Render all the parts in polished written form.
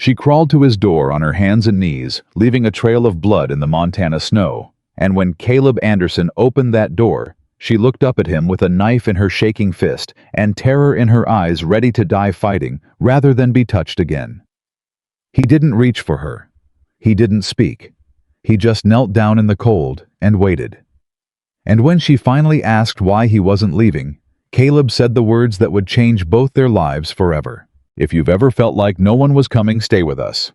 She crawled to his door on her hands and knees, leaving a trail of blood in the Montana snow, and when Caleb Anderson opened that door, she looked up at him with a knife in her shaking fist and terror in her eyes, ready to die fighting rather than be touched again. He didn't reach for her. He didn't speak. He just knelt down in the cold and waited. And when she finally asked why he wasn't leaving, Caleb said the words that would change both their lives forever. If you've ever felt like no one was coming, stay with us.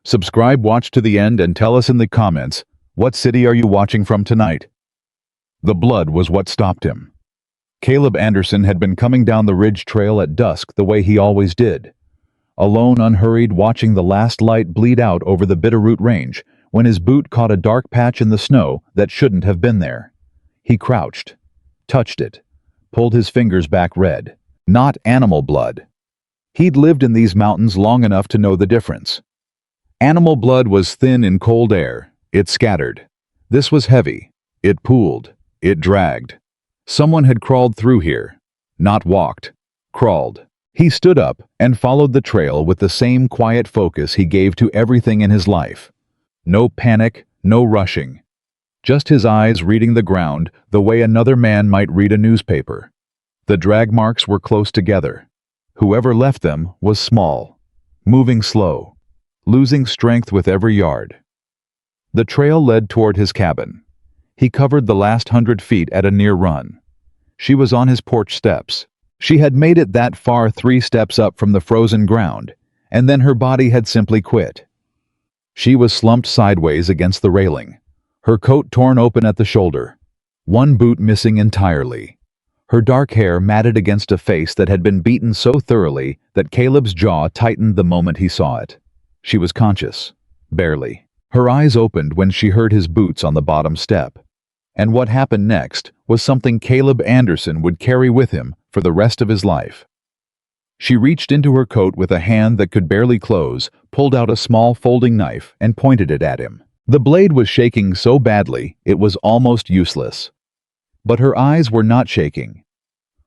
Subscribe, watch to the end, and tell us in the comments, what city are you watching from tonight? The blood was what stopped him. Caleb Anderson had been coming down the ridge trail at dusk the way he always did. Alone, unhurried, watching the last light bleed out over the Bitterroot Range, when his boot caught a dark patch in the snow that shouldn't have been there. He crouched, touched it, pulled his fingers back. Red, not animal blood. He'd lived in these mountains long enough to know the difference. Animal blood was thin in cold air. It scattered. This was heavy. It pooled. It dragged. Someone had crawled through here. Not walked. Crawled. He stood up and followed the trail with the same quiet focus he gave to everything in his life. No panic, no rushing. Just his eyes reading the ground the way another man might read a newspaper. The drag marks were close together. Whoever left them was small, moving slow, losing strength with every yard. The trail led toward his cabin. He covered the last 100 feet at a near run. She was on his porch steps. She had made it that far, 3 steps up from the frozen ground, and then her body had simply quit. She was slumped sideways against the railing, her coat torn open at the shoulder, one boot missing entirely. Her dark hair matted against a face that had been beaten so thoroughly that Caleb's jaw tightened the moment he saw it. She was conscious, barely. Her eyes opened when she heard his boots on the bottom step. And what happened next was something Caleb Anderson would carry with him for the rest of his life. She reached into her coat with a hand that could barely close, pulled out a small folding knife, and pointed it at him. The blade was shaking so badly it was almost useless. But her eyes were not shaking.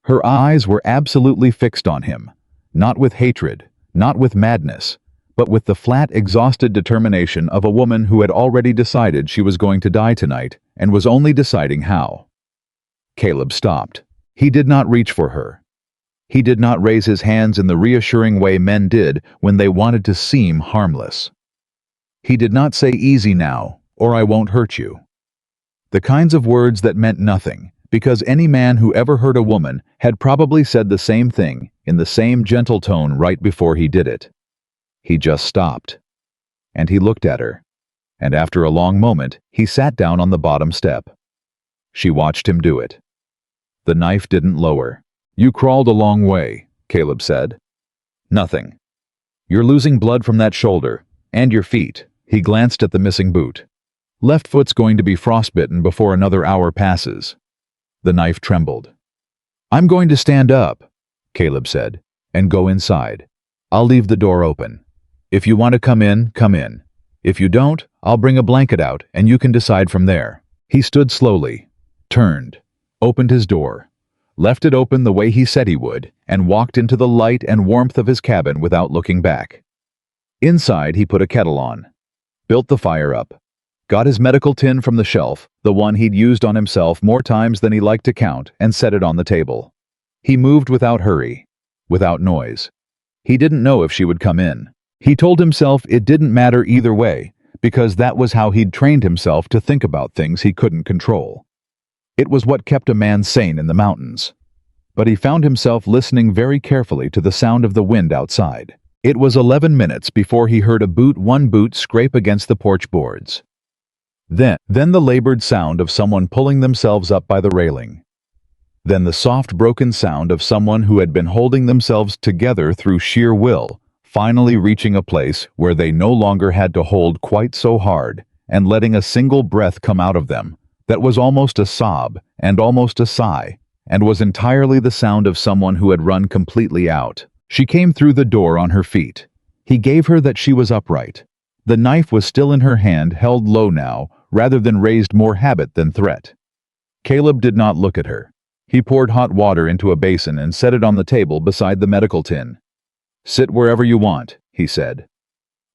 Her eyes were absolutely fixed on him, not with hatred, not with madness, but with the flat, exhausted determination of a woman who had already decided she was going to die tonight and was only deciding how. Caleb stopped. He did not reach for her. He did not raise his hands in the reassuring way men did when they wanted to seem harmless. He did not say, "Easy now, or I won't hurt you." The kinds of words that meant nothing, because any man who ever hurt a woman had probably said the same thing in the same gentle tone right before he did it. He just stopped. And he looked at her. And after a long moment, he sat down on the bottom step. She watched him do it. The knife didn't lower. "You crawled a long way," Caleb said. "Nothing. You're losing blood from that shoulder, and your feet." He glanced at the missing boot. "Left foot's going to be frostbitten before another hour passes." The knife trembled. "I'm going to stand up," Caleb said, "and go inside. I'll leave the door open. If you want to come in, come in. If you don't, I'll bring a blanket out and you can decide from there." He stood slowly, turned, opened his door, left it open the way he said he would, and walked into the light and warmth of his cabin without looking back. Inside, he put a kettle on, built the fire up, got his medical tin from the shelf, the one he'd used on himself more times than he liked to count, and set it on the table. He moved without hurry, without noise. He didn't know if she would come in. He told himself it didn't matter either way, because that was how he'd trained himself to think about things he couldn't control. It was what kept a man sane in the mountains. But he found himself listening very carefully to the sound of the wind outside. It was 11 minutes before he heard one boot scrape against the porch boards. Then the labored sound of someone pulling themselves up by the railing. Then the soft, broken sound of someone who had been holding themselves together through sheer will, finally reaching a place where they no longer had to hold quite so hard, and letting a single breath come out of them that was almost a sob and almost a sigh, and was entirely the sound of someone who had run completely out. She came through the door on her feet. He gave her that she was upright. The knife was still in her hand, held low now, rather than raised, more habit than threat. Caleb did not look at her. He poured hot water into a basin and set it on the table beside the medical tin. "Sit wherever you want," he said.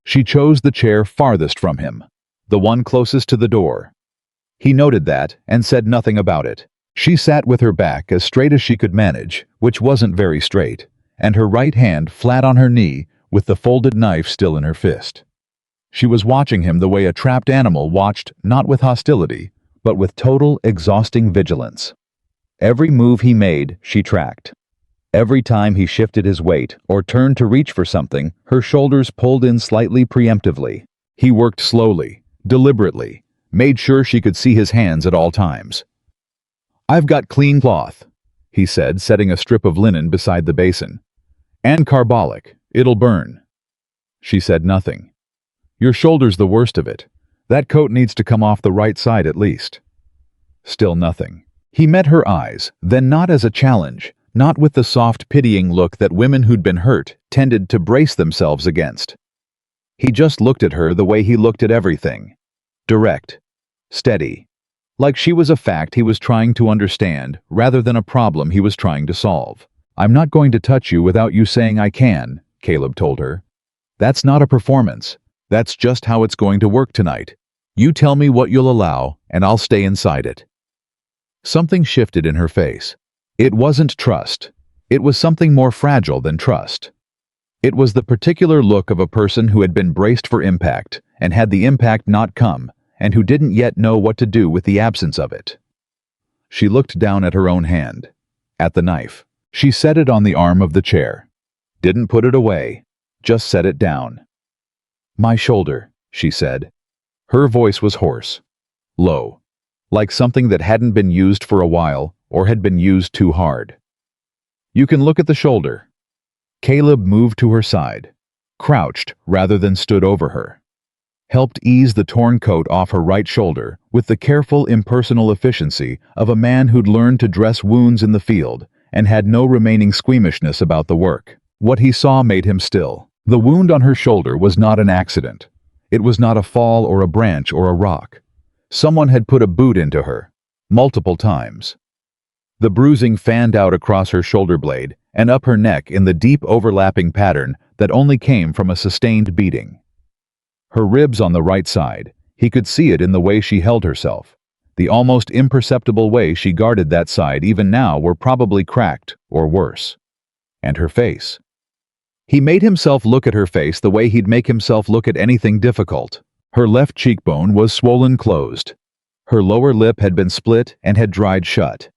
She chose the chair farthest from him, the one closest to the door. He noted that and said nothing about it. She sat with her back as straight as she could manage, which wasn't very straight, and her right hand flat on her knee with the folded knife still in her fist. She was watching him the way a trapped animal watched, not with hostility, but with total, exhausting vigilance. Every move he made, she tracked. Every time he shifted his weight or turned to reach for something, her shoulders pulled in slightly preemptively. He worked slowly, deliberately, made sure she could see his hands at all times. "I've got clean cloth," he said, setting a strip of linen beside the basin. "And carbolic. It'll burn." She said nothing. "Your shoulder's the worst of it. That coat needs to come off the right side at least." Still nothing. He met her eyes, then not as a challenge, not with the soft, pitying look that women who'd been hurt tended to brace themselves against. He just looked at her the way he looked at everything. Direct. Steady. Like she was a fact he was trying to understand, rather than a problem he was trying to solve. "I'm not going to touch you without you saying I can," Caleb told her. "That's not a performance. That's just how it's going to work tonight. You tell me what you'll allow, and I'll stay inside it." Something shifted in her face. It wasn't trust. It was something more fragile than trust. It was the particular look of a person who had been braced for impact, and had the impact not come, and who didn't yet know what to do with the absence of it. She looked down at her own hand. At the knife. She set it on the arm of the chair. Didn't put it away. Just set it down. "My shoulder," she said. Her voice was hoarse. Low. Like something that hadn't been used for a while, or had been used too hard. "You can look at the shoulder." Caleb moved to her side. Crouched rather than stood over her. Helped ease the torn coat off her right shoulder with the careful, impersonal efficiency of a man who'd learned to dress wounds in the field and had no remaining squeamishness about the work. What he saw made him still. The wound on her shoulder was not an accident. It was not a fall or a branch or a rock. Someone had put a boot into her. Multiple times. The bruising fanned out across her shoulder blade and up her neck in the deep overlapping pattern that only came from a sustained beating. Her ribs on the right side, he could see it in the way she held herself. The almost imperceptible way she guarded that side even now were probably cracked, or worse. And her face. He made himself look at her face the way he'd make himself look at anything difficult. Her left cheekbone was swollen closed. Her lower lip had been split and had dried shut.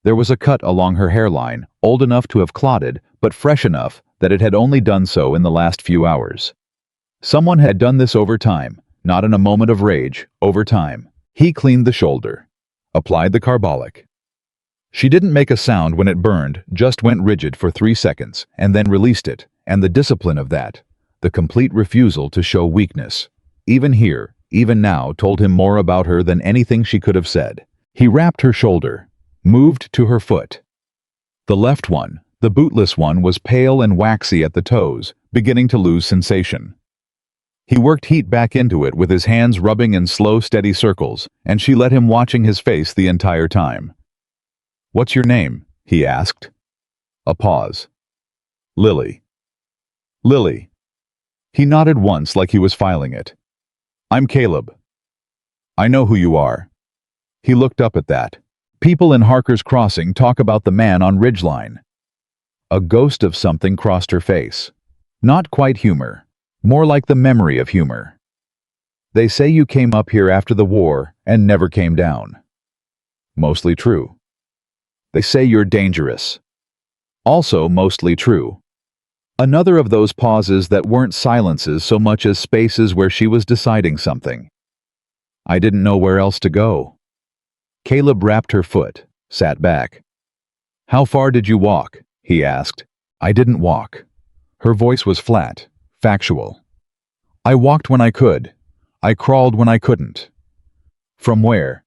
There was a cut along her hairline, old enough to have clotted, but fresh enough that it had only done so in the last few hours. Someone had done this over time, not in a moment of rage, over time. He cleaned the shoulder. Applied the carbolic. She didn't make a sound when it burned, just went rigid for 3 seconds, and then released it, and the discipline of that, the complete refusal to show weakness, even here, even now, told him more about her than anything she could have said. He wrapped her shoulder, moved to her foot. The left one, the bootless one, was pale and waxy at the toes, beginning to lose sensation. He worked heat back into it with his hands rubbing in slow, steady circles, and she let him watching his face the entire time. "What's your name?" he asked. A pause. "Lily." "Lily." He nodded once like he was filing it. "I'm Caleb." "I know who you are." He looked up at that. People in Harker's Crossing talk about the man on Ridgeline. A ghost of something crossed her face. Not quite humor. More like the memory of humor. "They say you came up here after the war and never came down." Mostly true. "They say you're dangerous." Also mostly true. Another of those pauses that weren't silences so much as spaces where she was deciding something. "I didn't know where else to go." Caleb wrapped her foot, sat back. "How far did you walk?" he asked. "I didn't walk." Her voice was flat, factual. "I walked when I could. I crawled when I couldn't." "From where?"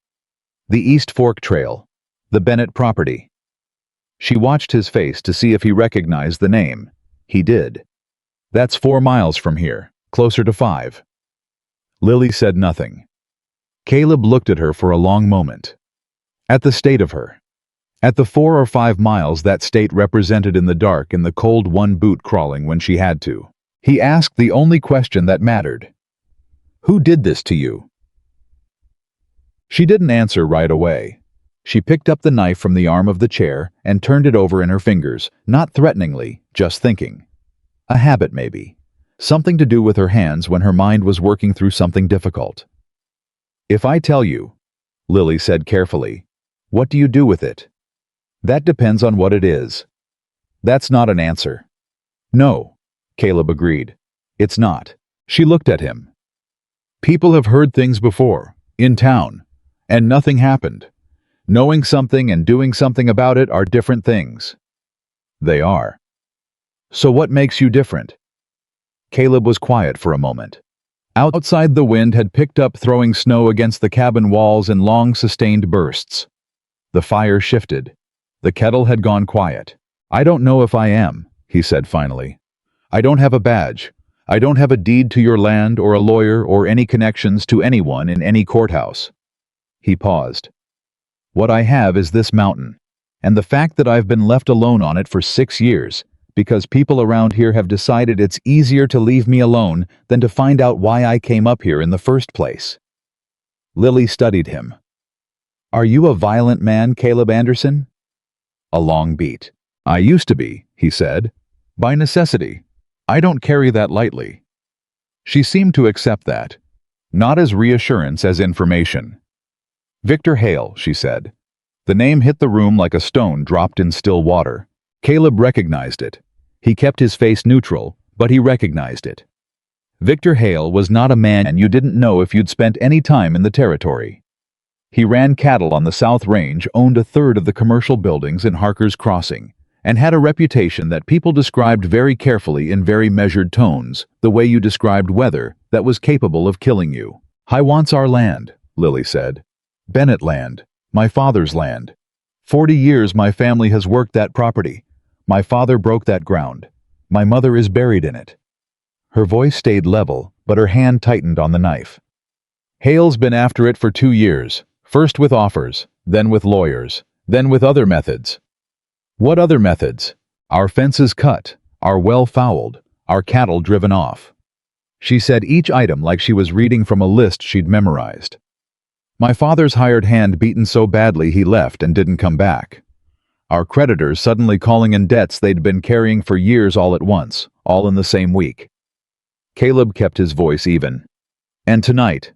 "The East Fork Trail. The Bennett property." She watched his face to see if he recognized the name. He did. "That's 4 miles from here, closer to 5. Lily said nothing. Caleb looked at her for a long moment. At the state of her. At the 4 or 5 miles that state represented in the dark in the cold one boot crawling when she had to. He asked the only question that mattered. Who did this to you? She didn't answer right away. She picked up the knife from the arm of the chair and turned it over in her fingers, not threateningly, just thinking. A habit, maybe. Something to do with her hands when her mind was working through something difficult. If I tell you, Lily said carefully, what do you do with it? That depends on what it is. That's not an answer. No, Caleb agreed. It's not. She looked at him. People have heard things before, in town, and nothing happened. Knowing something and doing something about it are different things. They are. So what makes you different? Caleb was quiet for a moment. Outside, the wind had picked up, throwing snow against the cabin walls in long, sustained bursts. The fire shifted. The kettle had gone quiet. I don't know if I am, he said finally. I don't have a badge. I don't have a deed to your land or a lawyer or any connections to anyone in any courthouse. He paused. What I have is this mountain, and the fact that I've been left alone on it for 6 years, because people around here have decided it's easier to leave me alone than to find out why I came up here in the first place. Lily studied him. Are you a violent man, Caleb Anderson? A long beat. I used to be, he said. By necessity. I don't carry that lightly. She seemed to accept that, not as reassurance as information. Victor Hale, she said. The name hit the room like a stone dropped in still water. Caleb recognized it. He kept his face neutral, but he recognized it. Victor Hale was not a man you didn't know if you'd spent any time in the territory. He ran cattle on the South Range, owned a third of the commercial buildings in Harker's Crossing, and had a reputation that people described very carefully in very measured tones, the way you described weather that was capable of killing you. I wants our land, Lily said. Bennett land, my father's land. 40 years my family has worked that property. My father broke that ground. My mother is buried in it. Her voice stayed level, but her hand tightened on the knife. Hale's been after it for 2 years, first with offers, then with lawyers, then with other methods. What other methods? Our fences cut, our well fouled, our cattle driven off. She said each item like she was reading from a list she'd memorized. My father's hired hand beaten so badly he left and didn't come back. Our creditors suddenly calling in debts they'd been carrying for years all at once, all in the same week. Caleb kept his voice even. And tonight,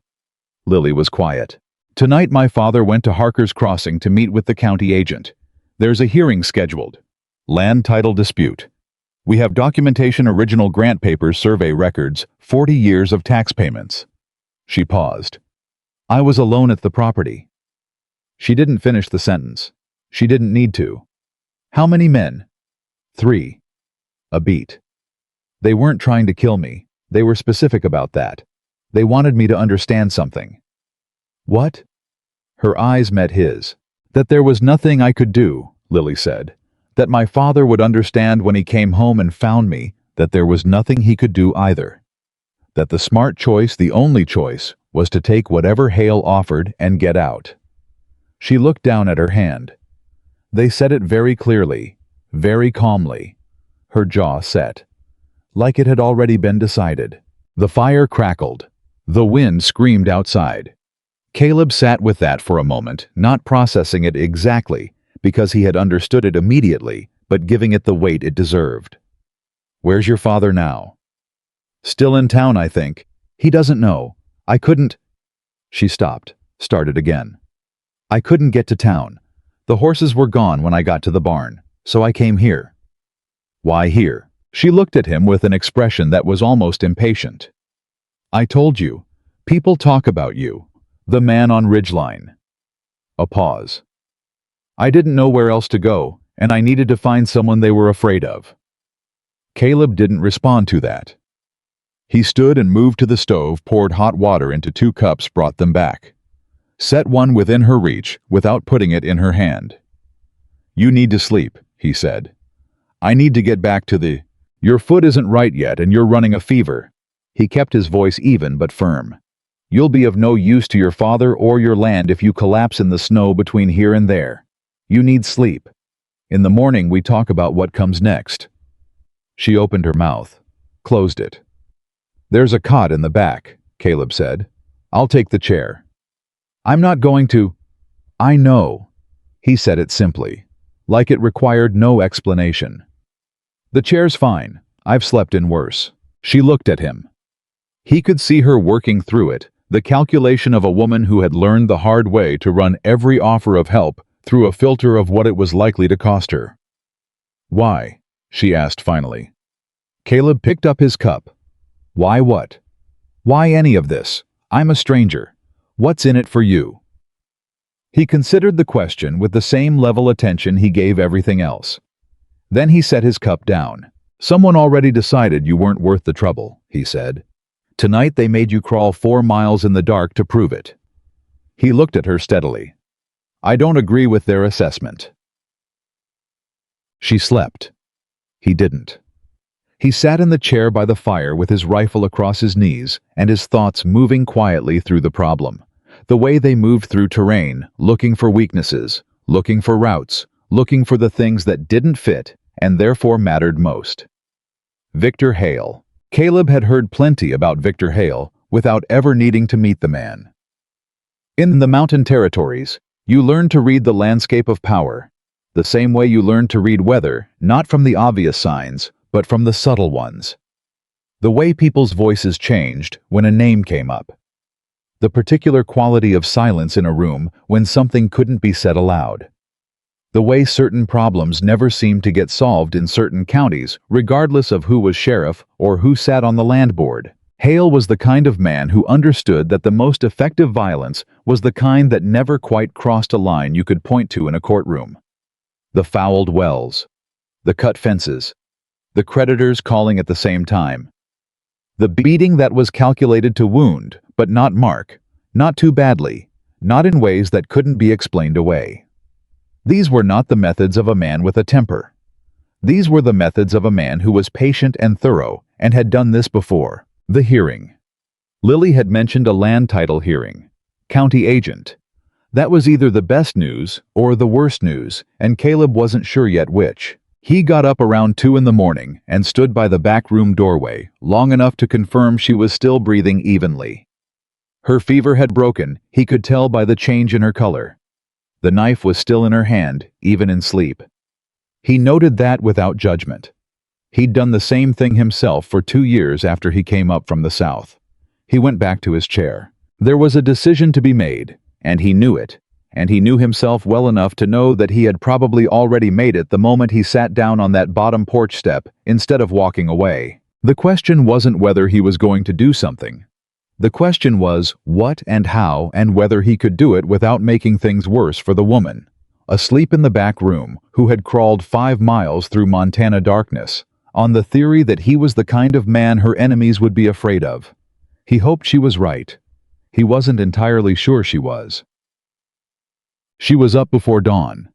Lily was quiet. Tonight my father went to Harker's Crossing to meet with the county agent. There's a hearing scheduled. Land title dispute. We have documentation, original grant papers, survey records, 40 years of tax payments. She paused. I was alone at the property. She didn't finish the sentence. She didn't need to. How many men? 3. A beat. They weren't trying to kill me. They were specific about that. They wanted me to understand something. What? Her eyes met his. That there was nothing I could do, Lily said. That my father would understand when he came home and found me that there was nothing he could do either. That the smart choice, the only choice, was to take whatever Hale offered and get out. She looked down at her hand. They said it very clearly, very calmly. Her jaw set. Like it had already been decided. The fire crackled. The wind screamed outside. Caleb sat with that for a moment, not processing it exactly, because he had understood it immediately, but giving it the weight it deserved. Where's your father now? Still in town, I think. He doesn't know. I couldn't. She stopped, started again. I couldn't get to town. The horses were gone when I got to the barn, so I came here. Why here? She looked at him with an expression that was almost impatient. I told you. People talk about you. The man on Ridgeline. A pause. I didn't know where else to go, and I needed to find someone they were afraid of. Caleb didn't respond to that. He stood and moved to the stove, poured hot water into 2 cups, brought them back. Set one within her reach without putting it in her hand. You need to sleep, he said. I need to get back to the... Your foot isn't right yet and you're running a fever. He kept his voice even but firm. You'll be of no use to your father or your land if you collapse in the snow between here and there. You need sleep. In the morning we talk about what comes next. She opened her mouth, closed it. "There's a cot in the back," Caleb said. "I'll take the chair." "I'm not going to—" "I know." He said it simply, like it required no explanation. "The chair's fine. I've slept in worse." She looked at him. He could see her working through it, the calculation of a woman who had learned the hard way to run every offer of help through a filter of what it was likely to cost her. "Why?" she asked finally. Caleb picked up his cup. "Why what? Why any of this? I'm a stranger. What's in it for you?" He considered the question with the same level attention he gave everything else. Then he set his cup down. "Someone already decided you weren't worth the trouble," he said. "Tonight they made you crawl 4 miles in the dark to prove it." He looked at her steadily. "I don't agree with their assessment." She slept. He didn't. He sat in the chair by the fire with his rifle across his knees and his thoughts moving quietly through the problem, the way they moved through terrain, looking for weaknesses, looking for routes, looking for the things that didn't fit and therefore mattered most. Victor Hale. Caleb had heard plenty about Victor Hale without ever needing to meet the man. In the mountain territories, you learn to read the landscape of power, the same way you learn to read weather, not from the obvious signs, but from the subtle ones. The way people's voices changed when a name came up. The particular quality of silence in a room when something couldn't be said aloud. The way certain problems never seemed to get solved in certain counties, regardless of who was sheriff or who sat on the land board. Hale was the kind of man who understood that the most effective violence was the kind that never quite crossed a line you could point to in a courtroom. The fouled wells, the cut fences, the creditors calling at the same time. The beating that was calculated to wound, but not mark, not too badly, not in ways that couldn't be explained away. These were not the methods of a man with a temper. These were the methods of a man who was patient and thorough and had done this before. The hearing. Lily had mentioned a land title hearing. County agent. That was either the best news or the worst news, and Caleb wasn't sure yet which. He got up around 2 in the morning and stood by the back room doorway, long enough to confirm she was still breathing evenly. Her fever had broken, he could tell by the change in her color. The knife was still in her hand, even in sleep. He noted that without judgment. He'd done the same thing himself for 2 years after he came up from the south. He went back to his chair. There was a decision to be made, and he knew it, and he knew himself well enough to know that he had probably already made it the moment he sat down on that bottom porch step instead of walking away. The question wasn't whether he was going to do something. The question was what and how and whether he could do it without making things worse for the woman, asleep in the back room, who had crawled 5 miles through Montana darkness, on the theory that he was the kind of man her enemies would be afraid of. He hoped she was right. He wasn't entirely sure she was. She was up before dawn.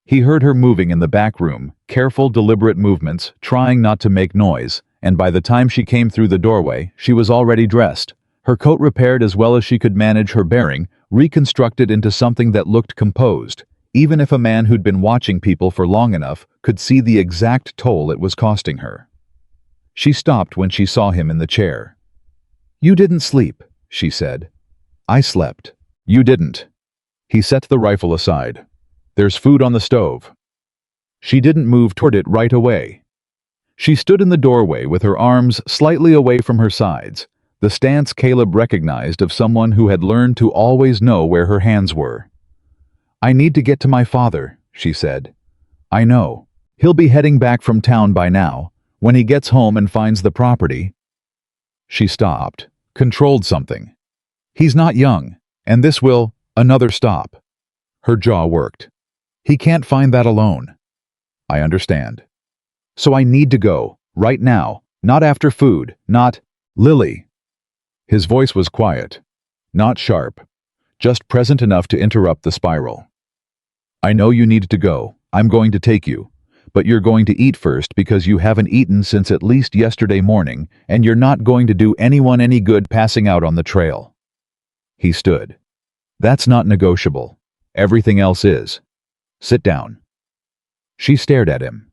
He heard her moving in the back room, careful, deliberate movements, trying not to make noise, and by the time she came through the doorway, she was already dressed, her coat repaired as well as she could manage, her bearing reconstructed into something that looked composed, even if a man who'd been watching people for long enough could see the exact toll it was costing her. She stopped when she saw him in the chair. "You didn't sleep," she said. "I slept." "You didn't." He set the rifle aside. "There's food on the stove." She didn't move toward it right away. She stood in the doorway with her arms slightly away from her sides, the stance Caleb recognized of someone who had learned to always know where her hands were. "I need to get to my father," she said. "I know. He'll be heading back from town by now. When he gets home and finds the property—" She stopped, controlled something. "He's not young, and this will—" Another stop. Her jaw worked. "He can't find that alone." "I understand. So I need to go, right now, not after food, not—" "Lily." His voice was quiet, not sharp, just present enough to interrupt the spiral. "I know you need to go. I'm going to take you. But you're going to eat first because you haven't eaten since at least yesterday morning, and you're not going to do anyone any good passing out on the trail." He stood. "That's not negotiable. Everything else is. Sit down." She stared at him.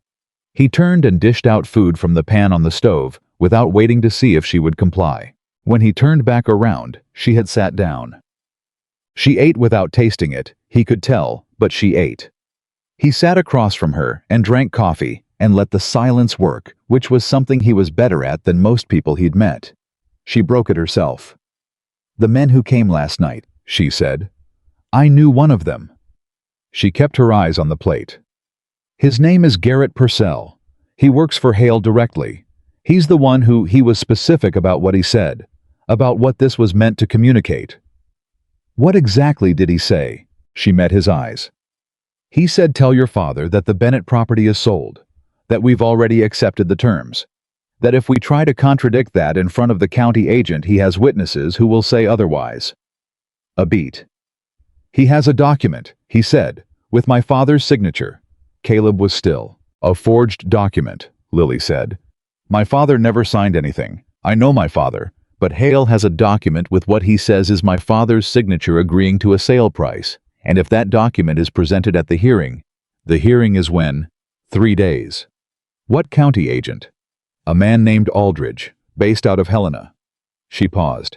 He turned and dished out food from the pan on the stove, without waiting to see if she would comply. When he turned back around, she had sat down. She ate without tasting it, he could tell, but she ate. He sat across from her and drank coffee and let the silence work, which was something he was better at than most people he'd met. She broke it herself. "The men who came last night," she said. "I knew one of them." She kept her eyes on the plate. "His name is Garrett Purcell. He works for Hale directly. He's the one who he was specific about what he said, about what this was meant to communicate." "What exactly did he say?" She met his eyes. "He said tell your father that the Bennett property is sold, that we've already accepted the terms, that if we try to contradict that in front of the county agent he has witnesses who will say otherwise." A beat. "He has a document," he said, "with my father's signature." Caleb was still. "A forged document," Lily said. "My father never signed anything. I know my father, but Hale has a document with what he says is my father's signature agreeing to a sale price, and if that document is presented at the hearing is when? 3 days. What county agent?" "A man named Aldridge, based out of Helena." She paused.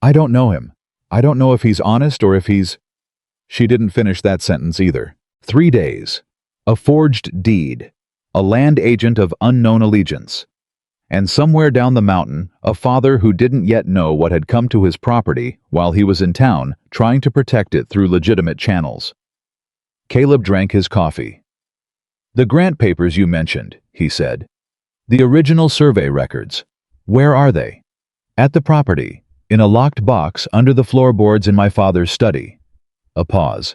"I don't know him. I don't know if he's honest or if he's—" She didn't finish that sentence either. 3 days. A forged deed. A land agent of unknown allegiance. And somewhere down the mountain, a father who didn't yet know what had come to his property while he was in town, trying to protect it through legitimate channels. Caleb drank his coffee. "The grant papers you mentioned," he said. "The original survey records. Where are they?" "At the property, in a locked box under the floorboards in my father's study." A pause.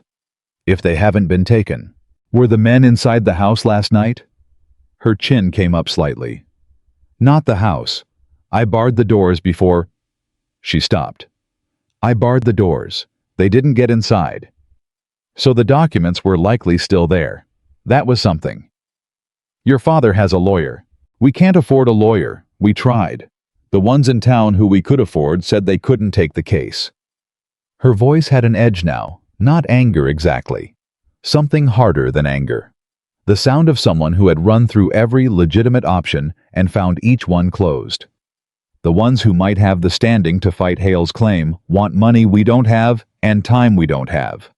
"If they haven't been taken, were the men inside the house last night?" Her chin came up slightly. "Not the house. I barred the doors before—" She stopped. "I barred the doors. They didn't get inside." So the documents were likely still there. That was something. "Your father has a lawyer. We can't afford a lawyer. We tried. The ones in town who we could afford said they couldn't take the case." Her voice had an edge now, not anger exactly. Something harder than anger. The sound of someone who had run through every legitimate option and found each one closed. The ones who might have the standing to fight Hale's claim want money we don't have and time we don't have.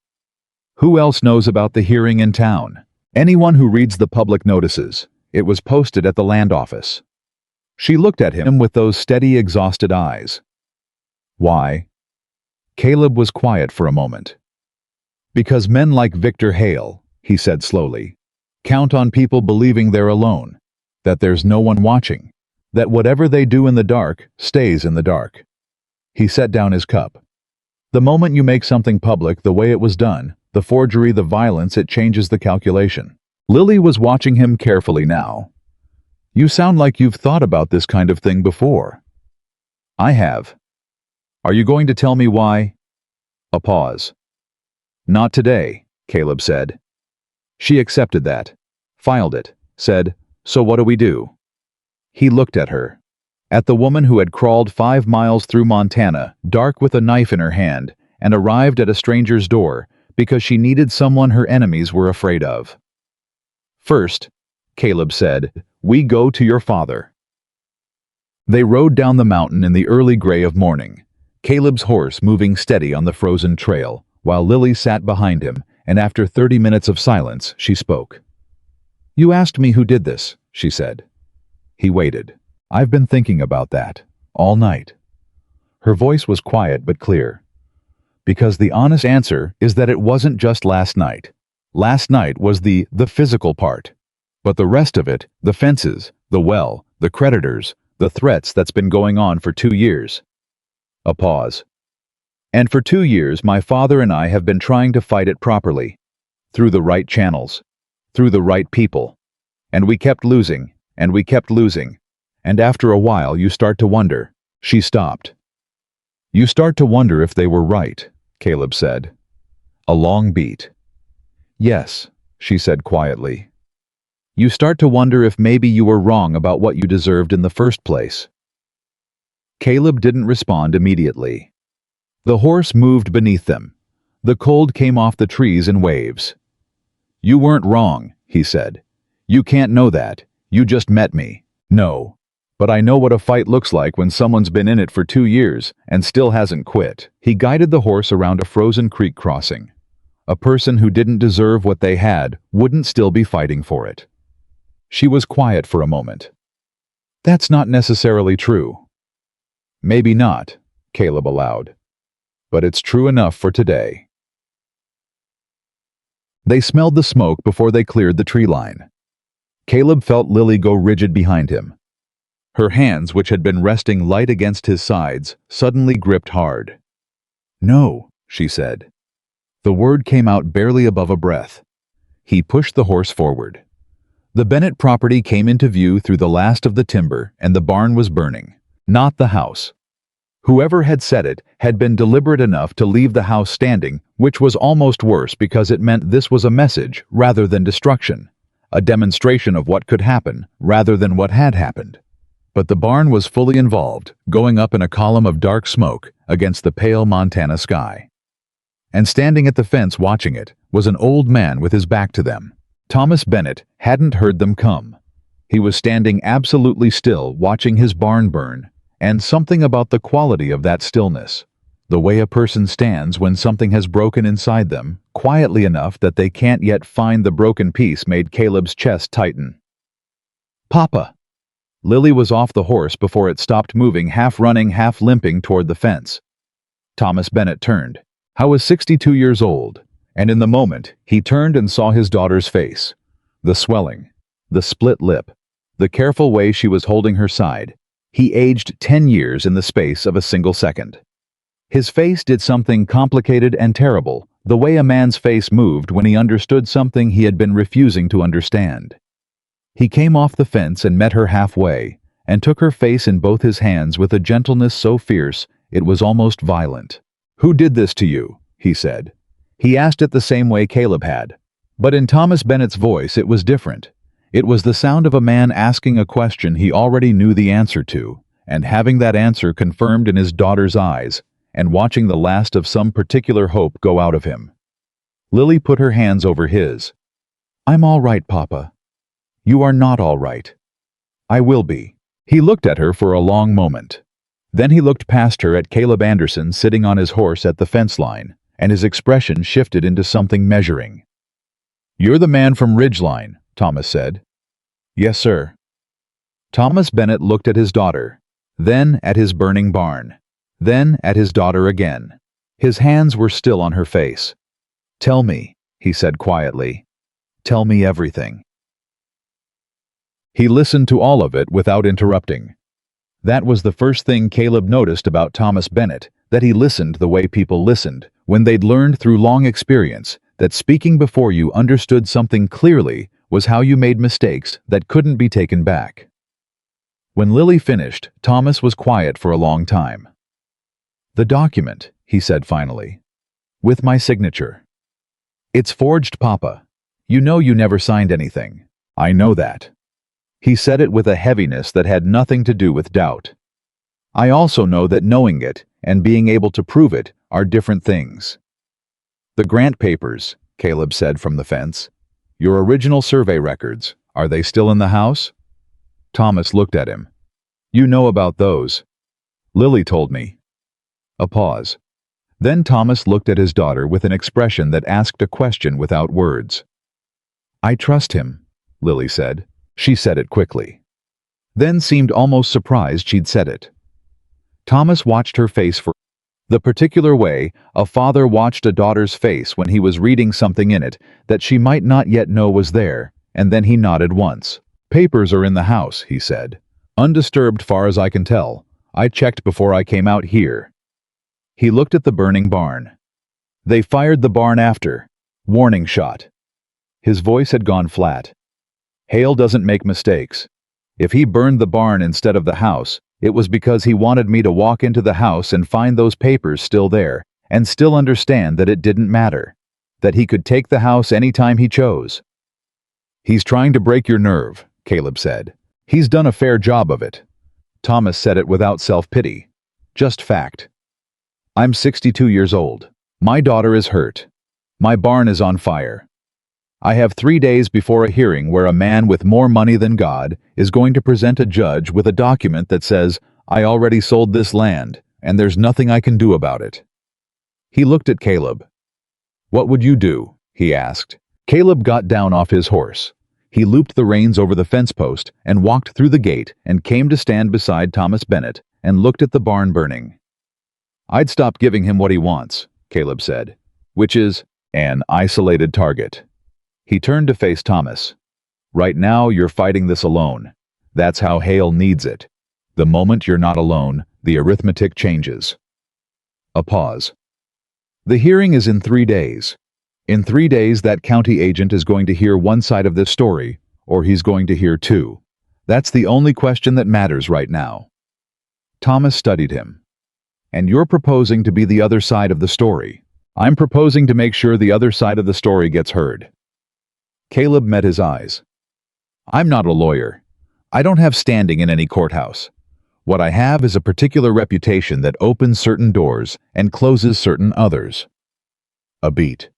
Who else knows about the hearing in town? Anyone who reads the public notices. It was posted at the land office. She looked at him with those steady, exhausted eyes. "Why?" Caleb was quiet for a moment. "Because men like Victor Hale," he said slowly, "count on people believing they're alone, that there's no one watching, that whatever they do in the dark stays in the dark." He set down his cup. "The moment you make something public the way it was done, the forgery, the violence, it changes the calculation." Lily was watching him carefully now. "You sound like you've thought about this kind of thing before." "I have." "Are you going to tell me why?" A pause. "Not today," Caleb said. She accepted that, filed it, said, "So what do we do?" He looked at her. At the woman who had crawled 5 miles through Montana, dark with a knife in her hand, and arrived at a stranger's door because she needed someone her enemies were afraid of. "First," Caleb said, "we go to your father." They rode down the mountain in the early gray of morning, Caleb's horse moving steady on the frozen trail, while Lily sat behind him, and after 30 minutes of silence, she spoke. "You asked me who did this," she said. He waited. "I've been thinking about that, all night." Her voice was quiet but clear. "Because the honest answer is that it wasn't just last night. Last night was the physical part. But the rest of it, the fences, the well, the creditors, the threats that's been going on for 2 years." A pause. "And for 2 years my father and I have been trying to fight it properly, through the right channels, through the right people. And we kept losing, and we kept losing. And after a while you start to wonder." She stopped. "You start to wonder if they were right," Caleb said. A long beat. "Yes," she said quietly. "You start to wonder if maybe you were wrong about what you deserved in the first place." Caleb didn't respond immediately. The horse moved beneath them. The cold came off the trees in waves. "You weren't wrong," he said. "You can't know that. You just met me." "No." But I know what a fight looks like when someone's been in it for 2 years and still hasn't quit. He guided the horse around a frozen creek crossing. A person who didn't deserve what they had wouldn't still be fighting for it. She was quiet for a moment. That's not necessarily true. Maybe not, Caleb allowed. But it's true enough for today. They smelled the smoke before they cleared the tree line. Caleb felt Lily go rigid behind him. Her hands, which had been resting light against his sides, suddenly gripped hard. "No," she said. The word came out barely above a breath. He pushed the horse forward. The Bennett property came into view through the last of the timber, and the barn was burning, not the house. Whoever had said it had been deliberate enough to leave the house standing, which was almost worse because it meant this was a message rather than destruction, a demonstration of what could happen rather than what had happened. But the barn was fully involved, going up in a column of dark smoke against the pale Montana sky. And standing at the fence watching it was an old man with his back to them. Thomas Bennett hadn't heard them come. He was standing absolutely still watching his barn burn, and something about the quality of that stillness, the way a person stands when something has broken inside them, quietly enough that they can't yet find the broken piece, made Caleb's chest tighten. "Papa!" Lily was off the horse before it stopped moving, half running, half limping toward the fence. Thomas Bennett turned. I was 62 years old, and in the moment he turned and saw his daughter's face. The swelling, the split lip, the careful way she was holding her side. He aged 10 years in the space of a single second. His face did something complicated and terrible, the way a man's face moved when he understood something he had been refusing to understand. He came off the fence and met her halfway, and took her face in both his hands with a gentleness so fierce it was almost violent. "Who did this to you?" he said. He asked it the same way Caleb had. But in Thomas Bennett's voice it was different. It was the sound of a man asking a question he already knew the answer to, and having that answer confirmed in his daughter's eyes, and watching the last of some particular hope go out of him. Lily put her hands over his. "I'm all right, Papa." "You are not all right." "I will be." He looked at her for a long moment. Then he looked past her at Caleb Anderson sitting on his horse at the fence line, and his expression shifted into something measuring. "You're the man from Ridgeline," Thomas said. "Yes, sir." Thomas Bennett looked at his daughter, then at his burning barn, then at his daughter again. His hands were still on her face. "Tell me," he said quietly. "Tell me everything." He listened to all of it without interrupting. That was the first thing Caleb noticed about Thomas Bennett, that he listened the way people listened, when they'd learned through long experience that speaking before you understood something clearly was how you made mistakes that couldn't be taken back. When Lily finished, Thomas was quiet for a long time. "The document," he said finally. "With my signature." "It's forged, Papa. You know you never signed anything." "I know that." He said it with a heaviness that had nothing to do with doubt. "I also know that knowing it and being able to prove it are different things." "The grant papers," Caleb said from the fence. "Your original survey records, are they still in the house?" Thomas looked at him. "You know about those." "Lily told me." A pause. Then Thomas looked at his daughter with an expression that asked a question without words. "I trust him," Lily said. She said it quickly. Then seemed almost surprised she'd said it. Thomas watched her face for the particular way a father watched a daughter's face when he was reading something in it that she might not yet know was there, and then he nodded once. "Papers are in the house," he said. "Undisturbed far as I can tell. I checked before I came out here." He looked at the burning barn. "They fired the barn after. Warning shot." His voice had gone flat. "Hale doesn't make mistakes. If he burned the barn instead of the house, it was because he wanted me to walk into the house and find those papers still there, and still understand that it didn't matter, that he could take the house any time he chose." "He's trying to break your nerve," Caleb said. "He's done a fair job of it." Thomas said it without self-pity. Just fact. "I'm 62 years old. My daughter is hurt. My barn is on fire. I have 3 days before a hearing where a man with more money than God is going to present a judge with a document that says, I already sold this land, and there's nothing I can do about it. He looked at Caleb. What would you do? He asked. Caleb got down off his horse. He looped the reins over the fence post and walked through the gate and came to stand beside Thomas Bennett and looked at the barn burning. I'd stop giving him what he wants, Caleb said, which is an isolated target. He turned to face Thomas. Right now, you're fighting this alone. That's how Hale needs it. The moment you're not alone, the arithmetic changes. A pause. The hearing is in 3 days. In 3 days, that county agent is going to hear one side of this story, or he's going to hear two. That's the only question that matters right now. Thomas studied him. And you're proposing to be the other side of the story. I'm proposing to make sure the other side of the story gets heard. Caleb met his eyes. I'm not a lawyer. I don't have standing in any courthouse. What I have is a particular reputation that opens certain doors and closes certain others. A beat.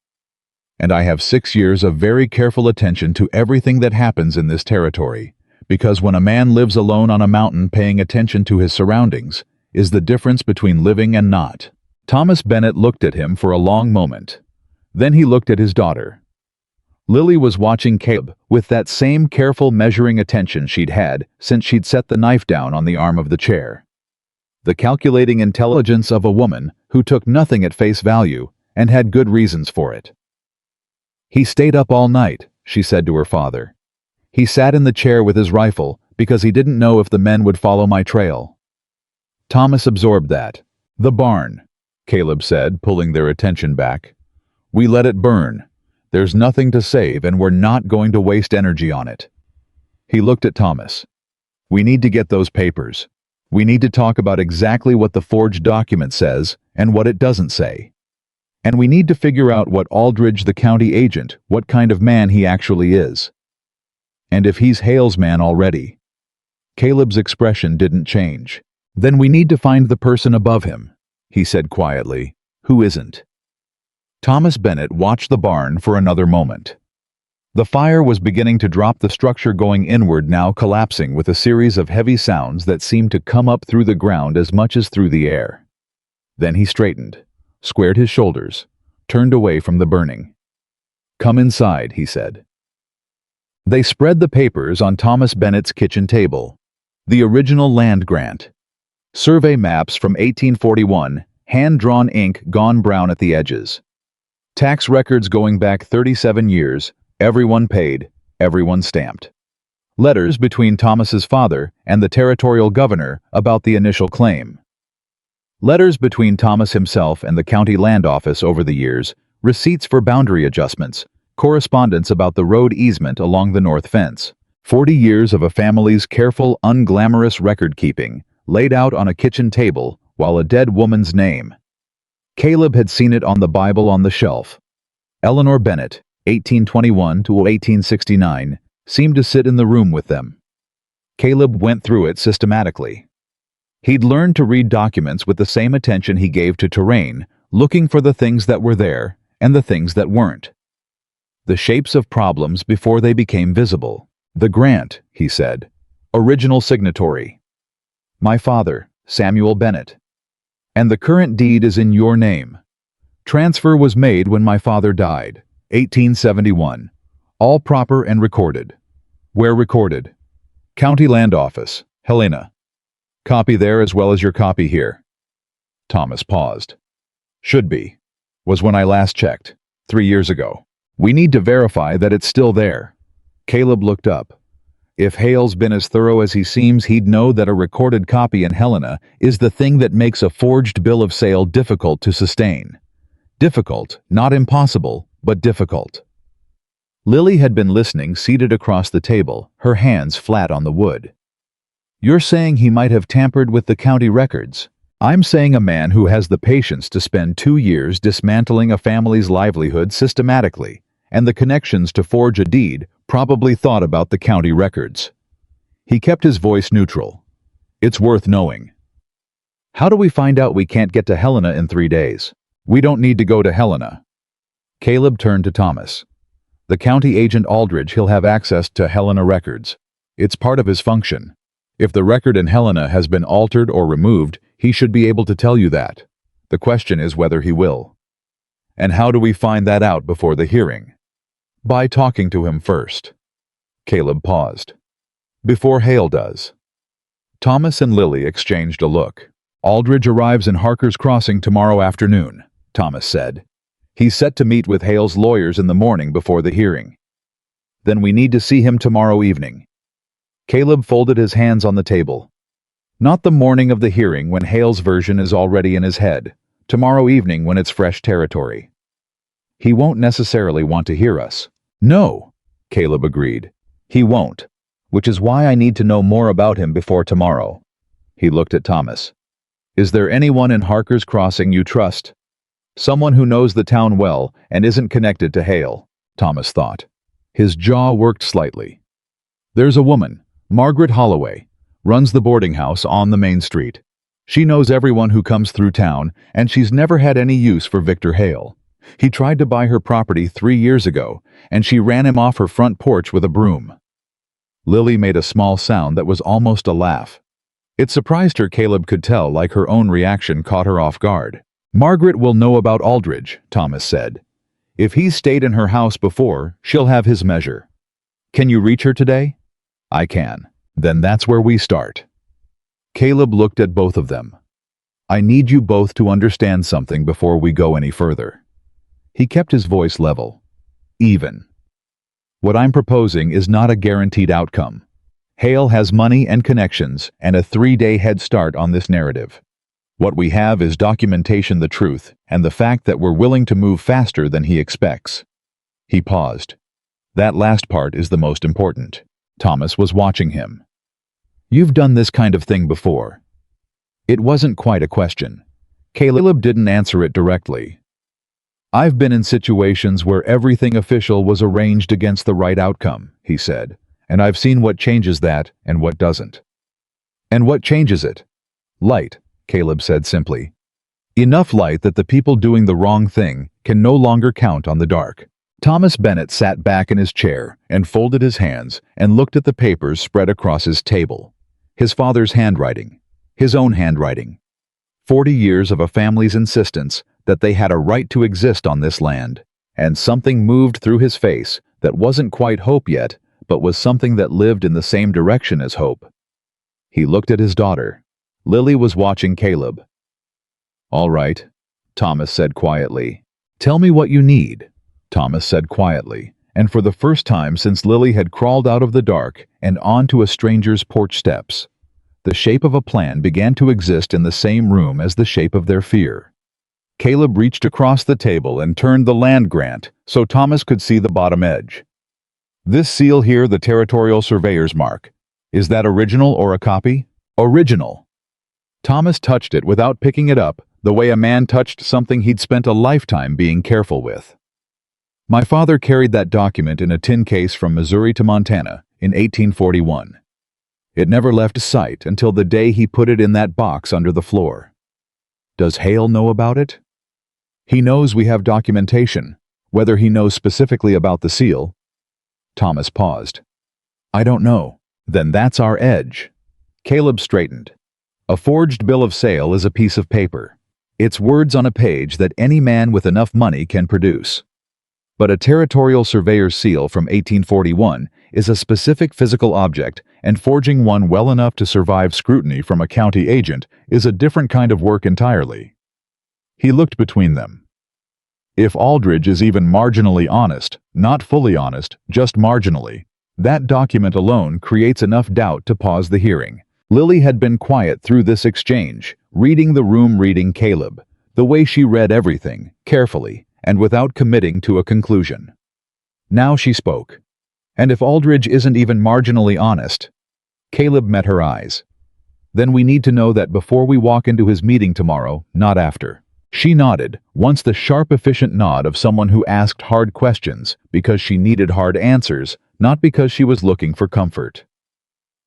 And I have 6 years of very careful attention to everything that happens in this territory, because when a man lives alone on a mountain paying attention to his surroundings is the difference between living and not. Thomas Bennett looked at him for a long moment. Then he looked at his daughter. Lily was watching Caleb with that same careful measuring attention she'd had since she'd set the knife down on the arm of the chair. The calculating intelligence of a woman who took nothing at face value and had good reasons for it. He stayed up all night, she said to her father. He sat in the chair with his rifle because he didn't know if the men would follow my trail. Thomas absorbed that. The barn, Caleb said, pulling their attention back. We let it burn. There's nothing to save and we're not going to waste energy on it. He looked at Thomas. We need to get those papers. We need to talk about exactly what the forged document says and what it doesn't say. And we need to figure out what Aldridge, the county agent, what kind of man he actually is. And if he's Hale's man already. Caleb's expression didn't change. Then we need to find the person above him, he said quietly, who isn't. Thomas Bennett watched the barn for another moment. The fire was beginning to drop, the structure going inward, now collapsing with a series of heavy sounds that seemed to come up through the ground as much as through the air. Then he straightened, squared his shoulders, turned away from the burning. Come inside, he said. They spread the papers on Thomas Bennett's kitchen table. The original land grant. Survey maps from 1841, hand-drawn ink gone brown at the edges. Tax records going back 37 years, everyone paid, everyone stamped. Letters between Thomas's father and the territorial governor about the initial claim. Letters between Thomas himself and the county land office over the years, receipts for boundary adjustments, correspondence about the road easement along the north fence. 40 years of a family's careful, unglamorous record-keeping, laid out on a kitchen table while a dead woman's name. Caleb had seen it on the Bible on the shelf. Eleanor Bennett, 1821 to 1869, seemed to sit in the room with them. Caleb went through it systematically. He'd learned to read documents with the same attention he gave to terrain, looking for the things that were there and the things that weren't. The shapes of problems before they became visible. The grant, he said. Original signatory. My father, Samuel Bennett. And the current deed is in your name. Transfer was made when my father died, 1871. All proper and recorded. Where recorded? County Land Office, Helena. Copy there as well as your copy here. Thomas paused. Should be. Was when I last checked, 3 years ago. We need to verify that it's still there. Caleb looked up. If Hale's been as thorough as he seems, he'd know that a recorded copy in Helena is the thing that makes a forged bill of sale difficult to sustain. Difficult, not impossible, but difficult. Lily had been listening, seated across the table, her hands flat on the wood. You're saying he might have tampered with the county records. I'm saying a man who has the patience to spend 2 years dismantling a family's livelihood systematically, and the connections to forge a deed, probably thought about the county records. He kept his voice neutral. It's worth knowing. How do we find out we can't get to Helena in 3 days? We don't need to go to Helena. Caleb turned to Thomas. The county agent Aldridge, he'll have access to Helena records. It's part of his function. If the record in Helena has been altered or removed, he should be able to tell you that. The question is whether he will. And how do we find that out before the hearing? By talking to him first. Caleb paused. Before Hale does. Thomas and Lily exchanged a look. Aldridge arrives in Harker's Crossing tomorrow afternoon, Thomas said. He's set to meet with Hale's lawyers in the morning before the hearing. Then we need to see him tomorrow evening. Caleb folded his hands on the table. Not the morning of the hearing when Hale's version is already in his head. Tomorrow evening when it's fresh territory. He won't necessarily want to hear us. No, Caleb agreed. He won't, which is why I need to know more about him before tomorrow. He looked at Thomas. Is there anyone in Harker's Crossing you trust? Someone who knows the town well and isn't connected to Hale, Thomas thought. His jaw worked slightly. There's a woman, Margaret Holloway, runs the boarding house on the main street. She knows everyone who comes through town, and she's never had any use for Victor Hale. He tried to buy her property 3 years ago, and she ran him off her front porch with a broom. Lily made a small sound that was almost a laugh. It surprised her Caleb could tell, like her own reaction caught her off guard. Margaret will know about Aldridge, Thomas said. If he's stayed in her house before, she'll have his measure. Can you reach her today? I can. Then that's where we start. Caleb looked at both of them. I need you both to understand something before we go any further. He kept his voice level. Even. What I'm proposing is not a guaranteed outcome. Hale has money and connections and a 3-day head start on this narrative. What we have is documentation, the truth, and the fact that we're willing to move faster than he expects. He paused. That last part is the most important. Thomas was watching him. You've done this kind of thing before. It wasn't quite a question. Caleb didn't answer it directly. I've been in situations where everything official was arranged against the right outcome, he said, and I've seen what changes that and what doesn't. And what changes it? Light, Caleb said simply. Enough light that the people doing the wrong thing can no longer count on the dark. Thomas Bennett sat back in his chair and folded his hands and looked at the papers spread across his table. His father's handwriting. His own handwriting. 40 years of a family's insistence that they had a right to exist on this land, and something moved through his face that wasn't quite hope yet, but was something that lived in the same direction as hope. He looked at his daughter. Lily was watching Caleb. All right, Thomas said quietly. Tell me what you need, Thomas said quietly, and for the first time since Lily had crawled out of the dark and onto a stranger's porch steps. The shape of a plan began to exist in the same room as the shape of their fear. Caleb reached across the table and turned the land grant so Thomas could see the bottom edge. This seal here, the territorial surveyor's mark. Is that original or a copy? Original. Thomas touched it without picking it up, the way a man touched something he'd spent a lifetime being careful with. My father carried that document in a tin case from Missouri to Montana in 1841. It never left sight until the day he put it in that box under the floor. Does Hale know about it? He knows we have documentation. Whether he knows specifically about the seal. Thomas paused. I don't know. Then that's our edge. Caleb straightened. A forged bill of sale is a piece of paper. It's words on a page that any man with enough money can produce. But a territorial surveyor's seal from 1841 is a specific physical object, and forging one well enough to survive scrutiny from a county agent is a different kind of work entirely. He looked between them. If Aldridge is even marginally honest, not fully honest, just marginally, that document alone creates enough doubt to pause the hearing. Lily had been quiet through this exchange, reading the room, reading Caleb, the way she read everything, carefully, and without committing to a conclusion. Now she spoke. And if Aldridge isn't even marginally honest? Caleb met her eyes. Then we need to know that before we walk into his meeting tomorrow, not after. She nodded, once the sharp, efficient nod of someone who asked hard questions because she needed hard answers, not because she was looking for comfort.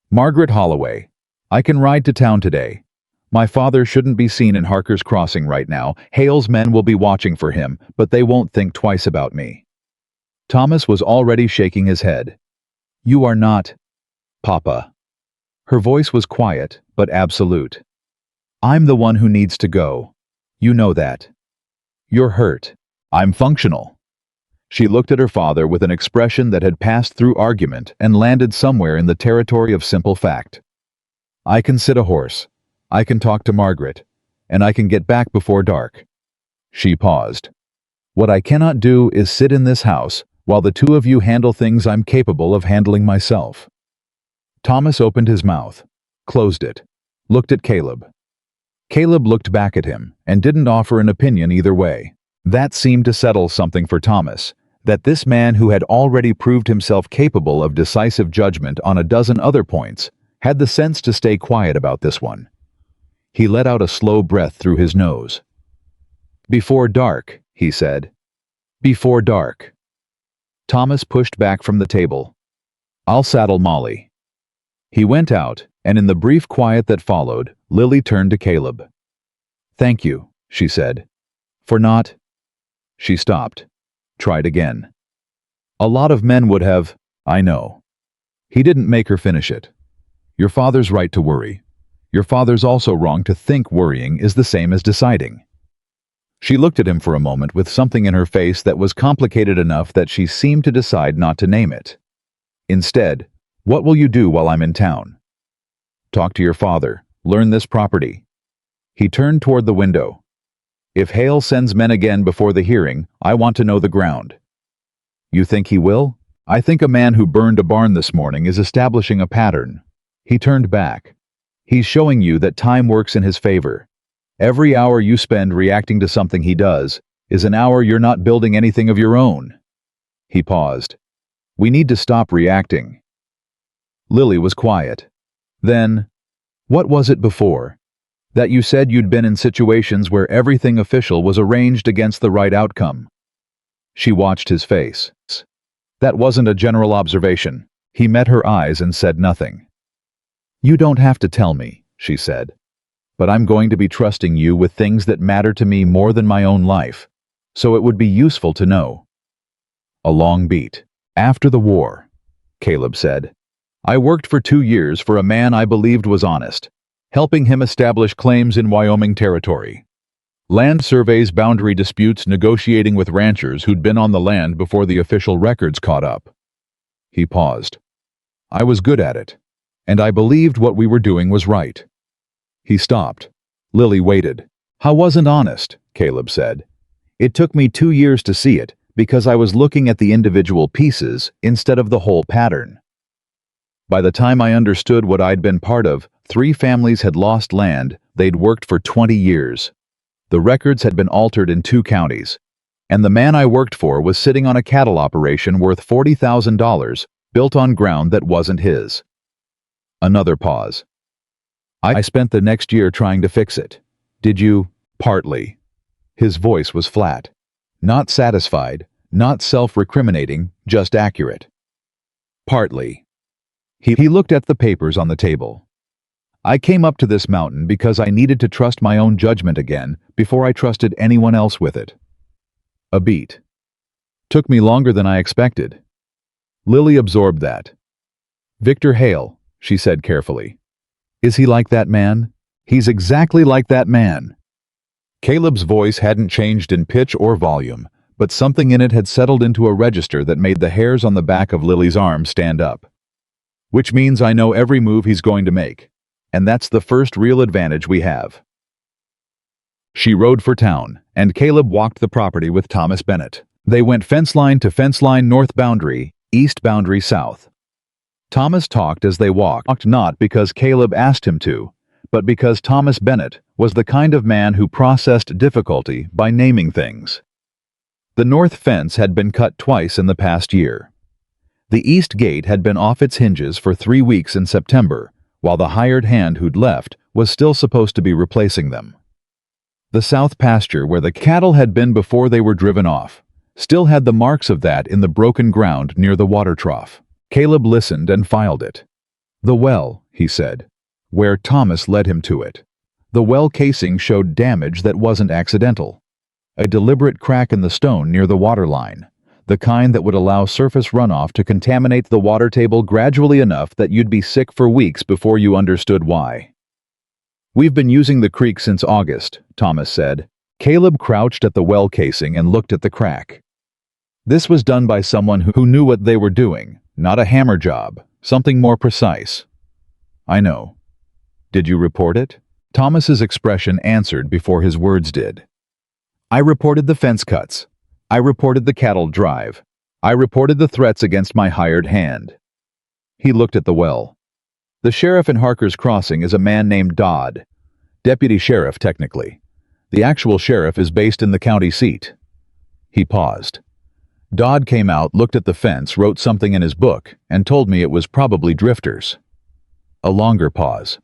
Margaret Holloway. I can ride to town today. My father shouldn't be seen in Harker's Crossing right now. Hale's men will be watching for him, but they won't think twice about me. Thomas was already shaking his head. "You are not, Papa." Her voice was quiet, but absolute. "I'm the one who needs to go. You know that. You're hurt. I'm functional." She looked at her father with an expression that had passed through argument and landed somewhere in the territory of simple fact. "I can sit a horse. I can talk to Margaret. And I can get back before dark." She paused. "What I cannot do is sit in this house while the two of you handle things I'm capable of handling myself." Thomas opened his mouth, closed it, looked at Caleb. Caleb looked back at him and didn't offer an opinion either way. That seemed to settle something for Thomas, that this man who had already proved himself capable of decisive judgment on a dozen other points had the sense to stay quiet about this one. He let out a slow breath through his nose. "Before dark," he said. "Before dark." Thomas pushed back from the table. "I'll saddle Molly." He went out, and in the brief quiet that followed, Lily turned to Caleb. "Thank you," she said. "For not—" She stopped. Tried again. "A lot of men would have—" "I know." He didn't make her finish it. "Your father's right to worry. Your father's also wrong to think worrying is the same as deciding." She looked at him for a moment with something in her face that was complicated enough that she seemed to decide not to name it. Instead, "What will you do while I'm in town?" "Talk to your father. Learn this property." He turned toward the window. "If Hale sends men again before the hearing, I want to know the ground." "You think he will?" "I think a man who burned a barn this morning is establishing a pattern." He turned back. "He's showing you that time works in his favor. Every hour you spend reacting to something he does is an hour you're not building anything of your own." He paused. "We need to stop reacting." Lily was quiet. Then, "What was it before? That you said you'd been in situations where everything official was arranged against the right outcome." She watched his face. "That wasn't a general observation." He met her eyes and said nothing. "You don't have to tell me," she said. "But I'm going to be trusting you with things that matter to me more than my own life, so it would be useful to know." A long beat. "After the war," Caleb said, "I worked for 2 years for a man I believed was honest, helping him establish claims in Wyoming territory. Land surveys, boundary disputes, negotiating with ranchers who'd been on the land before the official records caught up." He paused. "I was good at it, and I believed what we were doing was right." He stopped. Lily waited. "I wasn't honest," Caleb said. "It took me 2 years to see it, because I was looking at the individual pieces instead of the whole pattern. By the time I understood what I'd been part of, 3 families had lost land they'd worked for 20 years. The records had been altered in 2 counties, and the man I worked for was sitting on a cattle operation worth $40,000, built on ground that wasn't his." Another pause. "I spent the next year trying to fix it. Did you?" "Partly." His voice was flat. Not satisfied, not self-recriminating, just accurate. "Partly." He looked at the papers on the table. "I came up to this mountain because I needed to trust my own judgment again before I trusted anyone else with it." A beat. "Took me longer than I expected." Lily absorbed that. "Victor Hale," she said carefully. "Is he like that man?" "He's exactly like that man." Caleb's voice hadn't changed in pitch or volume, but something in it had settled into a register that made the hairs on the back of Lily's arm stand up. "Which means I know every move he's going to make, and that's the first real advantage we have." She rode for town, and Caleb walked the property with Thomas Bennett. They went fence line to fence line, north boundary, east boundary, south. Thomas talked as they walked, not because Caleb asked him to, but because Thomas Bennett was the kind of man who processed difficulty by naming things. The north fence had been cut twice in the past year. The east gate had been off its hinges for 3 weeks in September, while the hired hand who'd left was still supposed to be replacing them. The south pasture, where the cattle had been before they were driven off, still had the marks of that in the broken ground near the water trough. Caleb listened and filed it. "The well," he said, where Thomas led him to it. The well casing showed damage that wasn't accidental. A deliberate crack in the stone near the water line, the kind that would allow surface runoff to contaminate the water table gradually enough that you'd be sick for weeks before you understood why. "We've been using the creek since August," Thomas said. Caleb crouched at the well casing and looked at the crack. "This was done by someone who knew what they were doing, not a hammer job, something more precise." "I know. Did you report it?" Thomas's expression answered before his words did. "I reported the fence cuts. I reported the cattle drive. I reported the threats against my hired hand." He looked at the well. "The sheriff in Harker's Crossing is a man named Dodd. Deputy sheriff, technically. The actual sheriff is based in the county seat." He paused. "Dodd came out, looked at the fence, wrote something in his book, and told me it was probably drifters." A longer pause.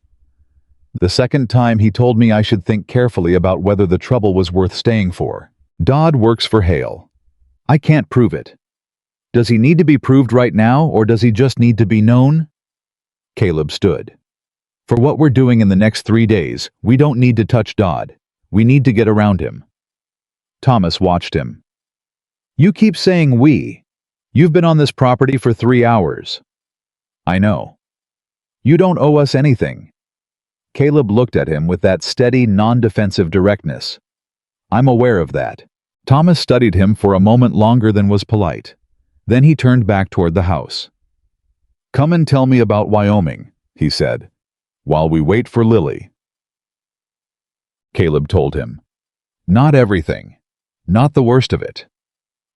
"The second time he told me I should think carefully about whether the trouble was worth staying for. Dodd works for Hale. I can't prove it. Does he need to be proved right now, or does he just need to be known?" Caleb stood. "For what we're doing in the next 3 days, we don't need to touch Dodd. We need to get around him." Thomas watched him. "You keep saying we. You've been on this property for 3 hours." "I know. You don't owe us anything." Caleb looked at him with that steady, non-defensive directness. "I'm aware of that." Thomas studied him for a moment longer than was polite. Then he turned back toward the house. "Come and tell me about Wyoming," he said, "while we wait for Lily." Caleb told him. Not everything. Not the worst of it.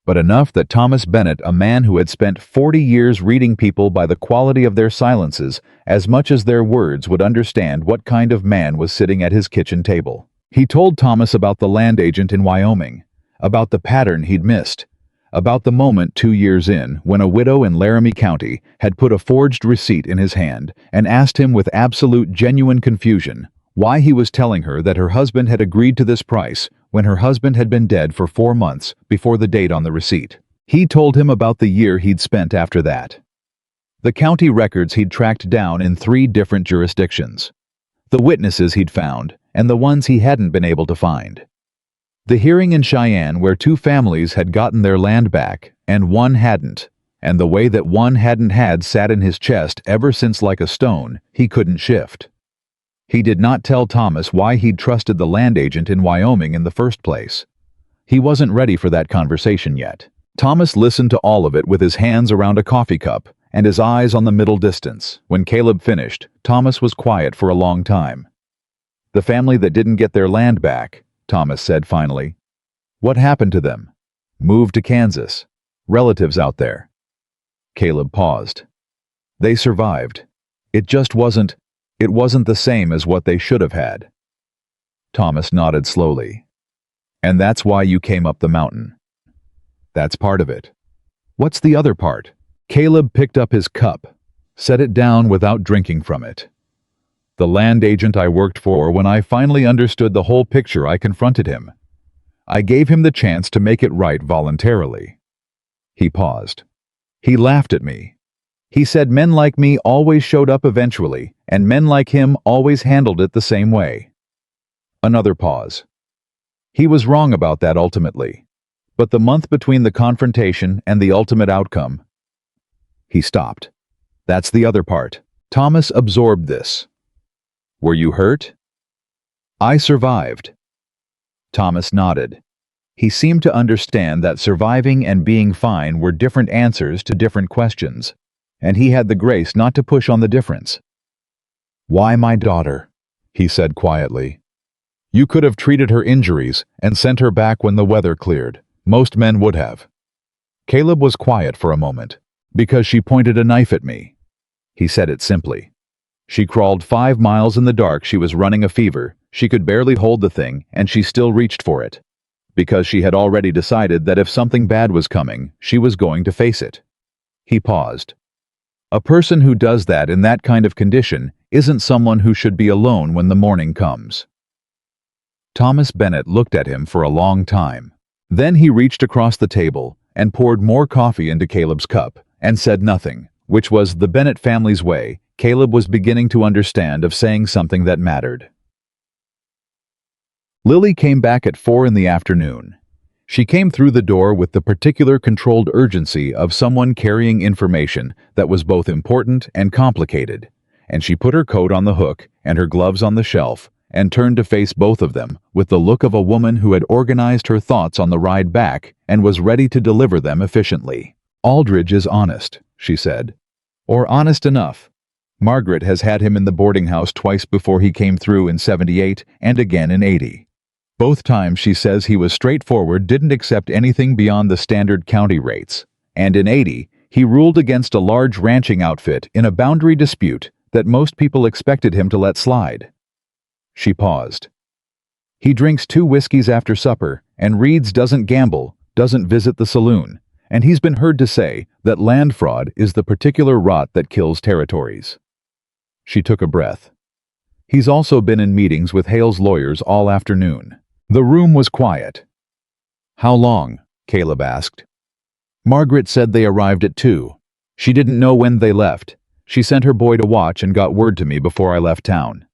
But enough that Thomas Bennett, a man who had spent 40 years reading people by the quality of their silences as much as their words, would understand what kind of man was sitting at his kitchen table. He told Thomas about the land agent in Wyoming, about the pattern he'd missed, about the moment 2 years in when a widow in Laramie County had put a forged receipt in his hand and asked him with absolute genuine confusion why he was telling her that her husband had agreed to this price when her husband had been dead for 4 months before the date on the receipt. He told him about the year he'd spent after that. The county records he'd tracked down in 3 different jurisdictions. The witnesses he'd found, and the ones he hadn't been able to find. The hearing in Cheyenne where 2 families had gotten their land back, and one hadn't, and the way that one hadn't had sat in his chest ever since like a stone he couldn't shift. He did not tell Thomas why he'd trusted the land agent in Wyoming in the first place. He wasn't ready for that conversation yet. Thomas listened to all of it with his hands around a coffee cup and his eyes on the middle distance. When Caleb finished, Thomas was quiet for a long time. "The family that didn't get their land back," Thomas said finally. "What happened to them?" "Moved to Kansas. Relatives out there." Caleb paused. "They survived. It wasn't the same as what they should have had." Thomas nodded slowly. "And that's why you came up the mountain." "That's part of it." "What's the other part?" Caleb picked up his cup, set it down without drinking from it. "The land agent I worked for, when I finally understood the whole picture, I confronted him. I gave him the chance to make it right voluntarily." He paused. "He laughed at me. He said men like me always showed up eventually, and men like him always handled it the same way." Another pause. "He was wrong about that ultimately. But the month between the confrontation and the ultimate outcome—" He stopped. "That's the other part." Thomas absorbed this. "Were you hurt?" "I survived." Thomas nodded. He seemed to understand that surviving and being fine were different answers to different questions, and he had the grace not to push on the difference. "Why my daughter?" he said quietly. "You could have treated her injuries and sent her back when the weather cleared. Most men would have." Caleb was quiet for a moment. "Because she pointed a knife at me." He said it simply. "She crawled 5 miles in the dark. She was running a fever. She could barely hold the thing, and she still reached for it. Because she had already decided that if something bad was coming, she was going to face it." He paused. "A person who does that in that kind of condition isn't someone who should be alone when the morning comes." Thomas Bennett looked at him for a long time. Then he reached across the table and poured more coffee into Caleb's cup and said nothing, which was the Bennett family's way Caleb was beginning to understand of saying something that mattered. Lily came back at 4 in the afternoon. She came through the door with the particular controlled urgency of someone carrying information that was both important and complicated, and she put her coat on the hook and her gloves on the shelf and turned to face both of them with the look of a woman who had organized her thoughts on the ride back and was ready to deliver them efficiently. "Aldridge is honest," she said. "Or honest enough. Margaret has had him in the boarding house twice before he came through in 78 and again in 80. Both times she says he was straightforward, didn't accept anything beyond the standard county rates. And in 80, he ruled against a large ranching outfit in a boundary dispute that most people expected him to let slide." She paused. "He drinks 2 whiskeys after supper and reads, doesn't gamble, doesn't visit the saloon, and he's been heard to say that land fraud is the particular rot that kills territories." She took a breath. "He's also been in meetings with Hale's lawyers all afternoon." The room was quiet. "How long?" Caleb asked. "Margaret said they arrived at 2. She didn't know when they left. She sent her boy to watch and got word to me before I left town."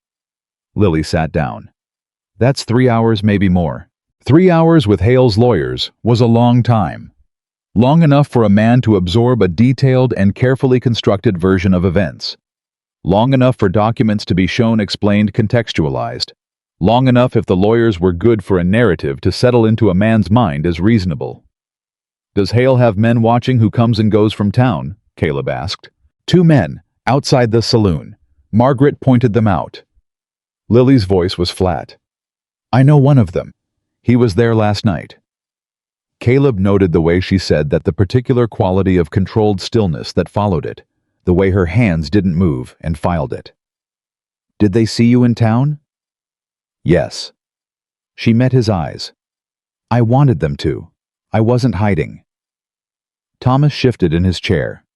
Lily sat down. "That's 3 hours, maybe more." 3 hours with Hale's lawyers was a long time. Long enough for a man to absorb a detailed and carefully constructed version of events. Long enough for documents to be shown, explained, contextualized. Long enough if the lawyers were good for a narrative to settle into a man's mind as reasonable. "Does Hale have men watching who comes and goes from town?" Caleb asked. 2 men, outside the saloon. Margaret pointed them out. Lily's voice was flat. "I know one of them. He was there last night." Caleb noted the way she said that, the particular quality of controlled stillness that followed it, the way her hands didn't move, and filed it. "Did they see you in town?" "Yes." She met his eyes. "I wanted them to. I wasn't hiding." Thomas shifted in his chair.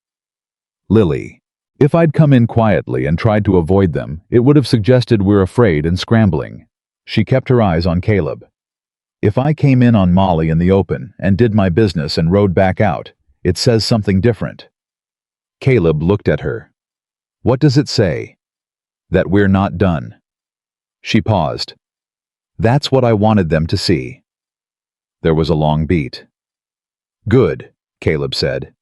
"Lily, if I'd come in quietly and tried to avoid them, it would have suggested we're afraid and scrambling." She kept her eyes on Caleb. "If I came in on Molly in the open and did my business and rode back out, it says something different." Caleb looked at her. "What does it say?" "That we're not done." She paused. "That's what I wanted them to see." There was a long beat. "Good," Caleb said.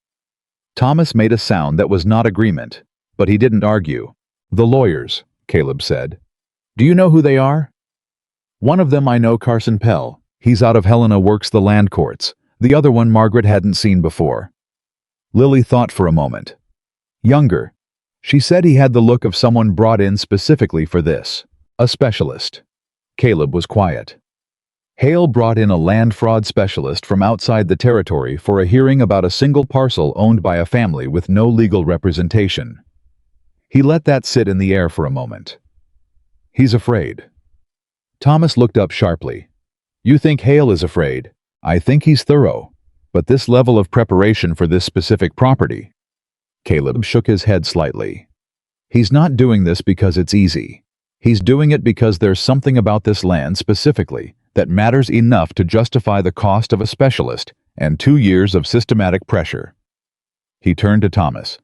Thomas made a sound that was not agreement, but he didn't argue. "The lawyers," Caleb said. "Do you know who they are?" "One of them I know, Carson Pell. He's out of Helena, works the land courts. The other one Margaret hadn't seen before." Lily thought for a moment. "Younger. She said he had the look of someone brought in specifically for this. A specialist." Caleb was quiet. Hale brought in a land fraud specialist from outside the territory for a hearing about a single parcel owned by a family with no legal representation. He let that sit in the air for a moment. "He's afraid." Thomas looked up sharply. "You think Hale is afraid? I think he's thorough. But this level of preparation for this specific property..." Caleb shook his head slightly. "He's not doing this because it's easy. He's doing it because there's something about this land specifically that matters enough to justify the cost of a specialist and 2 years of systematic pressure." He turned to Thomas.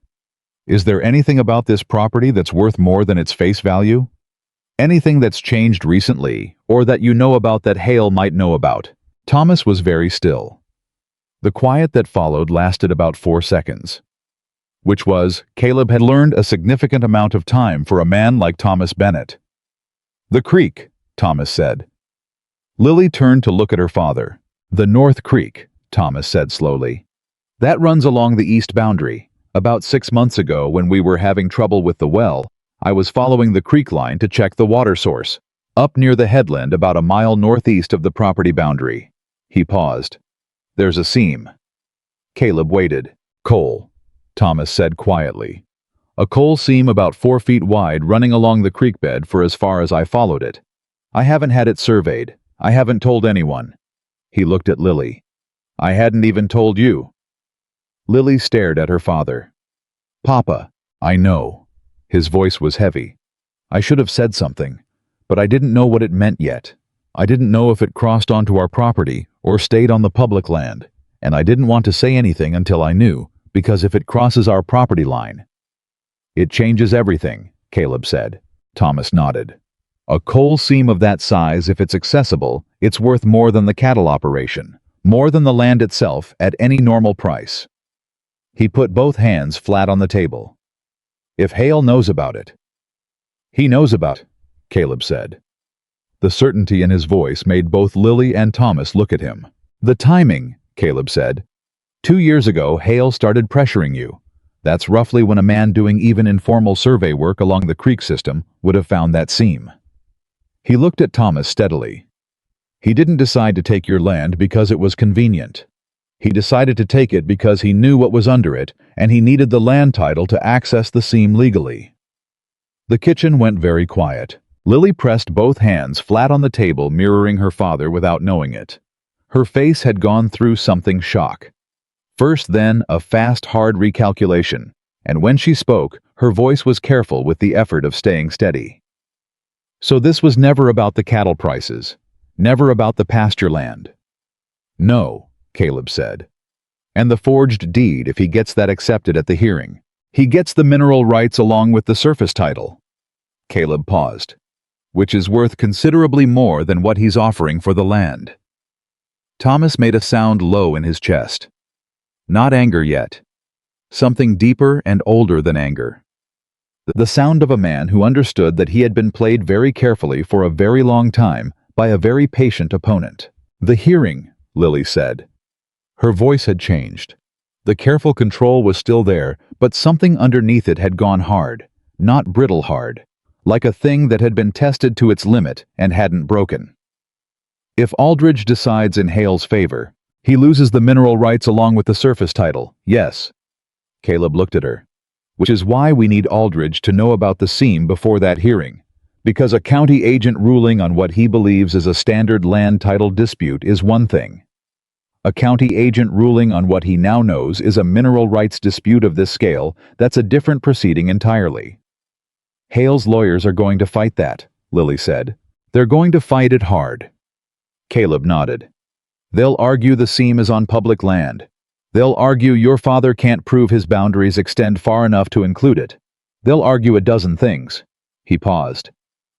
"Is there anything about this property that's worth more than its face value? Anything that's changed recently, or that you know about that Hale might know about?" Thomas was very still. The quiet that followed lasted about 4 seconds. Which was, Caleb had learned, a significant amount of time for a man like Thomas Bennett. "The creek," Thomas said. Lily turned to look at her father. "The North Creek," Thomas said slowly. "That runs along the east boundary. About 6 months ago, when we were having trouble with the well, I was following the creek line to check the water source, up near the headland about a mile northeast of the property boundary." He paused. "There's a seam." Caleb waited. "Coal," Thomas said quietly. "A coal seam about 4 feet wide running along the creek bed for as far as I followed it. I haven't had it surveyed. I haven't told anyone." He looked at Lily. "I hadn't even told you." Lily stared at her father. "Papa, I know." His voice was heavy. "I should have said something, but I didn't know what it meant yet. I didn't know if it crossed onto our property or stayed on the public land, and I didn't want to say anything until I knew, because if it crosses our property line..." "It changes everything," Caleb said. Thomas nodded. "A coal seam of that size, if it's accessible, it's worth more than the cattle operation, More than the land itself at any normal price. He put both hands flat on the table. If Hale knows about it. He knows about it, Caleb said. The certainty in his voice made both Lily and Thomas look at him. The timing, Caleb said. 2 years ago, Hale started pressuring you. That's roughly when a man doing even informal survey work along the creek system would have found that seam. He looked at Thomas steadily. He didn't decide to take your land because it was convenient. He decided to take it because he knew what was under it, and he needed the land title to access the seam legally. The kitchen went very quiet. Lily pressed both hands flat on the table, mirroring her father without knowing it. Her face had gone through something shock. First, then, a fast, hard recalculation, and when she spoke, her voice was careful with the effort of staying steady. So this was never about the cattle prices, never about the pasture land. No, Caleb said. And the forged deed, if he gets that accepted at the hearing. He gets the mineral rights along with the surface title. Caleb paused. Which is worth considerably more than what he's offering for the land. Thomas made a sound low in his chest. Not anger yet. Something deeper and older than anger. The sound of a man who understood that he had been played very carefully for a very long time by a very patient opponent. The hearing, Lily said. Her voice had changed. The careful control was still there, but something underneath it had gone hard, not brittle hard, like a thing that had been tested to its limit and hadn't broken. If Aldridge decides in Hale's favor, he loses the mineral rights along with the surface title, yes. Caleb looked at her. Which is why we need Aldridge to know about the seam before that hearing, because a county agent ruling on what he believes is a standard land title dispute is one thing. A county agent ruling on what he now knows is a mineral rights dispute of this scale, that's a different proceeding entirely. Hale's lawyers are going to fight that, Lily said. They're going to fight it hard. Caleb nodded. They'll argue the seam is on public land. They'll argue your father can't prove his boundaries extend far enough to include it. They'll argue a dozen things. He paused.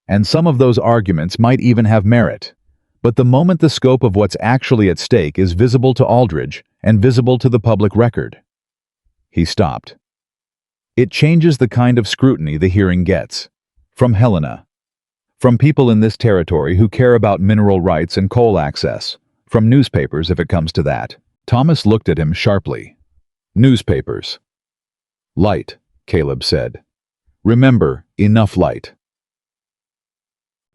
And some of those arguments might even have merit. But the moment the scope of what's actually at stake is visible to Aldridge and visible to the public record. He stopped. It changes the kind of scrutiny the hearing gets. From Helena. From people in this territory who care about mineral rights and coal access. From newspapers, if it comes to that. Thomas looked at him sharply. Newspapers. Light, Caleb said. Remember, enough light.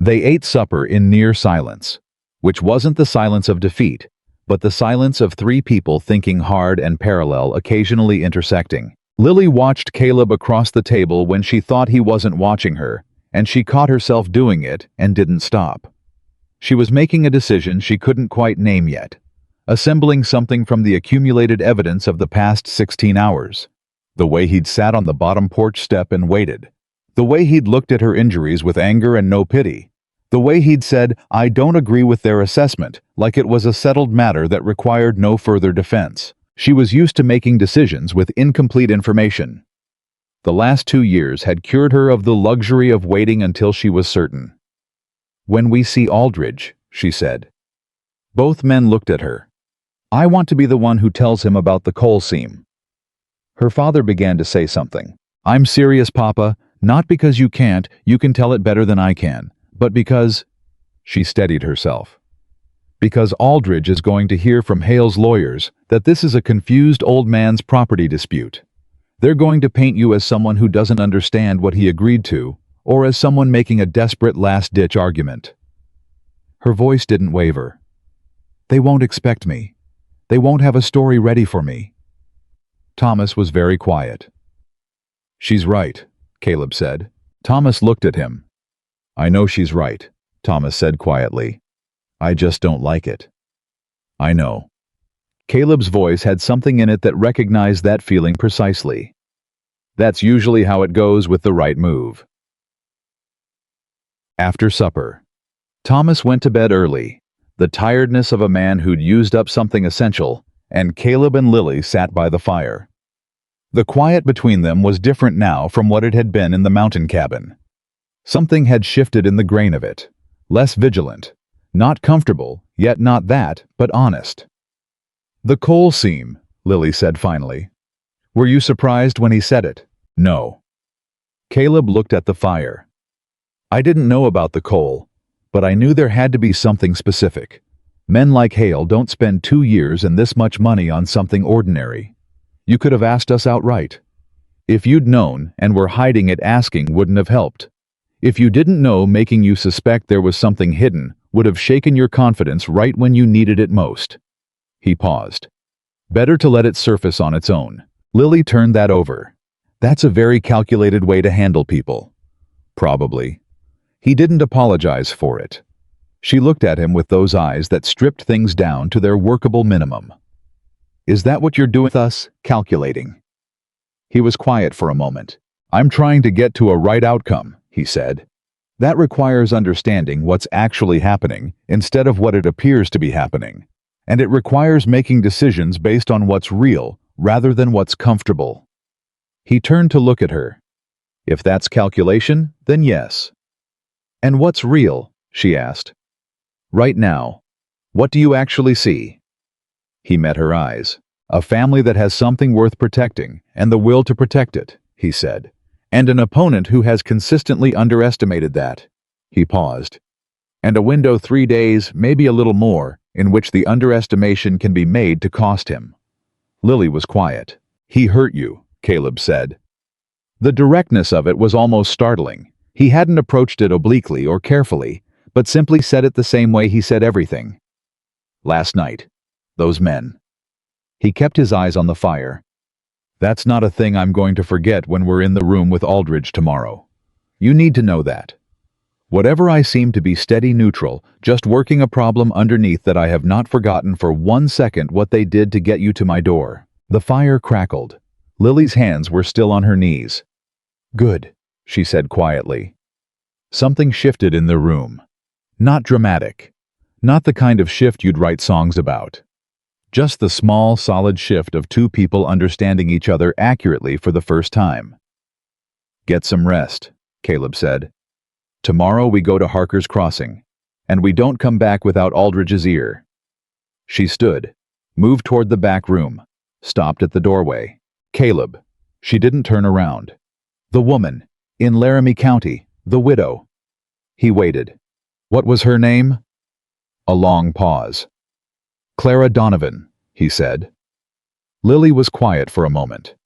They ate supper in near silence, which wasn't the silence of defeat, but the silence of three people thinking hard and parallel, occasionally intersecting. Lily watched Caleb across the table when she thought he wasn't watching her, and she caught herself doing it and didn't stop. She was making a decision she couldn't quite name yet, assembling something from the accumulated evidence of the past 16 hours. The way he'd sat on the bottom porch step and waited. The way he'd looked at her injuries with anger and no pity. The way he'd said, I don't agree with their assessment, like it was a settled matter that required no further defense. She was used to making decisions with incomplete information. The last 2 years had cured her of the luxury of waiting until she was certain. When we see Aldridge, she said. Both men looked at her. I want to be the one who tells him about the coal seam. Her father began to say something. I'm serious, Papa, not because you can't, you can tell it better than I can, but because... She steadied herself. Because Aldridge is going to hear from Hale's lawyers that this is a confused old man's property dispute. They're going to paint you as someone who doesn't understand what he agreed to, or as someone making a desperate last-ditch argument. Her voice didn't waver. They won't expect me. They won't have a story ready for me. Thomas was very quiet. She's right, Caleb said. Thomas looked at him. I know she's right, Thomas said quietly. I just don't like it. I know. Caleb's voice had something in it that recognized that feeling precisely. That's usually how it goes with the right move. After supper, Thomas went to bed early, the tiredness of a man who'd used up something essential, and Caleb and Lily sat by the fire. The quiet between them was different now from what it had been in the mountain cabin. Something had shifted in the grain of it, less vigilant, not comfortable, yet not that, but honest. The coal seam, Lily said finally. Were you surprised when he said it? No. Caleb looked at the fire. I didn't know about the coal, but I knew there had to be something specific. Men like Hale don't spend 2 years and this much money on something ordinary. You could have asked us outright. If you'd known and were hiding it, asking wouldn't have helped. If you didn't know, making you suspect there was something hidden would have shaken your confidence right when you needed it most. He paused. Better to let it surface on its own. Lily turned that over. That's a very calculated way to handle people. Probably. He didn't apologize for it. She looked at him with those eyes that stripped things down to their workable minimum. Is that what you're doing with us, calculating? He was quiet for a moment. I'm trying to get to a right outcome, he said. That requires understanding what's actually happening instead of what it appears to be happening. And it requires making decisions based on what's real rather than what's comfortable. He turned to look at her. If that's calculation, then yes. And what's real? She asked. Right now. What do you actually see? He met her eyes. A family that has something worth protecting and the will to protect it, he said. And an opponent who has consistently underestimated that. He paused. And a window 3 days, maybe a little more, in which the underestimation can be made to cost him. Lily was quiet. He hurt you, Caleb said. The directness of it was almost startling. He hadn't approached it obliquely or carefully, but simply said it the same way he said everything. Last night. Those men. He kept his eyes on the fire. That's not a thing I'm going to forget when we're in the room with Aldridge tomorrow. You need to know that. Whatever I seem to be steady neutral, just working a problem underneath that I have not forgotten for 1 second what they did to get you to my door. The fire crackled. Lily's hands were still on her knees. Good, she said quietly. Something shifted in the room. Not dramatic. Not the kind of shift you'd write songs about. Just the small, solid shift of two people understanding each other accurately for the first time. Get some rest, Caleb said. Tomorrow we go to Harker's Crossing, and we don't come back without Aldridge's ear. She stood, moved toward the back room, stopped at the doorway. Caleb. She didn't turn around. The woman, in Laramie County, the widow. He waited. What was her name? A long pause. Clara Donovan, he said. Lily was quiet for a moment.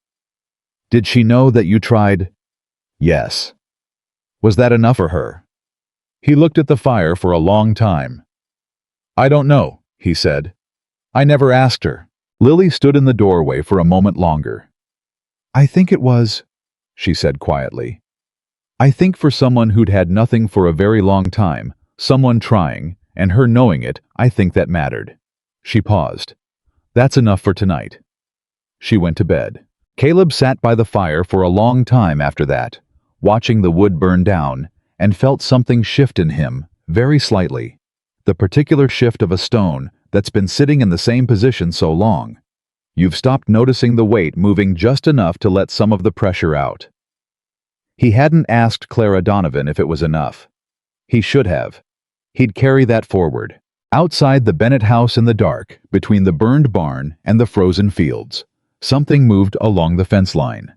Did she know that you tried? Yes. Was that enough for her? He looked at the fire for a long time. I don't know, he said. I never asked her. Lily stood in the doorway for a moment longer. I think it was, she said quietly. I think for someone who'd had nothing for a very long time, someone trying, and her knowing it, I think that mattered. She paused. That's enough for tonight. She went to bed. Caleb sat by the fire for a long time after that, watching the wood burn down, and felt something shift in him, very slightly. The particular shift of a stone that's been sitting in the same position so long. You've stopped noticing the weight moving just enough to let some of the pressure out. He hadn't asked Clara Donovan if it was enough. He should have. He'd carry that forward. Outside the Bennett house in the dark, between the burned barn and the frozen fields, something moved along the fence line.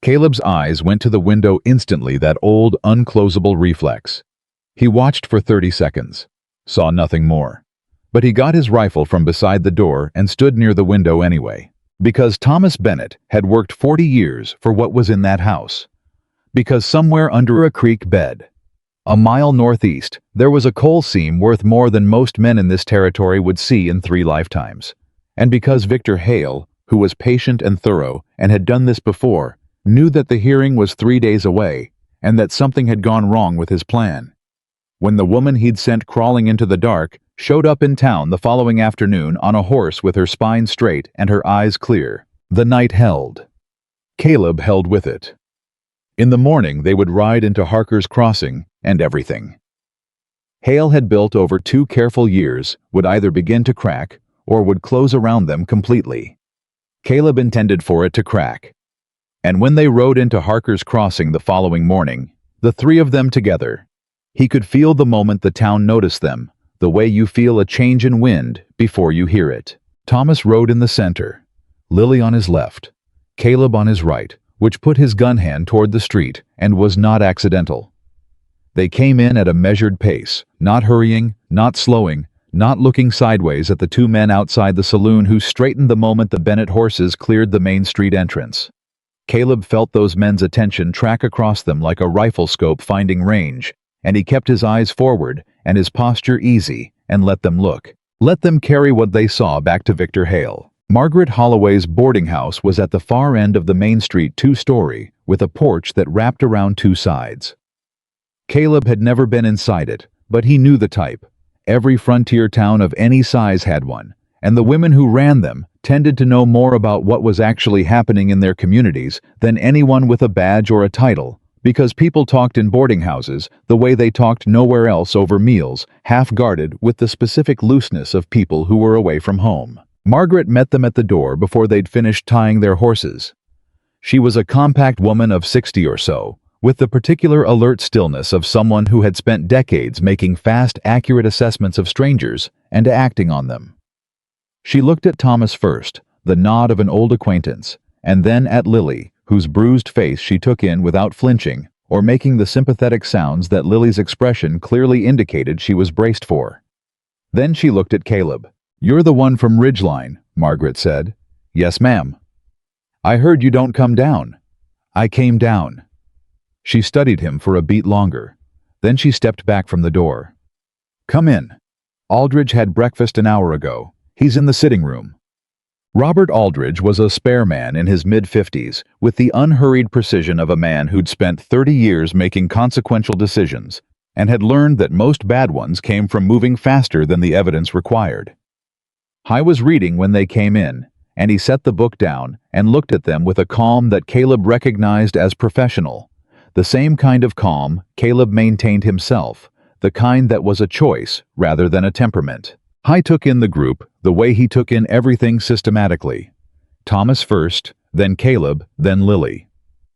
Caleb's eyes went to the window instantly, that old, unclosable reflex. He watched for 30 seconds, saw nothing more. But he got his rifle from beside the door and stood near the window anyway. Because Thomas Bennett had worked 40 years for what was in that house. Because somewhere under a creek bed, a mile northeast, there was a coal seam worth more than most men in this territory would see in 3 lifetimes. And because Victor Hale, who was patient and thorough and had done this before, knew that the hearing was 3 days away and that something had gone wrong with his plan. When the woman he'd sent crawling into the dark showed up in town the following afternoon on a horse with her spine straight and her eyes clear, the night held. Caleb held with it. In the morning they would ride into Harker's Crossing, and everything Hale had built over 2 careful years would either begin to crack or would close around them completely. Caleb intended for it to crack. And when they rode into Harker's Crossing the following morning, the 3 of them together, he could feel the moment the town noticed them, the way you feel a change in wind before you hear it. Thomas rode in the center, Lily on his left, Caleb on his right, which put his gun hand toward the street and was not accidental. They came in at a measured pace, not hurrying, not slowing, not looking sideways at the two men outside the saloon who straightened the moment the Bennett horses cleared the main street entrance. Caleb felt those men's attention track across them like a rifle scope finding range, and he kept his eyes forward and his posture easy and let them look. Let them carry what they saw back to Victor Hale. Margaret Holloway's boarding house was at the far end of the main street, two-story, with a porch that wrapped around two sides. Caleb had never been inside it, but he knew the type. Every frontier town of any size had one, and the women who ran them tended to know more about what was actually happening in their communities than anyone with a badge or a title, because people talked in boarding houses the way they talked nowhere else over meals, half-guarded with the specific looseness of people who were away from home. Margaret met them at the door before they'd finished tying their horses. She was a compact woman of 60 or so, with the particular alert stillness of someone who had spent decades making fast, accurate assessments of strangers and acting on them. She looked at Thomas first, the nod of an old acquaintance, and then at Lily, whose bruised face she took in without flinching or making the sympathetic sounds that Lily's expression clearly indicated she was braced for. Then she looked at Caleb. "You're the one from Ridgeline," Margaret said. "Yes, ma'am." "I heard you don't come down." "I came down." She studied him for a beat longer. Then she stepped back from the door. "Come in. Aldridge had breakfast an hour ago. He's in the sitting room." Robert Aldridge was a spare man in his mid-50s, with the unhurried precision of a man who'd spent 30 years making consequential decisions and had learned that most bad ones came from moving faster than the evidence required. He was reading when they came in, and he set the book down and looked at them with a calm that Caleb recognized as professional. The same kind of calm Caleb maintained himself, the kind that was a choice rather than a temperament. He took in the group the way he took in everything systematically. Thomas first, then Caleb, then Lily.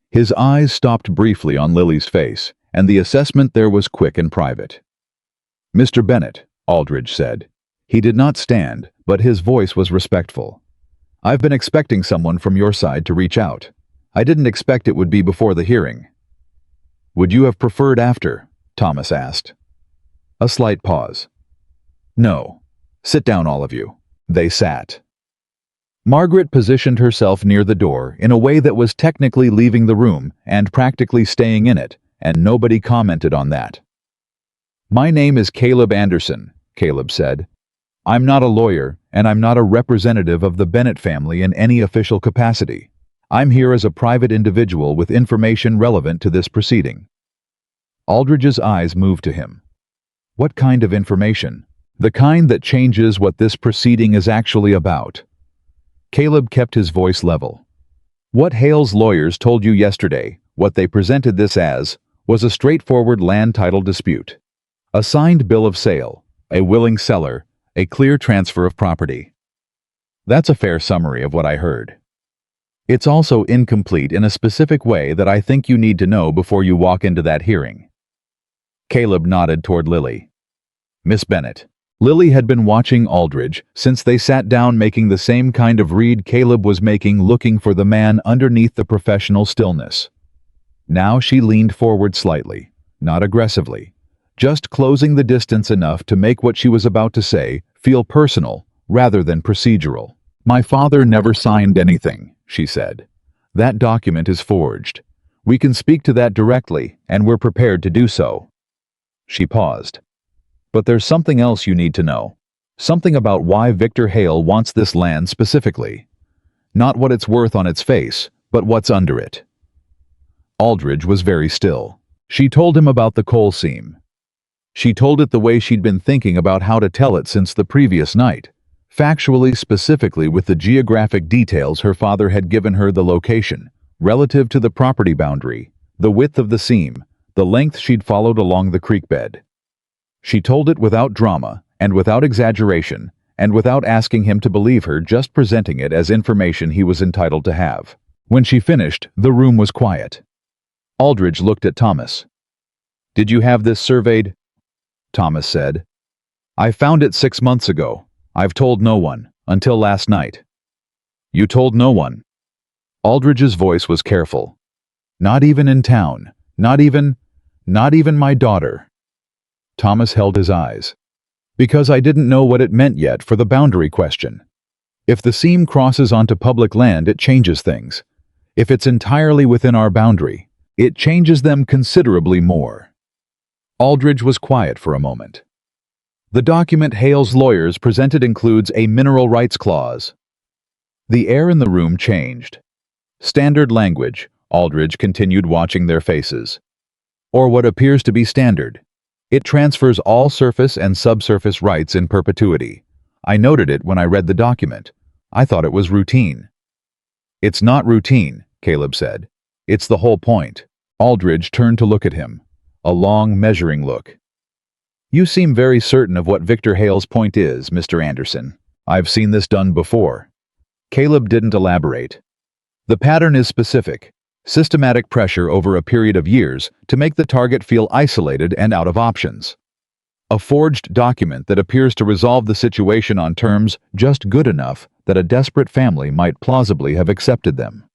His eyes stopped briefly on Lily's face, and the assessment there was quick and private. "Mr. Bennett," Aldridge said. He did not stand, but his voice was respectful. "I've been expecting someone from your side to reach out. I didn't expect it would be before the hearing." "Would you have preferred after?" Thomas asked. A slight pause. "No. Sit down, all of you." They sat. Margaret positioned herself near the door in a way that was technically leaving the room and practically staying in it, and nobody commented on that. "My name is Caleb Anderson," Caleb said. "I'm not a lawyer, and I'm not a representative of the Bennett family in any official capacity. I'm here as a private individual with information relevant to this proceeding." Aldridge's eyes moved to him. "What kind of information?" "The kind that changes what this proceeding is actually about." Caleb kept his voice level. "What Hale's lawyers told you yesterday, what they presented this as, was a straightforward land title dispute. A signed bill of sale, a willing seller, a clear transfer of property." That's a fair summary of what I heard. It's also incomplete in a specific way that I think you need to know before you walk into that hearing. Caleb nodded toward Lily. "Miss Bennett." Lily had been watching Aldridge since they sat down, making the same kind of read Caleb was making, looking for the man underneath the professional stillness. Now she leaned forward slightly, not aggressively, just closing the distance enough to make what she was about to say feel personal rather than procedural. "My father never signed anything," she said. "That document is forged. We can speak to that directly, and we're prepared to do so." She paused. "But there's something else you need to know. Something about why Victor Hale wants this land specifically. Not what it's worth on its face, but what's under it." Aldridge was very still. She told him about the coal seam. She told it the way she'd been thinking about how to tell it since the previous night, factually, specifically with the geographic details her father had given her: the location, relative to the property boundary, the width of the seam, the length she'd followed along the creek bed. She told it without drama, and without exaggeration, and without asking him to believe her, just presenting it as information he was entitled to have. When she finished, the room was quiet. Aldridge looked at Thomas. "Did you have this surveyed?" Thomas said. "I found it 6 months ago. I've told no one. Until last night. You told no one. Aldridge's voice was careful. Not even in town. Not even my daughter. Thomas held his eyes. Because I didn't know what it meant yet for the boundary question. If the seam crosses onto public land, it changes things. If it's entirely within our boundary, it changes them considerably more. Aldridge was quiet for a moment. The document Hale's lawyers presented includes a mineral rights clause. The air in the room changed. Standard language, Aldridge continued, watching their faces. Or what appears to be standard. It transfers all surface and subsurface rights in perpetuity. I noted it when I read the document. I thought it was routine. It's not routine, Caleb said. It's the whole point. Aldridge turned to look at him. A long, measuring look. You seem very certain of what Victor Hale's point is, Mr. Anderson. I've seen this done before. Caleb didn't elaborate. The pattern is specific. Systematic pressure over a period of years to make the target feel isolated and out of options. A forged document that appears to resolve the situation on terms just good enough that a desperate family might plausibly have accepted them.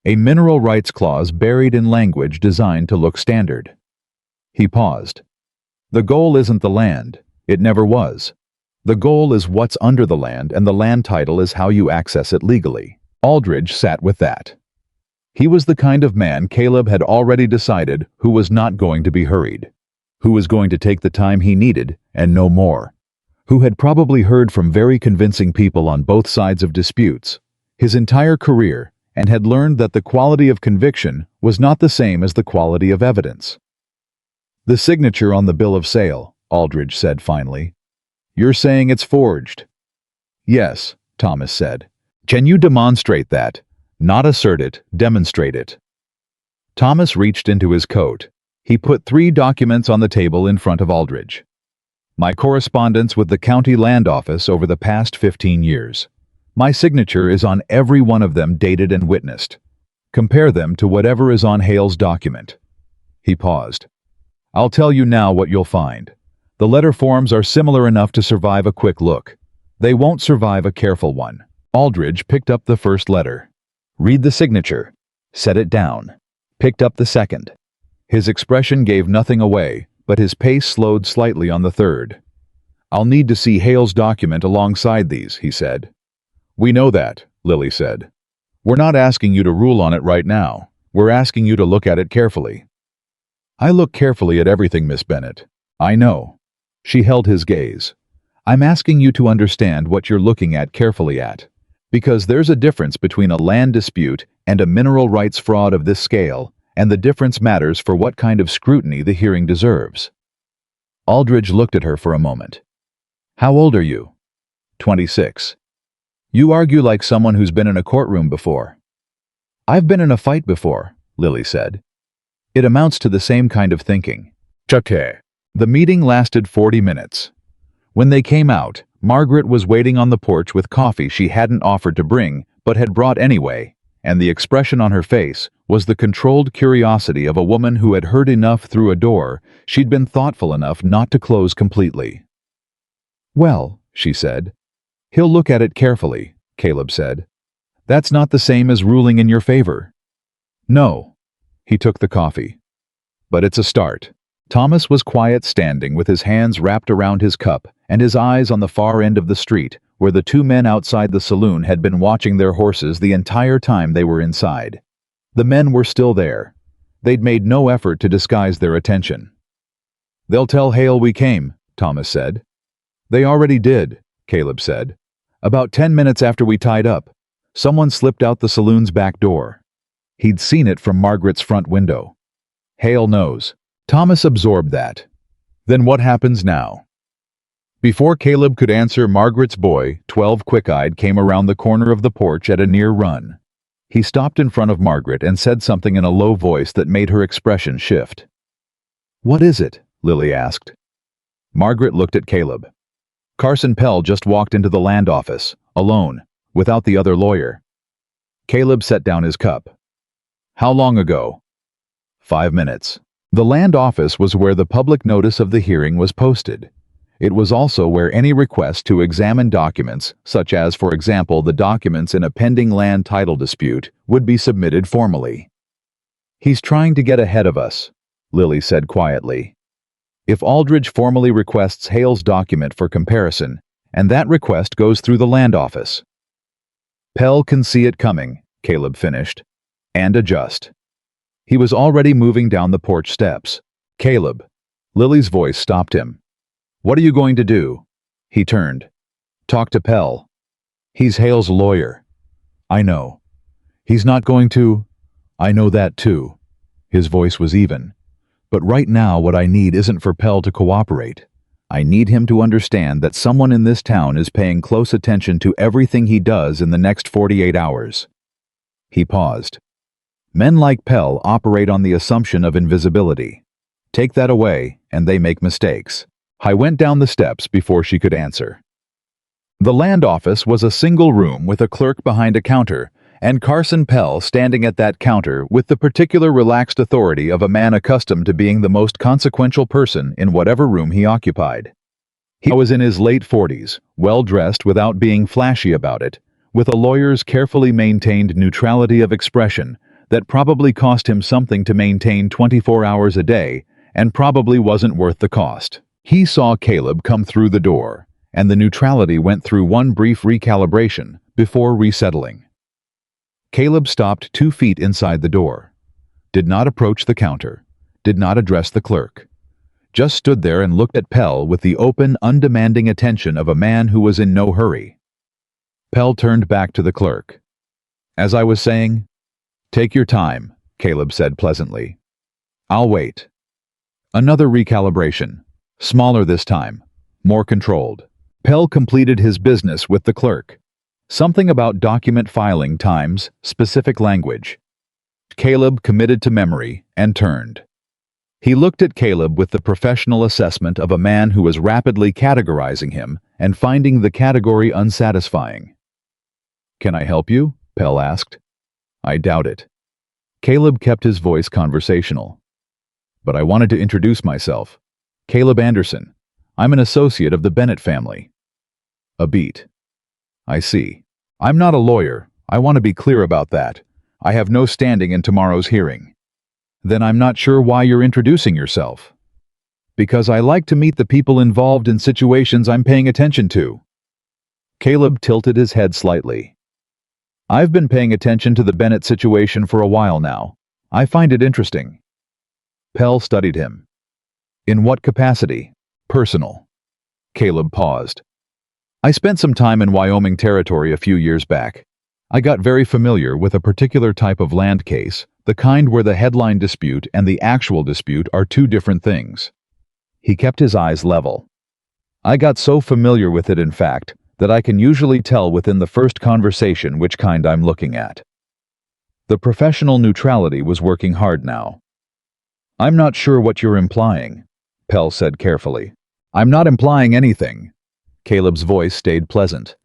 A mineral rights clause buried in language designed to look standard. He paused. The goal isn't the land. It never was. The goal is what's under the land, and the land title is how you access it legally. Aldridge sat with that. He was the kind of man Caleb had already decided who was not going to be hurried, who was going to take the time he needed and no more, who had probably heard from very convincing people on both sides of disputes his entire career and had learned that the quality of conviction was not the same as the quality of evidence. The signature on the bill of sale, Aldridge said finally. You're saying it's forged? Yes, Thomas said. Can you demonstrate that? Not assert it, demonstrate it. Thomas reached into his coat. He put 3 documents on the table in front of Aldridge. My correspondence with the county land office over the past 15 years. My signature is on every one of them, dated and witnessed. Compare them to whatever is on Hale's document. He paused. I'll tell you now what you'll find. The letter forms are similar enough to survive a quick look. They won't survive a careful one. Aldridge picked up the first letter. Read the signature. Set it down. Picked up the second. His expression gave nothing away, but his pace slowed slightly on the third. I'll need to see Hale's document alongside these, he said. We know that, Lily said. We're not asking you to rule on it right now. We're asking you to look at it carefully. I look carefully at everything, Miss Bennett. I know. She held his gaze. I'm asking you to understand what you're looking at carefully at. Because there's a difference between a land dispute and a mineral rights fraud of this scale, and the difference matters for what kind of scrutiny the hearing deserves. Aldridge looked at her for a moment. How old are you? 26. You argue like someone who's been in a courtroom before. I've been in a fight before, Lily said. It amounts to the same kind of thinking. Chate. The meeting lasted 40 minutes. When they came out, Margaret was waiting on the porch with coffee she hadn't offered to bring, but had brought anyway, and the expression on her face was the controlled curiosity of a woman who had heard enough through a door she'd been thoughtful enough not to close completely. Well, she said. He'll look at it carefully, Caleb said. That's not the same as ruling in your favor. No. He took the coffee. But it's a start. Thomas was quiet, standing with his hands wrapped around his cup and his eyes on the far end of the street, where the 2 men outside the saloon had been watching their horses the entire time they were inside. The men were still there. They'd made no effort to disguise their attention. They'll tell Hale we came, Thomas said. They already did, Caleb said. About 10 minutes after we tied up, someone slipped out the saloon's back door. He'd seen it from Margaret's front window. Hale knows. Thomas absorbed that. Then what happens now? Before Caleb could answer, Margaret's boy, 12 quick-eyed, came around the corner of the porch at a near run. He stopped in front of Margaret and said something in a low voice that made her expression shift. What is it? Lily asked. Margaret looked at Caleb. Carson Pell just walked into the land office, alone, without the other lawyer. Caleb set down his cup. How long ago? 5 minutes. The land office was where the public notice of the hearing was posted. It was also where any request to examine documents, such as, for example, the documents in a pending land title dispute, would be submitted formally. "He's trying to get ahead of us," Lily said quietly. "If Aldridge formally requests Hale's document for comparison, and that request goes through the land office." "Pell can see it coming," Caleb finished, "and adjust." He was already moving down the porch steps. "Caleb." Lily's voice stopped him. "What are you going to do?" He turned. "Talk to Pell. He's Hale's lawyer." "I know. He's not going to—" "I know that too." His voice was even. "But right now what I need isn't for Pell to cooperate. I need him to understand that someone in this town is paying close attention to everything he does in the next 48 hours. He paused. "Men like Pell operate on the assumption of invisibility. Take that away, and they make mistakes." I went down the steps before she could answer. The land office was a single room with a clerk behind a counter, and Carson Pell standing at that counter with the particular relaxed authority of a man accustomed to being the most consequential person in whatever room he occupied. He was in his late 40s, well-dressed without being flashy about it, with a lawyer's carefully maintained neutrality of expression that probably cost him something to maintain 24 hours a day and probably wasn't worth the cost. He saw Caleb come through the door, and the neutrality went through one brief recalibration before resettling. Caleb stopped 2 feet inside the door, did not approach the counter, did not address the clerk, just stood there and looked at Pell with the open, undemanding attention of a man who was in no hurry. Pell turned back to the clerk. "As I was saying, take your time," Caleb said pleasantly. "I'll wait." Another recalibration, smaller this time, more controlled. Pell completed his business with the clerk. Something about document filing times, specific language. Caleb committed to memory and turned. He looked at Caleb with the professional assessment of a man who was rapidly categorizing him and finding the category unsatisfying. "Can I help you?" Pell asked. "I doubt it." Caleb kept his voice conversational. "But I wanted to introduce myself. Caleb Anderson. I'm an associate of the Bennett family." A beat. "I see. I'm not a lawyer. I want to be clear about that. I have no standing in tomorrow's hearing." "Then I'm not sure why you're introducing yourself." "Because I like to meet the people involved in situations I'm paying attention to." Caleb tilted his head slightly. "I've been paying attention to the Bennett situation for a while now. I find it interesting." Pell studied him. "In what capacity?" "Personal." Caleb paused. "I spent some time in Wyoming Territory a few years back. I got very familiar with a particular type of land case, the kind where the headline dispute and the actual dispute are 2 different things." He kept his eyes level. "I got so familiar with it, in fact, that I can usually tell within the first conversation which kind I'm looking at." The professional neutrality was working hard now. "I'm not sure what you're implying," Pell said carefully. "I'm not implying anything." Caleb's voice stayed pleasant.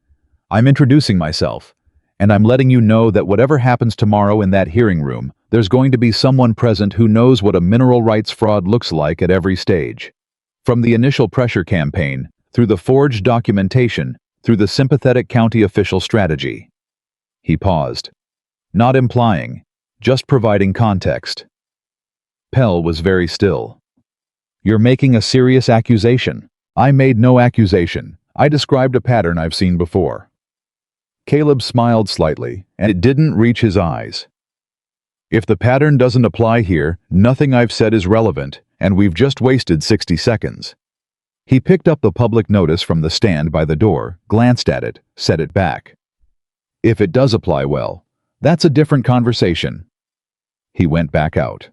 "I'm introducing myself, and I'm letting you know that whatever happens tomorrow in that hearing room, there's going to be someone present who knows what a mineral rights fraud looks like at every stage. From the initial pressure campaign, through the forged documentation, through the sympathetic county official strategy." He paused. "Not implying, just providing context." Pell was very still. "You're making a serious accusation." "I made no accusation. I described a pattern I've seen before." Caleb smiled slightly, and it didn't reach his eyes. "If the pattern doesn't apply here, nothing I've said is relevant, and we've just wasted 60 seconds. He picked up the public notice from the stand by the door, glanced at it, set it back. "If it does apply, well, that's a different conversation." He went back out.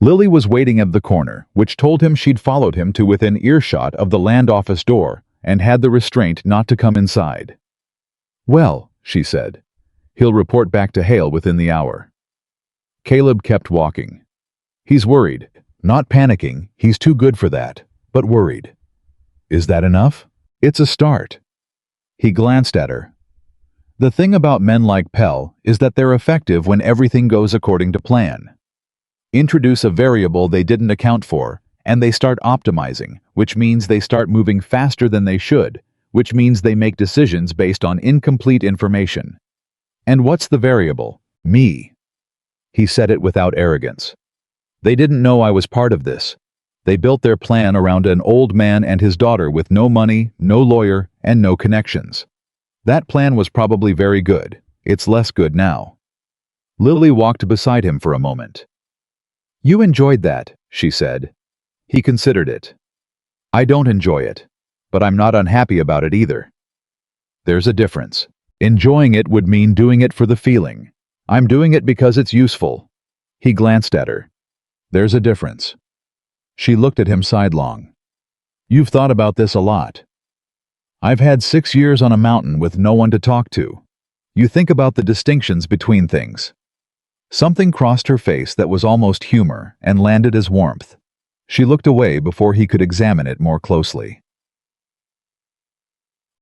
Lily was waiting at the corner, which told him she'd followed him to within earshot of the land office door and had the restraint not to come inside. "Well," she said, "he'll report back to Hale within the hour." Caleb kept walking. "He's worried. Not panicking, he's too good for that, but worried." "Is that enough?" "It's a start." He glanced at her. "The thing about men like Pell is that they're effective when everything goes according to plan. Introduce a variable they didn't account for, And they start optimizing, which means they start moving faster than they should, which means they make decisions based on incomplete information. And what's the variable? Me. He said it without arrogance. They didn't know I was part of this. They built their plan around an old man and his daughter with no money, no lawyer, and no connections. That plan was probably very good. It's less good now. Lily walked beside him for a moment. You enjoyed that, she said. He considered it. I don't enjoy it, but I'm not unhappy about it either. There's a difference. Enjoying it would mean doing it for the feeling. I'm doing it because it's useful. He glanced at her. There's a difference. She looked at him sidelong. You've thought about this a lot. I've had 6 years on a mountain with no one to talk to. You think about the distinctions between things. Something crossed her face that was almost humor and landed as warmth. She looked away before he could examine it more closely.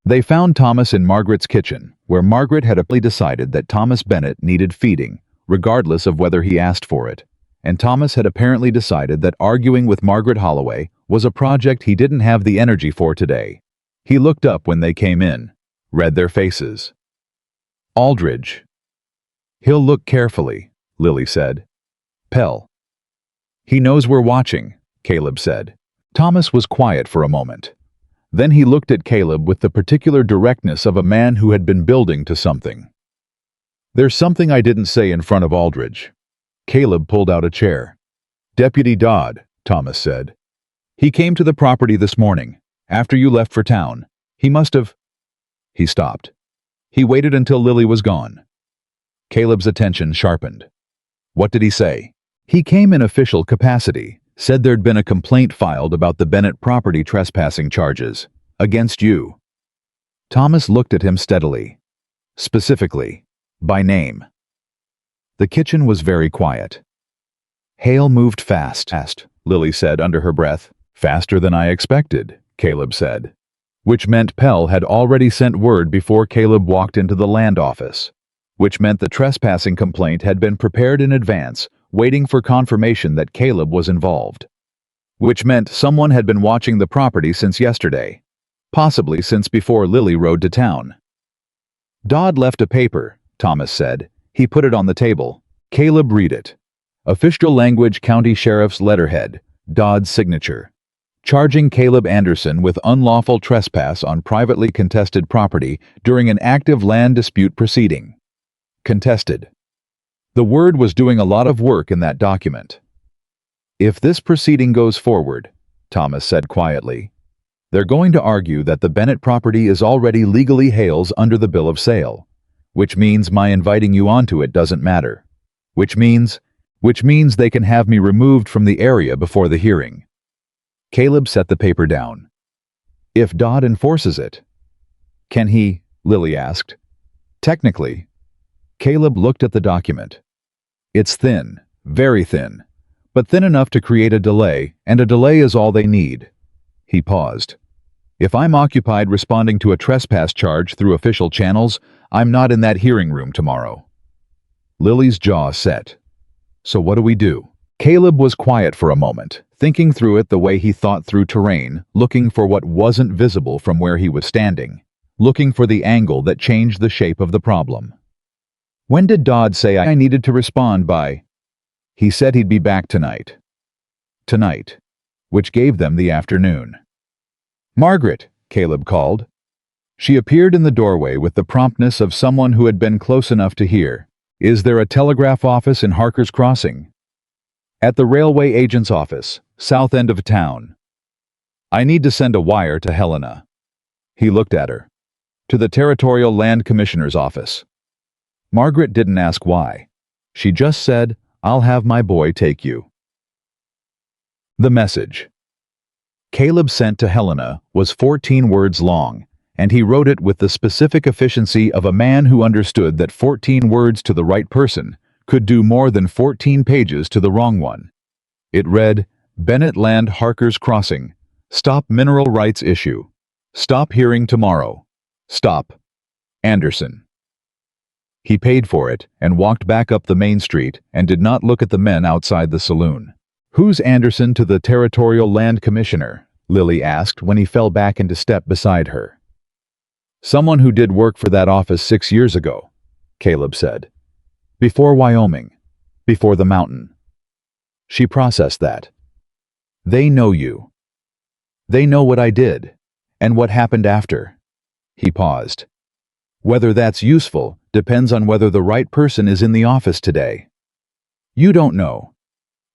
They found Thomas in Margaret's kitchen, where Margaret had apparently decided that Thomas Bennett needed feeding, regardless of whether he asked for it, and Thomas had apparently decided that arguing with Margaret Holloway was a project he didn't have the energy for today. He looked up when they came in, read their faces. Aldridge. He'll look carefully, Lily said. Pell. He knows we're watching, Caleb said. Thomas was quiet for a moment. Then he looked at Caleb with the particular directness of a man who had been building to something. There's something I didn't say in front of Aldridge. Caleb pulled out a chair. Deputy Dodd, Thomas said. He came to the property this morning, after you left for town. He must have... He stopped. He waited until Lily was gone. Caleb's attention sharpened. What did he say? He came in official capacity, said there'd been a complaint filed about the Bennett property trespassing charges, against you. Thomas looked at him steadily. Specifically, by name. The kitchen was very quiet. Hale moved fast, Lily said under her breath. Faster than I expected, Caleb said. Which meant Pell had already sent word before Caleb walked into the land office. Which meant the trespassing complaint had been prepared in advance, waiting for confirmation that Caleb was involved. Which meant someone had been watching the property since yesterday, possibly since before Lily rode to town. Dodd left a paper, Thomas said. He put it on the table. Caleb, read it. Official language, county sheriff's letterhead, Dodd's signature. Charging Caleb Anderson with unlawful trespass on privately contested property during an active land dispute proceeding. Contested. The word was doing a lot of work in that document. If this proceeding goes forward, Thomas said quietly, they're going to argue that the Bennett property is already legally Hale's under the bill of sale, which means my inviting you onto it doesn't matter, which means they can have me removed from the area before the hearing. Caleb set the paper down. If Dodd enforces it, can he? Lily asked. Technically. Caleb looked at the document. It's thin, very thin, but thin enough to create a delay, and a delay is all they need. He paused. If I'm occupied responding to a trespass charge through official channels, I'm not in that hearing room tomorrow. Lily's jaw set. So what do we do? Caleb was quiet for a moment, thinking through it the way he thought through terrain, looking for what wasn't visible from where he was standing, looking for the angle that changed the shape of the problem. When did Dodd say I needed to respond by? He said he'd be back tonight. Tonight, which gave them the afternoon. Margaret, Caleb called. She appeared in the doorway with the promptness of someone who had been close enough to hear. Is there a telegraph office in Harker's Crossing? At the railway agent's office, south end of town. I need to send a wire to Helena. He looked at her. To the Territorial Land Commissioner's office. Margaret didn't ask why. She just said, I'll have my boy take you. The message Caleb sent to Helena was 14 words long, and he wrote it with the specific efficiency of a man who understood that 14 words to the right person could do more than 14 pages to the wrong one. It read, Bennett Land Harker's Crossing. Stop mineral rights issue. Stop hearing tomorrow. Stop. Anderson. He paid for it and walked back up the main street and did not look at the men outside the saloon. "Who's Anderson to the Territorial Land Commissioner?" Lily asked when he fell back into step beside her. "Someone who did work for that office 6 years ago," Caleb said. "Before Wyoming. Before the mountain." She processed that. "They know you. They know what I did. And what happened after." He paused. "Whether that's useful depends on whether the right person is in the office today. You don't know.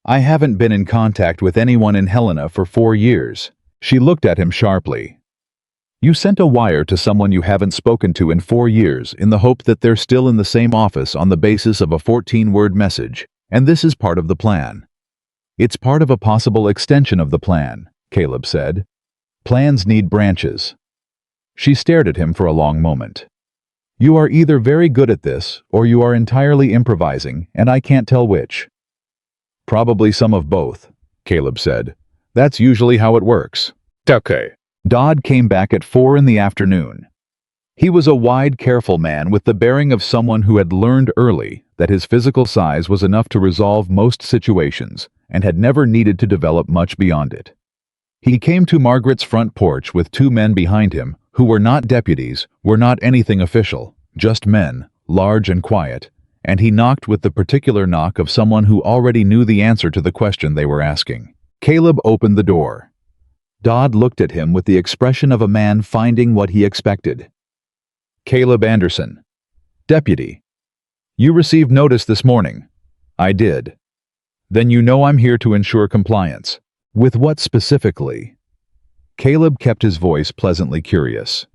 I haven't been in contact with anyone in Helena for 4 years." She looked at him sharply. "You sent a wire to someone you haven't spoken to in 4 years in the hope that they're still in the same office on the basis of a 14-word message, and this is part of the plan." "It's part of a possible extension of the plan," Caleb said. "Plans need branches." She stared at him for a long moment. "You are either very good at this, or you are entirely improvising, and I can't tell which." "Probably some of both," Caleb said. "That's usually how it works." Okay. Dodd came back at 4 in the afternoon. He was a wide, careful man with the bearing of someone who had learned early that his physical size was enough to resolve most situations and had never needed to develop much beyond it. He came to Margaret's front porch with 2 men behind him who were not deputies, were not anything official, just men, large and quiet, and he knocked with the particular knock of someone who already knew the answer to the question they were asking. Caleb opened the door. Dodd looked at him with the expression of a man finding what he expected. "Caleb Anderson. Deputy. You received notice this morning." "I did." "Then you know I'm here to ensure compliance." "With what specifically?" Caleb kept his voice pleasantly curious.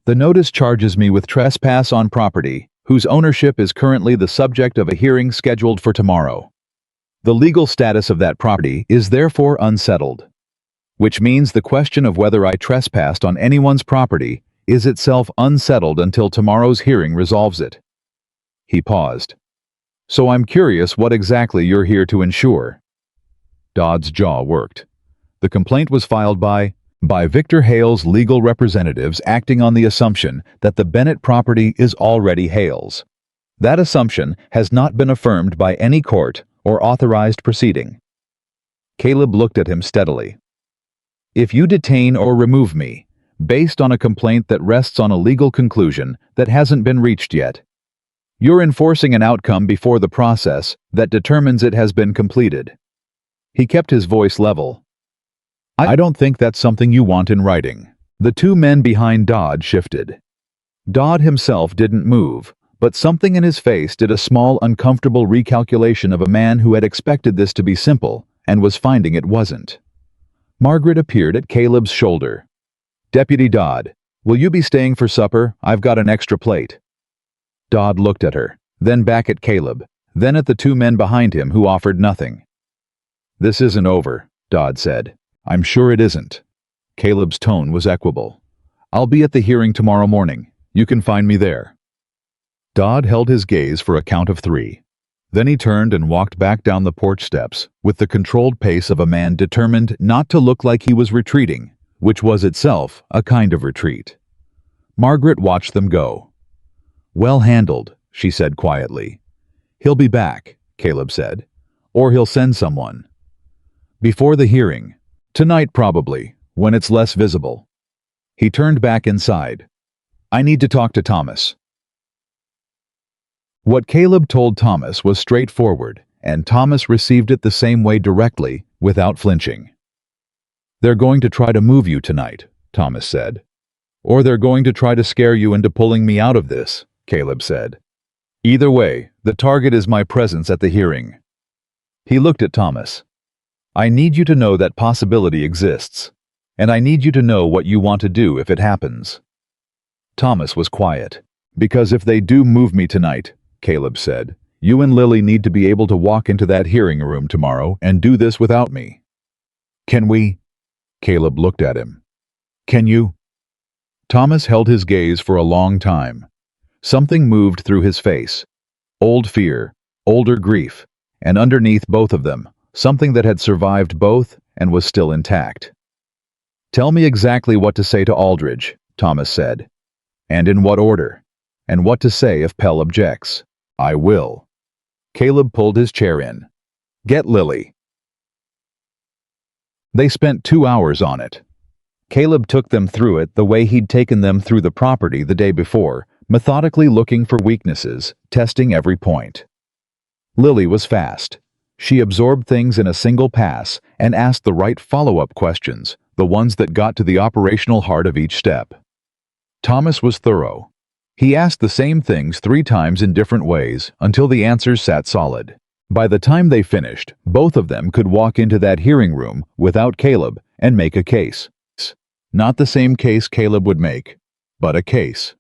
"The notice charges me with trespass on property, whose ownership is currently the subject of a hearing scheduled for tomorrow. The legal status of that property is therefore unsettled, which means the question of whether I trespassed on anyone's property is itself unsettled until tomorrow's hearing resolves it." He paused. "So I'm curious what exactly you're here to ensure." Dodd's jaw worked. The complaint was filed by Victor Hale's legal representatives acting on the assumption that the Bennett property is already Hale's. That assumption has not been affirmed by any court or authorized proceeding. Caleb looked at him steadily. "If you detain or remove me, based on a complaint that rests on a legal conclusion that hasn't been reached yet, you're enforcing an outcome before the process that determines it has been completed." He kept his voice level. "I don't think that's something you want in writing." The 2 men behind Dodd shifted. Dodd himself didn't move, but something in his face did a small, uncomfortable recalculation of a man who had expected this to be simple and was finding it wasn't. Margaret appeared at Caleb's shoulder. "Deputy Dodd, will you be staying for supper? I've got an extra plate." Dodd looked at her, then back at Caleb, then at the 2 men behind him who offered nothing. "This isn't over," Dodd said. "I'm sure it isn't." Caleb's tone was equable. "I'll be at the hearing tomorrow morning. You can find me there." Dodd held his gaze for a count of 3. Then he turned and walked back down the porch steps with the controlled pace of a man determined not to look like he was retreating, which was itself a kind of retreat. Margaret watched them go. "Well handled," she said quietly. "He'll be back," Caleb said. "Or he'll send someone. Before the hearing. Tonight probably, when it's less visible." He turned back inside. "I need to talk to Thomas." What Caleb told Thomas was straightforward, and Thomas received it the same way directly, without flinching. "They're going to try to move you tonight," Thomas said. "Or they're going to try to scare you into pulling me out of this," Caleb said. "Either way, the target is my presence at the hearing." He looked at Thomas. "I need you to know that possibility exists, and I need you to know what you want to do if it happens." Thomas was quiet. "Because if they do move me tonight," Caleb said, "you and Lily need to be able to walk into that hearing room tomorrow and do this without me." "Can we?" Caleb looked at him. "Can you?" Thomas held his gaze for a long time. Something moved through his face. Old fear, older grief, and underneath both of them, something that had survived both and was still intact. "Tell me exactly what to say to Aldridge," Thomas said. "And in what order. And what to say if Pell objects." "I will." Caleb pulled his chair in. "Get Lily." They spent 2 hours on it. Caleb took them through it the way he'd taken them through the property the day before, methodically looking for weaknesses, testing every point. Lily was fast. She absorbed things in a single pass and asked the right follow-up questions, the ones that got to the operational heart of each step. Thomas was thorough. He asked the same things 3 times in different ways until the answers sat solid. By the time they finished, both of them could walk into that hearing room without Caleb and make a case. Not the same case Caleb would make, but a case.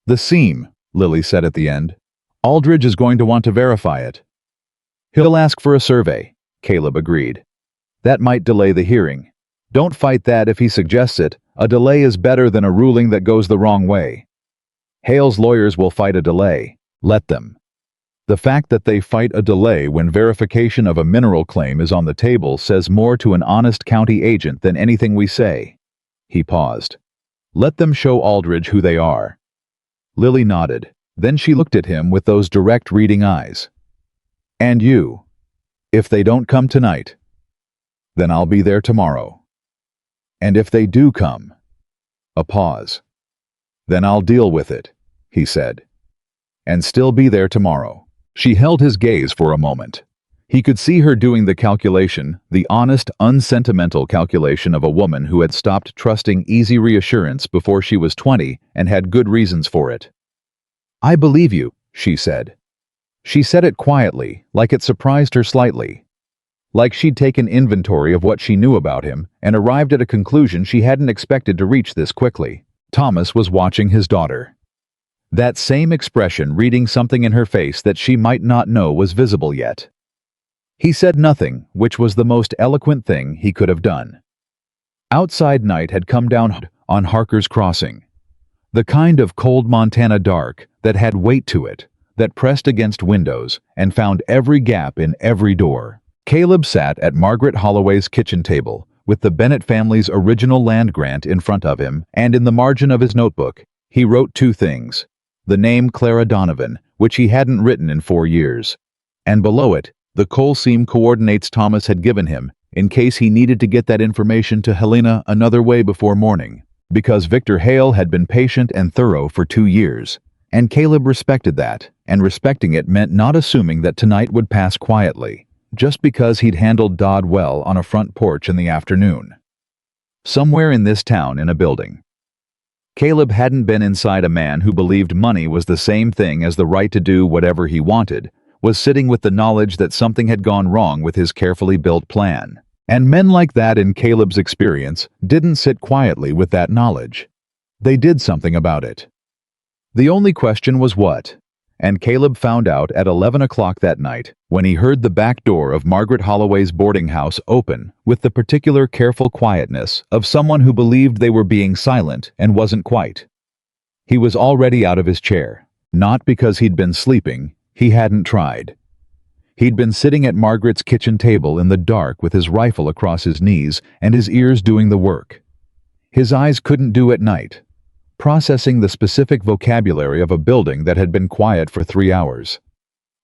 "The seam," Lily said at the end. "Aldridge is going to want to verify it." "He'll ask for a survey," Caleb agreed. "That might delay the hearing. Don't fight that if he suggests it. A delay is better than a ruling that goes the wrong way." "Hale's lawyers will fight a delay. Let them." The fact that they fight a delay when verification of a mineral claim is on the table says more to an honest county agent than anything we say. He paused. "Let them show Aldridge who they are." Lily nodded. Then she looked at him with those direct reading eyes. "And you? If they don't come tonight, then I'll be there tomorrow. And if they do come," a pause, "then I'll deal with it," he said. "And still be there tomorrow." She held his gaze for a moment. He could see her doing the calculation, the honest, unsentimental calculation of a woman who had stopped trusting easy reassurance before she was 20 and had good reasons for it. "I believe you," she said. She said it quietly, like it surprised her slightly. Like she'd taken inventory of what she knew about him and arrived at a conclusion she hadn't expected to reach this quickly. Thomas was watching his daughter. That same expression reading something in her face that she might not know was visible yet. He said nothing, which was the most eloquent thing he could have done. Outside night had come down on Harker's Crossing. The kind of cold Montana dark that had weight to it, that pressed against windows and found every gap in every door. Caleb sat at Margaret Holloway's kitchen table, with the Bennett family's original land grant in front of him, and in the margin of his notebook, he wrote 2 things. The name Clara Donovan, which he hadn't written in 4 years. And below it, the coal seam coordinates Thomas had given him, in case he needed to get that information to Helena another way before morning. Because Victor Hale had been patient and thorough for 2 years. And Caleb respected that, and respecting it meant not assuming that tonight would pass quietly, just because he'd handled Dodd well on a front porch in the afternoon. Somewhere in this town in a building. Caleb hadn't been inside a man who believed money was the same thing as the right to do whatever he wanted, was sitting with the knowledge that something had gone wrong with his carefully built plan. And men like that, in Caleb's experience, didn't sit quietly with that knowledge. They did something about it. The only question was what, and Caleb found out at 11 o'clock that night when he heard the back door of Margaret Holloway's boarding house open with the particular careful quietness of someone who believed they were being silent and wasn't quite. He was already out of his chair, not because he'd been sleeping. He hadn't tried. He'd been sitting at Margaret's kitchen table in the dark with his rifle across his knees and his ears doing the work. His eyes couldn't do at night, processing the specific vocabulary of a building that had been quiet for 3 hours.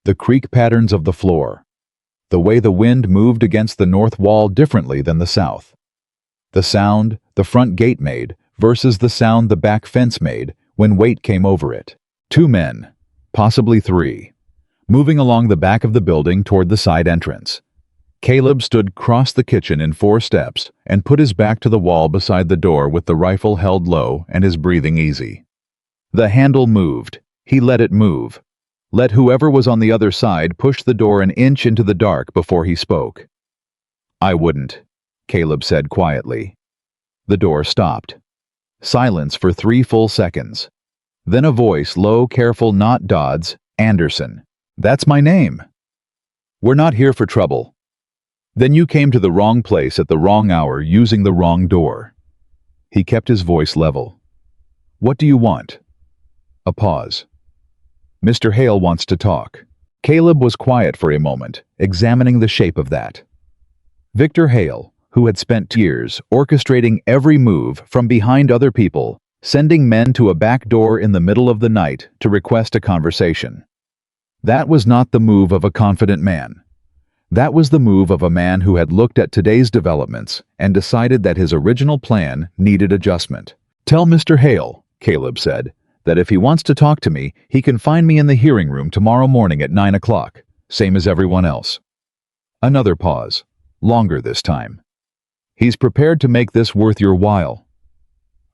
The creak patterns of the floor. The way the wind moved against the north wall differently than the south. The sound the front gate made versus the sound the back fence made when weight came over it. 2 men, possibly 3. Moving along the back of the building toward the side entrance. Caleb stood across the kitchen in 4 steps and put his back to the wall beside the door with the rifle held low and his breathing easy. The handle moved. He let it move. Let whoever was on the other side push the door an inch into the dark before he spoke. "I wouldn't," Caleb said quietly. The door stopped. Silence for 3 full seconds. Then a voice, low, careful, not Dodd's, "Anderson. That's my name. We're not here for trouble." "Then you came to the wrong place at the wrong hour using the wrong door." He kept his voice level. "What do you want?" A pause. "Mr. Hale wants to talk." Caleb was quiet for a moment, examining the shape of that. Victor Hale, who had spent years orchestrating every move from behind other people, sending men to a back door in the middle of the night to request a conversation. That was not the move of a confident man. That was the move of a man who had looked at today's developments and decided that his original plan needed adjustment. "Tell Mr. Hale," Caleb said, "that if he wants to talk to me, he can find me in the hearing room tomorrow morning at 9 o'clock, same as everyone else." Another pause, longer this time. "He's prepared to make this worth your while."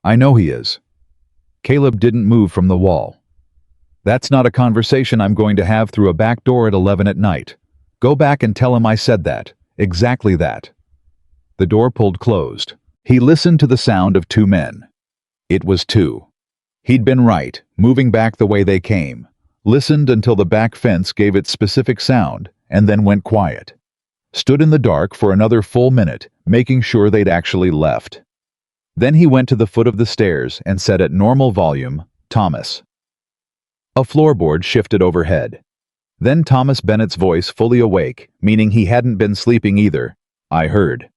"I know he is." Caleb didn't move from the wall. "That's not a conversation I'm going to have through a back door at 11 at night. Go back and tell him I said that. Exactly that." The door pulled closed. He listened to the sound of two men. It was two. He'd been right, moving back the way they came. Listened until the back fence gave its specific sound, and then went quiet. Stood in the dark for another full minute, making sure they'd actually left. Then he went to the foot of the stairs and said at normal volume, "Thomas." A floorboard shifted overhead. Then Thomas Bennett's voice, fully awake, meaning he hadn't been sleeping either. "I heard.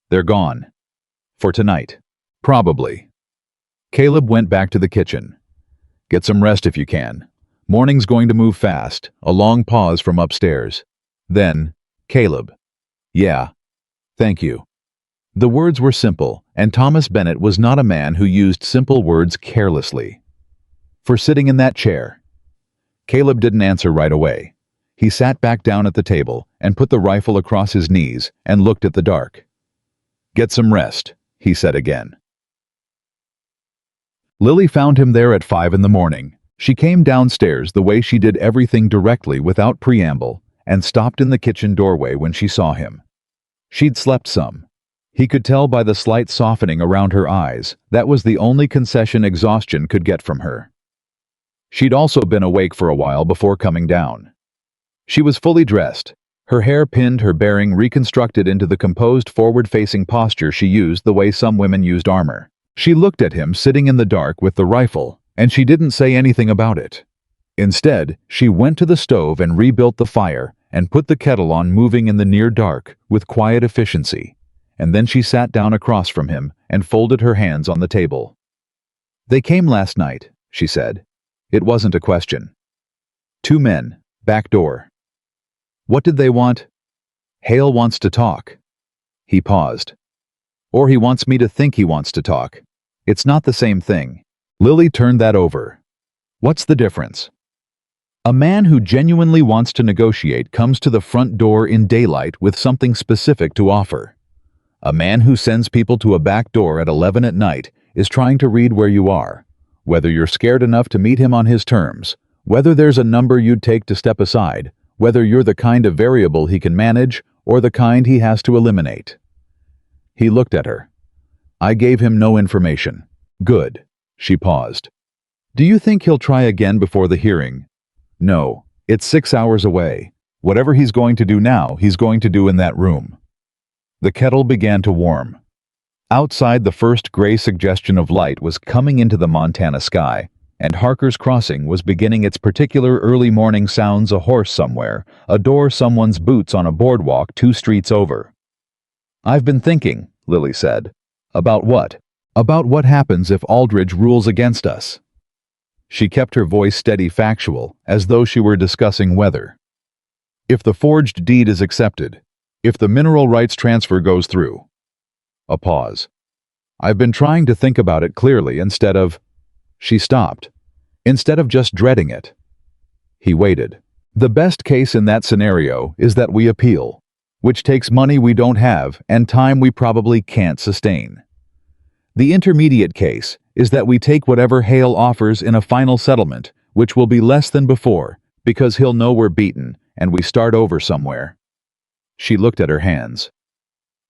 They're gone. For tonight. Probably." Caleb went back to the kitchen. "Get some rest if you can. Morning's going to move fast." A long pause from upstairs. Then, "Caleb." "Yeah. Thank you." The words were simple, and Thomas Bennett was not a man who used simple words carelessly. "For sitting in that chair." Caleb didn't answer right away. He sat back down at the table and put the rifle across his knees and looked at the dark. "Get some rest," he said again. Lily found him there at 5 in the morning. She came downstairs the way she did everything directly without preamble and stopped in the kitchen doorway when she saw him. She'd slept some. He could tell by the slight softening around her eyes that was the only concession exhaustion could get from her. She'd also been awake for a while before coming down. She was fully dressed, her hair pinned, her bearing reconstructed into the composed forward-facing posture she used the way some women used armor. She looked at him sitting in the dark with the rifle, and she didn't say anything about it. Instead, she went to the stove and rebuilt the fire and put the kettle on, moving in the near dark with quiet efficiency, and then she sat down across from him and folded her hands on the table. "They came last night," she said. It wasn't a question. "Two men, back door." "What did they want?" "Hale wants to talk." He paused. "Or he wants me to think he wants to talk. It's not the same thing." Lily turned that over. "What's the difference?" "A man who genuinely wants to negotiate comes to the front door in daylight with something specific to offer. A man who sends people to a back door at 11 at night is trying to read where you are, whether you're scared enough to meet him on his terms, whether there's a number you'd take to step aside, whether you're the kind of variable he can manage or the kind he has to eliminate." He looked at her. "I gave him no information." "Good." She paused. "Do you think he'll try again before the hearing?" "No. It's 6 hours away. Whatever he's going to do now, he's going to do in that room." The kettle began to warm. Outside, the first gray suggestion of light was coming into the Montana sky, and Harker's Crossing was beginning its particular early morning sounds: a horse somewhere, a door, someone's boots on a boardwalk 2 streets over. "I've been thinking," Lily said. "About what?" "About what happens if Aldridge rules against us." She kept her voice steady, factual, as though she were discussing weather. "If the forged deed is accepted, if the mineral rights transfer goes through." A pause. "I've been trying to think about it clearly instead of—" She stopped. "Instead of just dreading it." He waited. "The best case in that scenario is that we appeal, which takes money we don't have and time we probably can't sustain. The intermediate case is that we take whatever Hale offers in a final settlement, which will be less than before, because he'll know we're beaten, and we start over somewhere." She looked at her hands.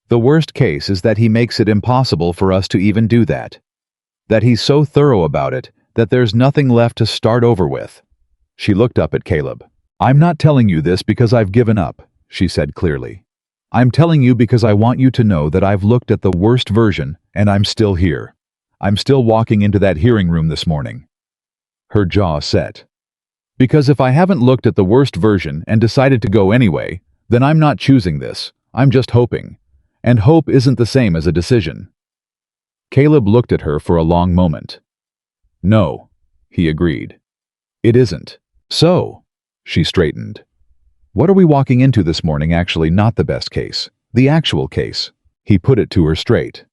"The worst case is that he makes it impossible for us to even do that. That he's so thorough about it that there's nothing left to start over with." She looked up at Caleb. "I'm not telling you this because I've given up," she said clearly. "I'm telling you because I want you to know that I've looked at the worst version and I'm still here. I'm still walking into that hearing room this morning." Her jaw set. "Because if I haven't looked at the worst version and decided to go anyway, then I'm not choosing this. I'm just hoping. And hope isn't the same as a decision." Caleb looked at her for a long moment. "No," he agreed. "It isn't." "So?" She straightened. What are we walking into this morning actually not the best case, the actual case. He put it to her straight.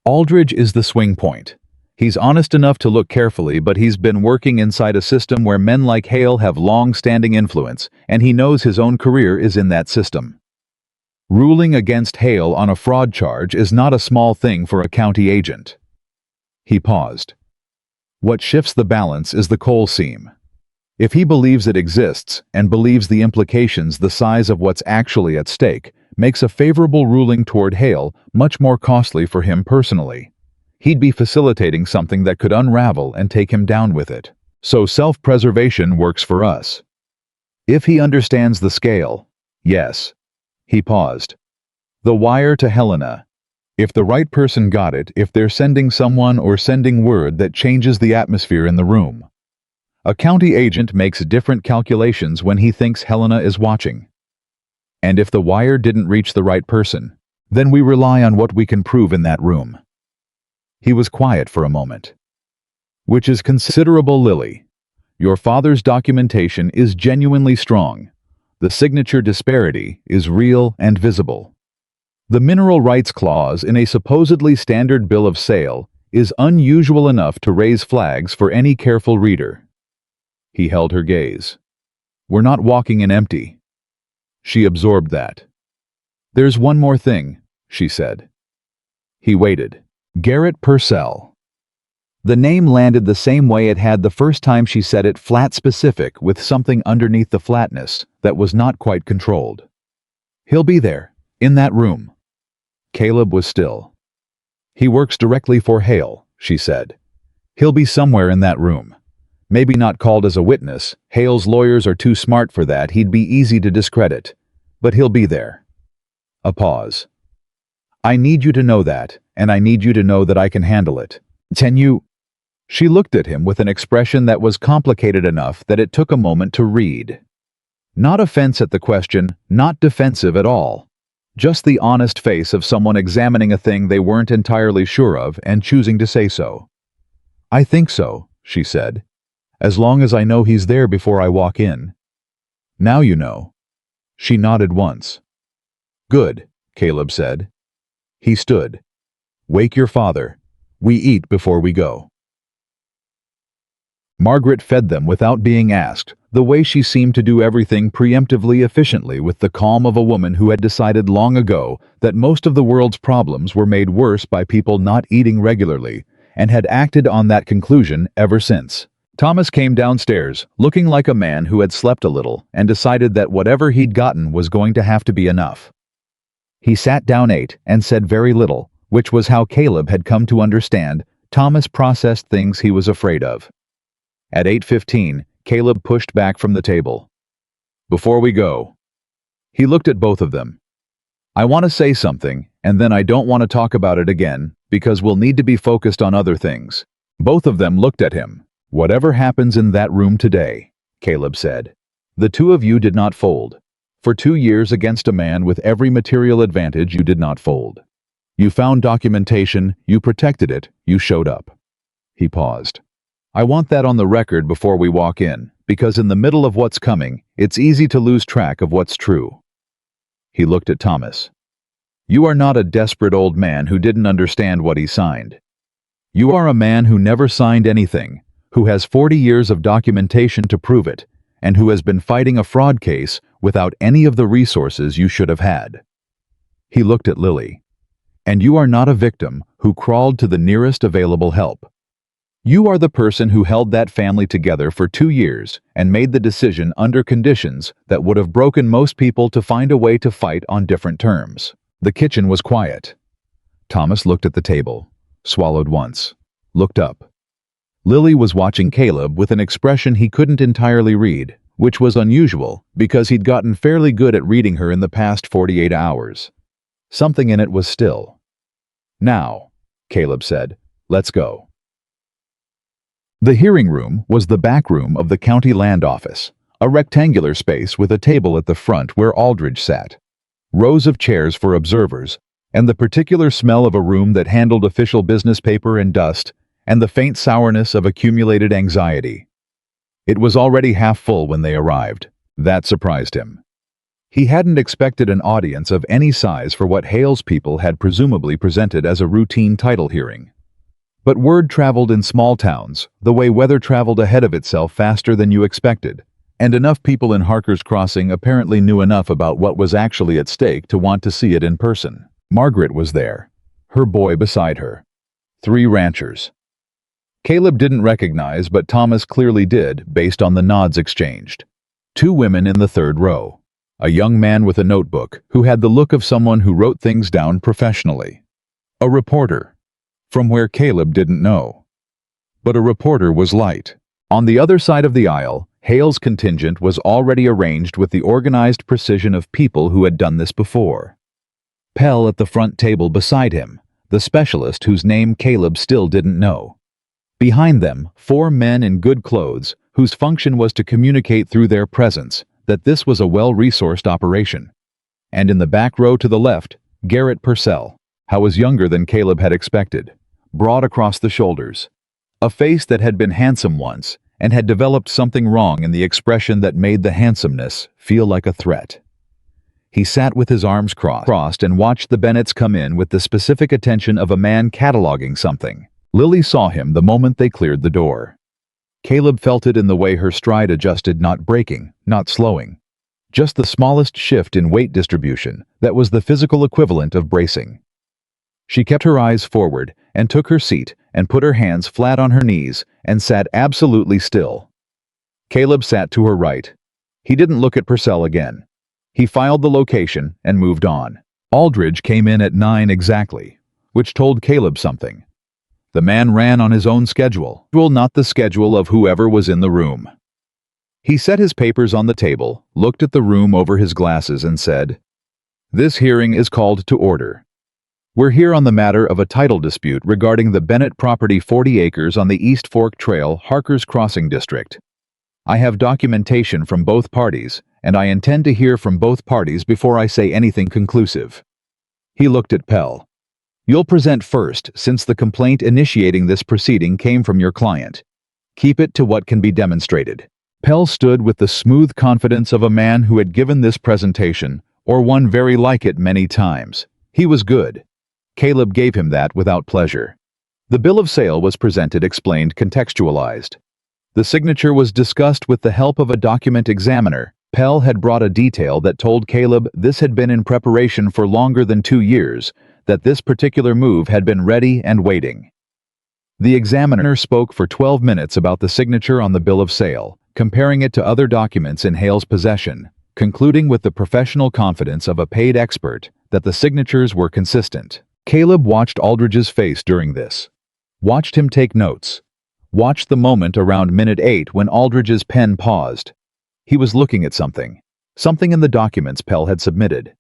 Aldridge is the swing point. He's honest enough to look carefully, but he's been working inside a system where men like Hale have long-standing influence, and he knows his own career is in that system. Ruling against Hale on a fraud charge is not a small thing for a county agent. He paused. What shifts the balance is the coal seam. If he believes it exists, and believes the implications the size of what's actually at stake, makes a favorable ruling toward Hale much more costly for him personally. He'd be facilitating something that could unravel and take him down with it. So self-preservation works for us. If he understands the scale, yes. He paused. The wire to Helena. If the right person got it, if they're sending someone or sending word that changes the atmosphere in the room. A county agent makes different calculations when he thinks Helena is watching. And if the wire didn't reach the right person, then we rely on what we can prove in that room. He was quiet for a moment. Which is considerable, Lily. Your father's documentation is genuinely strong. The signature disparity is real and visible. The mineral rights clause in a supposedly standard bill of sale is unusual enough to raise flags for any careful reader. He held her gaze. We're not walking in empty. She absorbed that. There's one more thing, she said. He waited. Garrett Purcell. The name landed the same way it had the first time she said it, flat specific, with something underneath the flatness that was not quite controlled. He'll be there, in that room. Caleb was still. He works directly for Hale, she said. He'll be somewhere in that room. Maybe not called as a witness. Hale's lawyers are too smart for that. He'd be easy to discredit. But he'll be there. A pause. I need you to know that, and I need you to know that I can handle it. Can you? She looked at him with an expression that was complicated enough that it took a moment to read. Not offense at the question, not defensive at all. Just the honest face of someone examining a thing they weren't entirely sure of and choosing to say so. I think so, she said. As long as I know he's there before I walk in. Now you know. She nodded once. Good, Caleb said. He stood. Wake your father. We eat before we go. Margaret fed them without being asked, the way she seemed to do everything preemptively efficiently, with the calm of a woman who had decided long ago that most of the world's problems were made worse by people not eating regularly, and had acted on that conclusion ever since. Thomas came downstairs, looking like a man who had slept a little and decided that whatever he'd gotten was going to have to be enough. He sat down, ate, and said very little, which was how Caleb had come to understand Thomas processed things he was afraid of. At 8:15, Caleb pushed back from the table. Before we go. He looked at both of them. I want to say something, and then I don't want to talk about it again, because we'll need to be focused on other things. Both of them looked at him. Whatever happens in that room today, Caleb said. The two of you did not fold. For 2 years against a man with every material advantage, you did not fold. You found documentation, you protected it, you showed up. He paused. I want that on the record before we walk in, because in the middle of what's coming, it's easy to lose track of what's true. He looked at Thomas. You are not a desperate old man who didn't understand what he signed. You are a man who never signed anything, who has 40 years of documentation to prove it, and who has been fighting a fraud case without any of the resources you should have had. He looked at Lily. And you are not a victim who crawled to the nearest available help. You are the person who held that family together for 2 years and made the decision under conditions that would have broken most people to find a way to fight on different terms. The kitchen was quiet. Thomas looked at the table, swallowed once, looked up. Lily was watching Caleb with an expression he couldn't entirely read, which was unusual because he'd gotten fairly good at reading her in the past 48 hours. Something in it was still. Now, Caleb said, let's go. The hearing room was the back room of the county land office, a rectangular space with a table at the front where Aldridge sat, rows of chairs for observers, and the particular smell of a room that handled official business paper and dust, and the faint sourness of accumulated anxiety. It was already half full when they arrived. That surprised him. He hadn't expected an audience of any size for what Hale's people had presumably presented as a routine title hearing. But word traveled in small towns, the way weather traveled ahead of itself faster than you expected, and enough people in Harker's Crossing apparently knew enough about what was actually at stake to want to see it in person. Margaret was there, her boy beside her. 3 ranchers. Caleb didn't recognize, but Thomas clearly did, based on the nods exchanged. 2 women in the 3rd row. A young man with a notebook, who had the look of someone who wrote things down professionally. A reporter. From where Caleb didn't know. But a reporter was light. On the other side of the aisle, Hale's contingent was already arranged with the organized precision of people who had done this before. Pell at the front table beside him, the specialist whose name Caleb still didn't know. Behind them, 4 men in good clothes, whose function was to communicate through their presence that this was a well-resourced operation. And in the back row to the left, Garrett Purcell, how was younger than Caleb had expected, broad across the shoulders. A face that had been handsome once, and had developed something wrong in the expression that made the handsomeness feel like a threat. He sat with his arms crossed and watched the Bennetts come in with the specific attention of a man cataloging something. Lily saw him the moment they cleared the door. Caleb felt it in the way her stride adjusted, not braking, not slowing. Just the smallest shift in weight distribution that was the physical equivalent of bracing. She kept her eyes forward and took her seat and put her hands flat on her knees and sat absolutely still. Caleb sat to her right. He didn't look at Purcell again. He filed the location and moved on. Aldridge came in at 9 exactly, which told Caleb something. The man ran on his own schedule, not the schedule of whoever was in the room. He set his papers on the table, looked at the room over his glasses and said, "This hearing is called to order. We're here on the matter of a title dispute regarding the Bennett property 40 acres on the East Fork Trail, Harker's Crossing District. I have documentation from both parties, and I intend to hear from both parties before I say anything conclusive." He looked at Pell. "You'll present first, since the complaint initiating this proceeding came from your client. Keep it to what can be demonstrated." Pell stood with the smooth confidence of a man who had given this presentation, or one very like it many times. He was good. Caleb gave him that without pleasure. The bill of sale was presented, explained, contextualized. The signature was discussed with the help of a document examiner. Pell had brought a detail that told Caleb this had been in preparation for longer than 2 years, that this particular move had been ready and waiting. The examiner spoke for 12 minutes about the signature on the bill of sale, comparing it to other documents in Hale's possession, concluding with the professional confidence of a paid expert that the signatures were consistent. Caleb watched Aldridge's face during this. Watched him take notes. Watched the moment around minute 8 when Aldridge's pen paused. He was looking at something. Something in the documents Pell had submitted.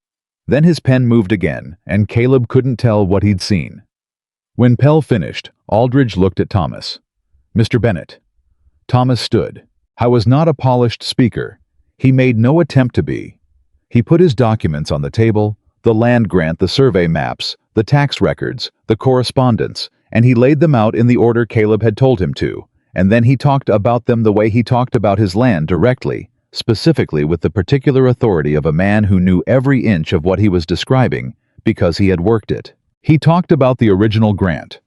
Then his pen moved again, and Caleb couldn't tell what he'd seen. When Pell finished, Aldridge looked at Thomas. "Mr. Bennett." Thomas stood. I was not a polished speaker. He made no attempt to be. He put his documents on the table, the land grant, the survey maps, the tax records, the correspondence, and he laid them out in the order Caleb had told him to, and then he talked about them the way he talked about his land, directly, specifically with the particular authority of a man who knew every inch of what he was describing because he had worked it. He talked about the original grant,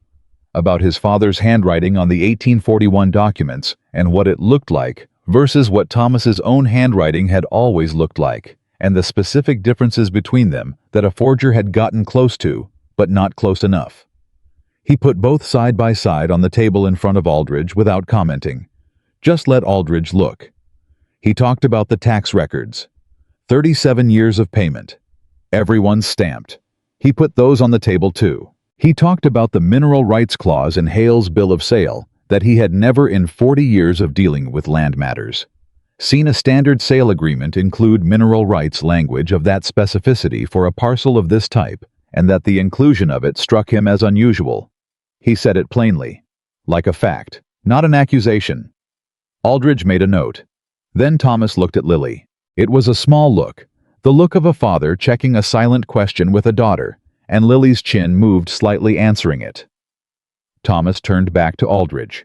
about his father's handwriting on the 1841 documents and what it looked like versus what Thomas's own handwriting had always looked like, and the specific differences between them that a forger had gotten close to, but not close enough. He put both side by side on the table in front of Aldridge without commenting. Just let Aldridge look. He talked about the tax records. 37 years of payment. Everyone's stamped. He put those on the table too. He talked about the mineral rights clause in Hale's bill of sale that he had never in 40 years of dealing with land matters seen a standard sale agreement include mineral rights language of that specificity for a parcel of this type, and that the inclusion of it struck him as unusual. He said it plainly, like a fact, not an accusation. Aldridge made a note. Then Thomas looked at Lily. It was a small look, the look of a father checking a silent question with a daughter, and Lily's chin moved slightly answering it. Thomas turned back to Aldridge.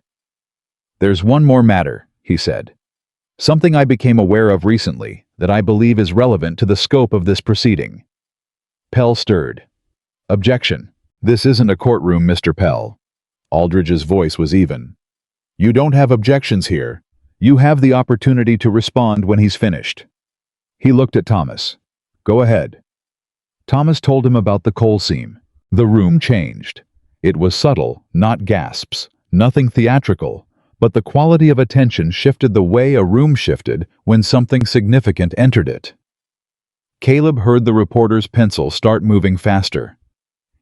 "There's one more matter," he said. "Something I became aware of recently, that I believe is relevant to the scope of this proceeding." Pell stirred. "Objection. This isn't a courtroom, Mr. Pell." Aldridge's voice was even. "You don't have objections here. You have the opportunity to respond when he's finished." He looked at Thomas. "Go ahead." Thomas told him about the coal seam. The room changed. It was subtle, not gasps, nothing theatrical, but the quality of attention shifted the way a room shifted when something significant entered it. Caleb heard the reporter's pencil start moving faster.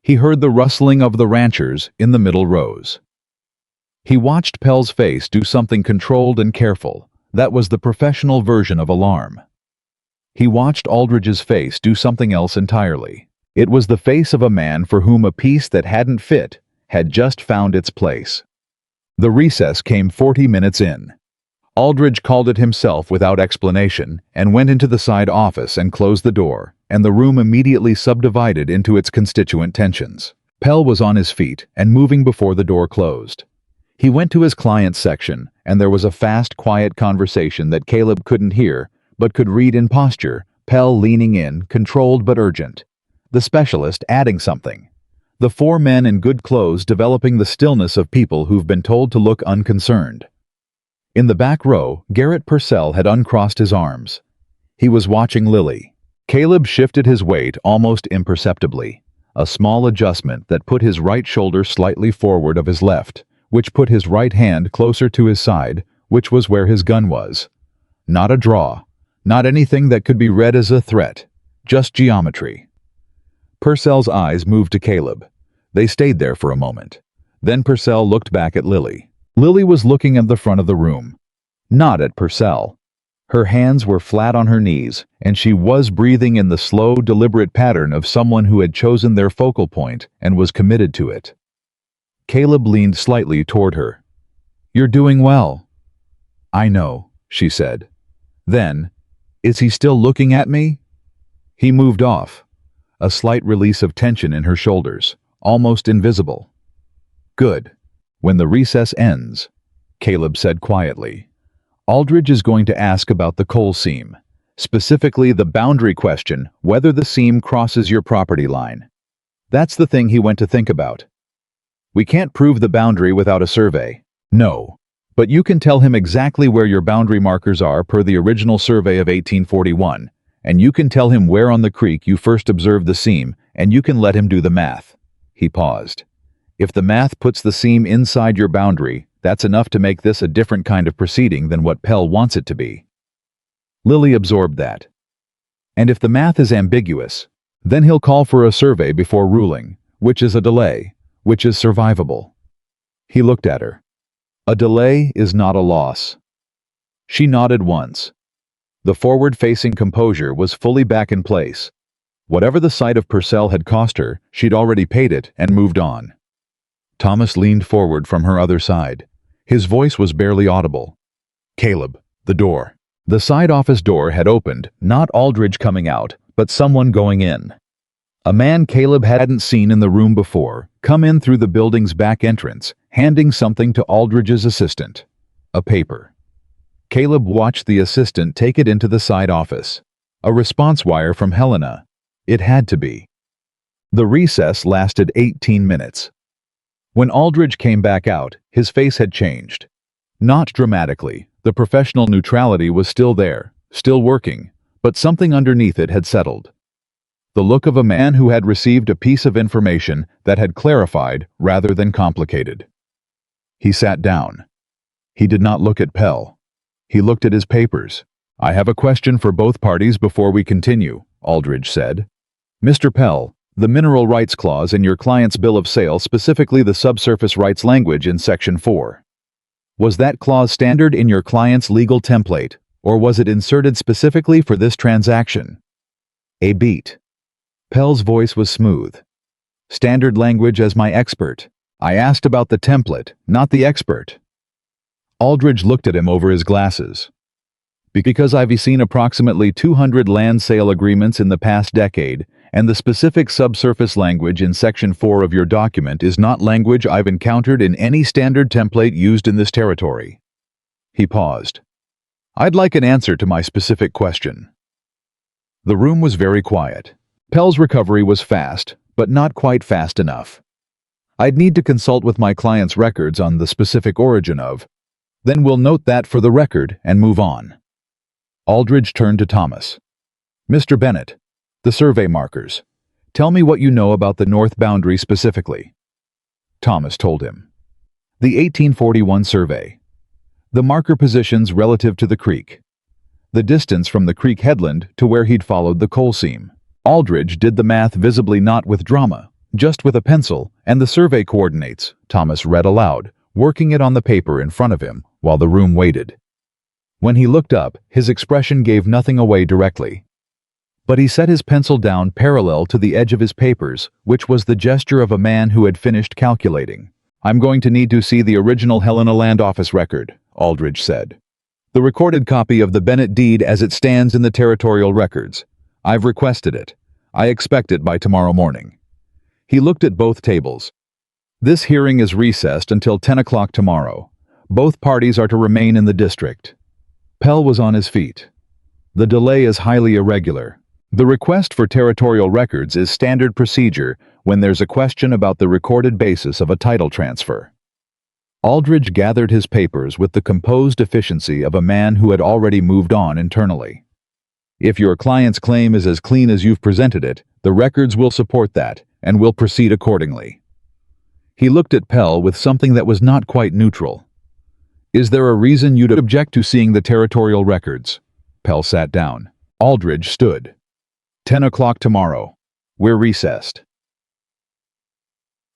He heard the rustling of the ranchers in the middle rows. He watched Pell's face do something controlled and careful. That was the professional version of alarm. He watched Aldridge's face do something else entirely. It was the face of a man for whom a piece that hadn't fit had just found its place. The recess came 40 minutes in. Aldridge called it himself without explanation and went into the side office and closed the door, and the room immediately subdivided into its constituent tensions. Pell was on his feet and moving before the door closed. He went to his client's section, and there was a fast, quiet conversation that Caleb couldn't hear, but could read in posture, Pell leaning in, controlled but urgent. The specialist adding something. The four men in good clothes developing the stillness of people who've been told to look unconcerned. In the back row, Garrett Purcell had uncrossed his arms. He was watching Lily. Caleb shifted his weight almost imperceptibly, a small adjustment that put his right shoulder slightly forward of his left, which put his right hand closer to his side, which was where his gun was. Not a draw, not anything that could be read as a threat, just geometry. Purcell's eyes moved to Caleb. They stayed there for a moment. Then Purcell looked back at Lily. Lily was looking at the front of the room, not at Purcell. Her hands were flat on her knees, and she was breathing in the slow, deliberate pattern of someone who had chosen their focal point and was committed to it. Caleb leaned slightly toward her. "You're doing well." "I know," she said. Then, "Is he still looking at me?" He moved off. A slight release of tension in her shoulders, almost invisible. "Good. When the recess ends," Caleb said quietly, "Aldridge is going to ask about the coal seam, specifically the boundary question, whether the seam crosses your property line. That's the thing he went to think about. We can't prove the boundary without a survey. No. But you can tell him exactly where your boundary markers are per the original survey of 1841, and you can tell him where on the creek you first observed the seam, and you can let him do the math." He paused. "If the math puts the seam inside your boundary, that's enough to make this a different kind of proceeding than what Pell wants it to be." Lily absorbed that. "And if the math is ambiguous, then he'll call for a survey before ruling, which is a delay, which is survivable." He looked at her. "A delay is not a loss." She nodded once. The forward-facing composure was fully back in place. Whatever the sight of Purcell had cost her, she'd already paid it and moved on. Thomas leaned forward from her other side. His voice was barely audible. "Caleb, the door." The side office door had opened, not Aldridge coming out, but someone going in. A man Caleb hadn't seen in the room before, come in through the building's back entrance, handing something to Aldridge's assistant. A paper. Caleb watched the assistant take it into the side office. A response wire from Helena. It had to be. The recess lasted 18 minutes. When Aldridge came back out, his face had changed. Not dramatically. The professional neutrality was still there, still working, but something underneath it had settled. The look of a man who had received a piece of information that had clarified rather than complicated. He sat down. He did not look at Pell. He looked at his papers. "I have a question for both parties before we continue," Aldridge said. "Mr. Pell, the mineral rights clause in your client's bill of sale, specifically the subsurface rights language in Section 4. Was that clause standard in your client's legal template, or was it inserted specifically for this transaction?" A beat. Pell's voice was smooth. "Standard language as my expert. I asked about the template, not the expert." Aldridge looked at him over his glasses. "Because I've seen approximately 200 land sale agreements in the past decade, and the specific subsurface language in Section 4 of your document is not language I've encountered in any standard template used in this territory." He paused. "I'd like an answer to my specific question." The room was very quiet. Pell's recovery was fast, but not quite fast enough. I'd need to consult with my client's records on the specific origin of. Then we'll note that for the record and move on. Aldridge turned to Thomas. Mr. Bennett, the survey markers. Tell me what you know about the north boundary specifically. Thomas told him. The 1841 survey. The marker positions relative to the creek. The distance from the creek headland to where he'd followed the coal seam. Aldridge did the math visibly not with drama, just with a pencil, and the survey coordinates, Thomas read aloud, working it on the paper in front of him while the room waited. When he looked up, his expression gave nothing away directly. But he set his pencil down parallel to the edge of his papers, which was the gesture of a man who had finished calculating. I'm going to need to see the original Helena Land Office record, Aldridge said. The recorded copy of the Bennett deed as it stands in the territorial records. I've requested it. I expect it by tomorrow morning. He looked at both tables. This hearing is recessed until 10 o'clock tomorrow. Both parties are to remain in the district. Pell was on his feet. The delay is highly irregular. The request for territorial records is standard procedure when there's a question about the recorded basis of a title transfer. Aldridge gathered his papers with the composed efficiency of a man who had already moved on internally. If your client's claim is as clean as you've presented it, the records will support that, and will proceed accordingly. He looked at Pell with something that was not quite neutral. Is there a reason you'd object to seeing the territorial records? Pell sat down. Aldridge stood. 10 o'clock tomorrow. We're recessed.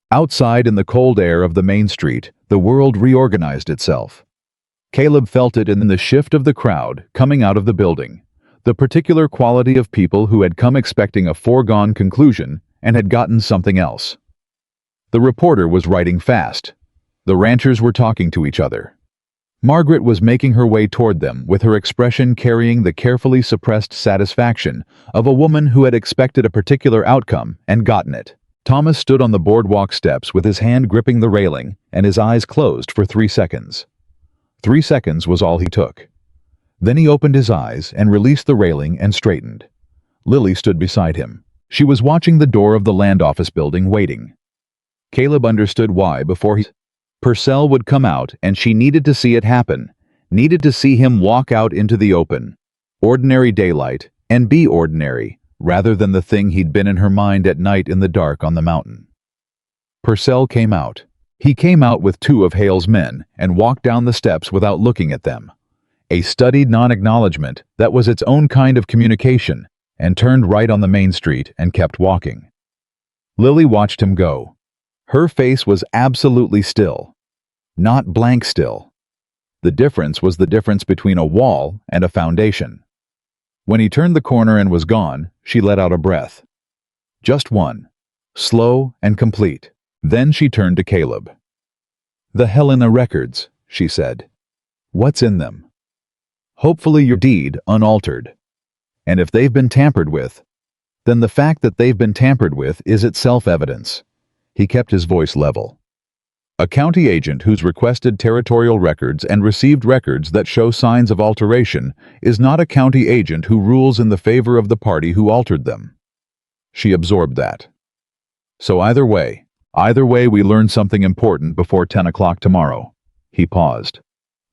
Outside in the cold air of the main street, the world reorganized itself. Caleb felt it in the shift of the crowd coming out of the building, the particular quality of people who had come expecting a foregone conclusion and had gotten something else. The reporter was writing fast. The ranchers were talking to each other. Margaret was making her way toward them with her expression carrying the carefully suppressed satisfaction of a woman who had expected a particular outcome and gotten it. Thomas stood on the boardwalk steps with his hand gripping the railing and his eyes closed for 3 seconds. 3 seconds was all he took. Then he opened his eyes and released the railing and straightened. Lily stood beside him. She was watching the door of the land office building waiting. Caleb understood why before Purcell would come out, and she needed to see it happen, needed to see him walk out into the open, ordinary daylight, and be ordinary, rather than the thing he'd been in her mind at night in the dark on the mountain. Purcell came out. He came out with 2 of Hale's men and walked down the steps without looking at them. A studied non-acknowledgement that was its own kind of communication, and turned right on the main street and kept walking. Lily watched him go. Her face was absolutely still. Not blank still. The difference was the difference between a wall and a foundation. When he turned the corner and was gone, she let out a breath. Just one. Slow and complete. Then she turned to Caleb. The Helena records, she said. What's in them? Hopefully your deed unaltered. And if they've been tampered with, then the fact that they've been tampered with is itself evidence. He kept his voice level. A county agent who's requested territorial records and received records that show signs of alteration is not a county agent who rules in the favor of the party who altered them. She absorbed that. So either way we learn something important before 10 o'clock tomorrow. He paused.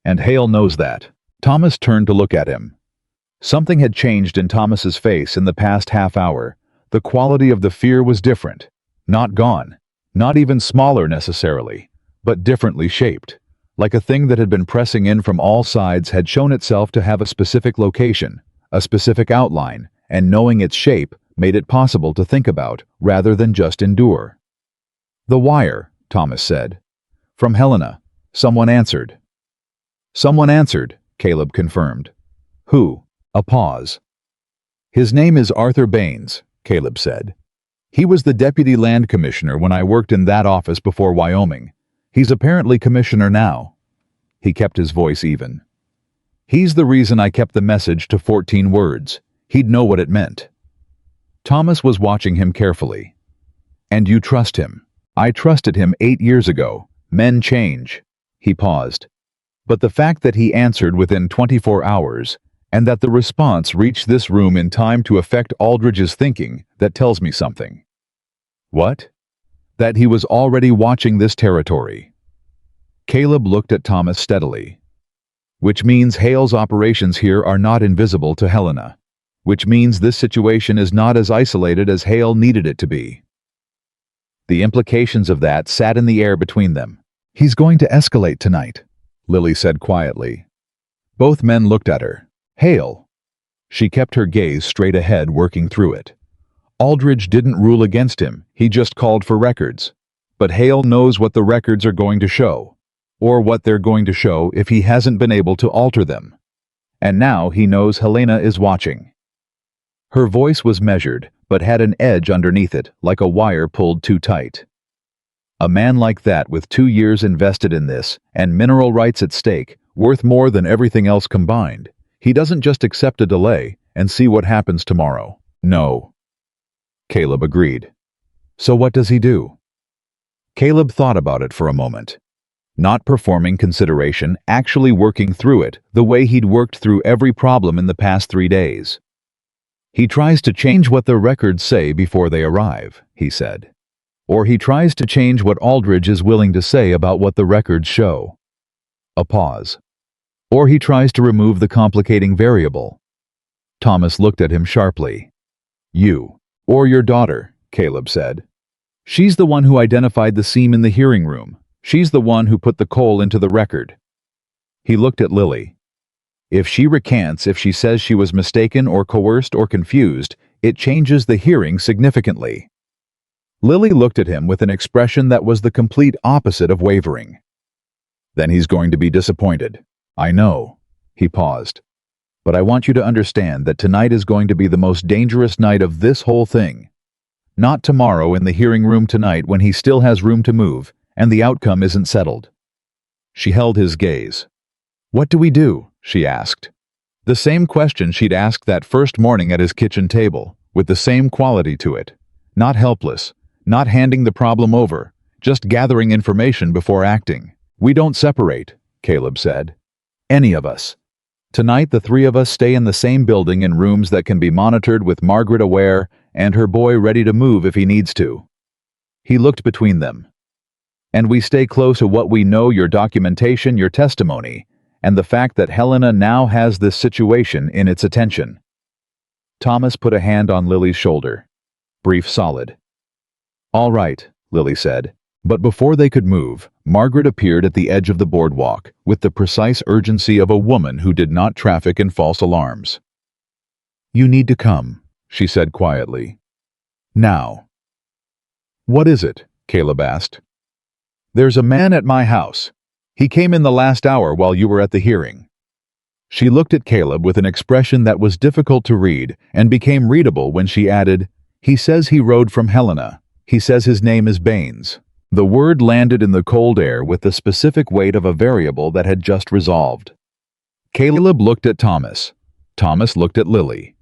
And Hale knows that. Thomas turned to look at him. Something had changed in Thomas's face in the past half hour. The quality of the fear was different. Not gone. Not even smaller necessarily, but differently shaped, like a thing that had been pressing in from all sides had shown itself to have a specific location, a specific outline, and knowing its shape made it possible to think about rather than just endure. The wire, Thomas said. From Helena. Someone answered. Someone answered, Caleb confirmed. Who? A pause. His name is Arthur Baines, Caleb said. He was the deputy land commissioner when I worked in that office before Wyoming. He's apparently commissioner now. He kept his voice even. He's the reason I kept the message to 14 words. He'd know what it meant. Thomas was watching him carefully. And you trust him. I trusted him 8 years ago. Men change. He paused. But the fact that he answered within 24 hours, and that the response reached this room in time to affect Aldridge's thinking, that tells me something. What? That he was already watching this territory. Caleb looked at Thomas steadily. Which means Hale's operations here are not invisible to Helena. Which means this situation is not as isolated as Hale needed it to be. The implications of that sat in the air between them. He's going to escalate tonight, Lily said quietly. Both men looked at her. Hale. She kept her gaze straight ahead, working through it. Aldridge didn't rule against him, he just called for records. But Hale knows what the records are going to show, or what they're going to show if he hasn't been able to alter them. And now he knows Helena is watching. Her voice was measured, but had an edge underneath it, like a wire pulled too tight. A man like that, with 2 years invested in this, and mineral rights at stake, worth more than everything else combined, he doesn't just accept a delay and see what happens tomorrow. No. Caleb agreed. So what does he do? Caleb thought about it for a moment. Not performing consideration, actually working through it the way he'd worked through every problem in the past 3 days. He tries to change what the records say before they arrive, he said. Or he tries to change what Aldridge is willing to say about what the records show. A pause. Or he tries to remove the complicating variable. Thomas looked at him sharply. You, or your daughter, Caleb said. She's the one who identified the seam in the hearing room. She's the one who put the coal into the record. He looked at Lily. If she recants, if she says she was mistaken or coerced or confused, it changes the hearing significantly. Lily looked at him with an expression that was the complete opposite of wavering. Then he's going to be disappointed. I know. He paused. But I want you to understand that tonight is going to be the most dangerous night of this whole thing. Not tomorrow in the hearing room tonight when he still has room to move, and the outcome isn't settled. She held his gaze. What do we do? She asked. The same question she'd asked that first morning at his kitchen table, with the same quality to it. Not helpless, not handing the problem over, just gathering information before acting. We don't separate, Caleb said. Any of us. Tonight the 3 of us stay in the same building in rooms that can be monitored with Margaret aware and her boy ready to move if he needs to. He looked between them. And we stay close to what we know, your documentation, your testimony, and the fact that Helena now has this situation in its attention. Thomas put a hand on Lily's shoulder. Brief, solid. All right, Lily said. But before they could move, Margaret appeared at the edge of the boardwalk with the precise urgency of a woman who did not traffic in false alarms. You need to come, she said quietly. Now. What is it? Caleb asked. There's a man at my house. He came in the last hour while you were at the hearing. She looked at Caleb with an expression that was difficult to read and became readable when she added, He says he rode from Helena. He says his name is Baines. The word landed in the cold air with the specific weight of a variable that had just resolved. Caleb looked at Thomas. Thomas looked at Lily.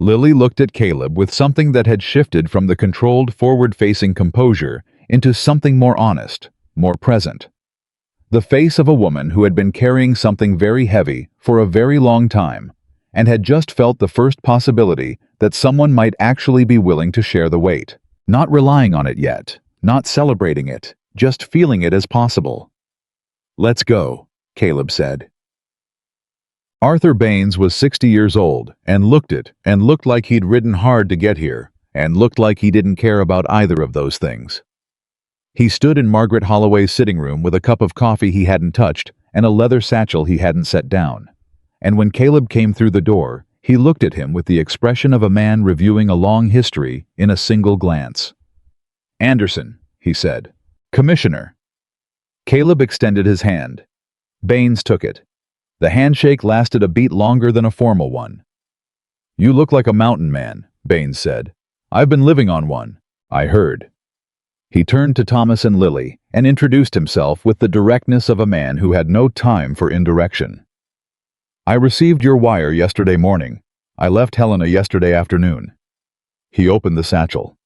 Lily looked at Caleb with something that had shifted from the controlled, forward-facing composure into something more honest, more present. The face of a woman who had been carrying something very heavy for a very long time and had just felt the first possibility that someone might actually be willing to share the weight. Not relying on it yet, not celebrating it, just feeling it as possible. Let's go, Caleb said. Arthur Baines was 60 years old and looked like he'd ridden hard to get here and looked like he didn't care about either of those things. He stood in Margaret Holloway's sitting room with a cup of coffee he hadn't touched and a leather satchel he hadn't set down. And when Caleb came through the door, he looked at him with the expression of a man reviewing a long history in a single glance. Anderson, he said. Commissioner. Caleb extended his hand. Baines took it. The handshake lasted a beat longer than a formal one. You look like a mountain man, Baines said. I've been living on one, I heard. He turned to Thomas and Lily and introduced himself with the directness of a man who had no time for indirection. I received your wire yesterday morning. I left Helena yesterday afternoon. He opened the satchel.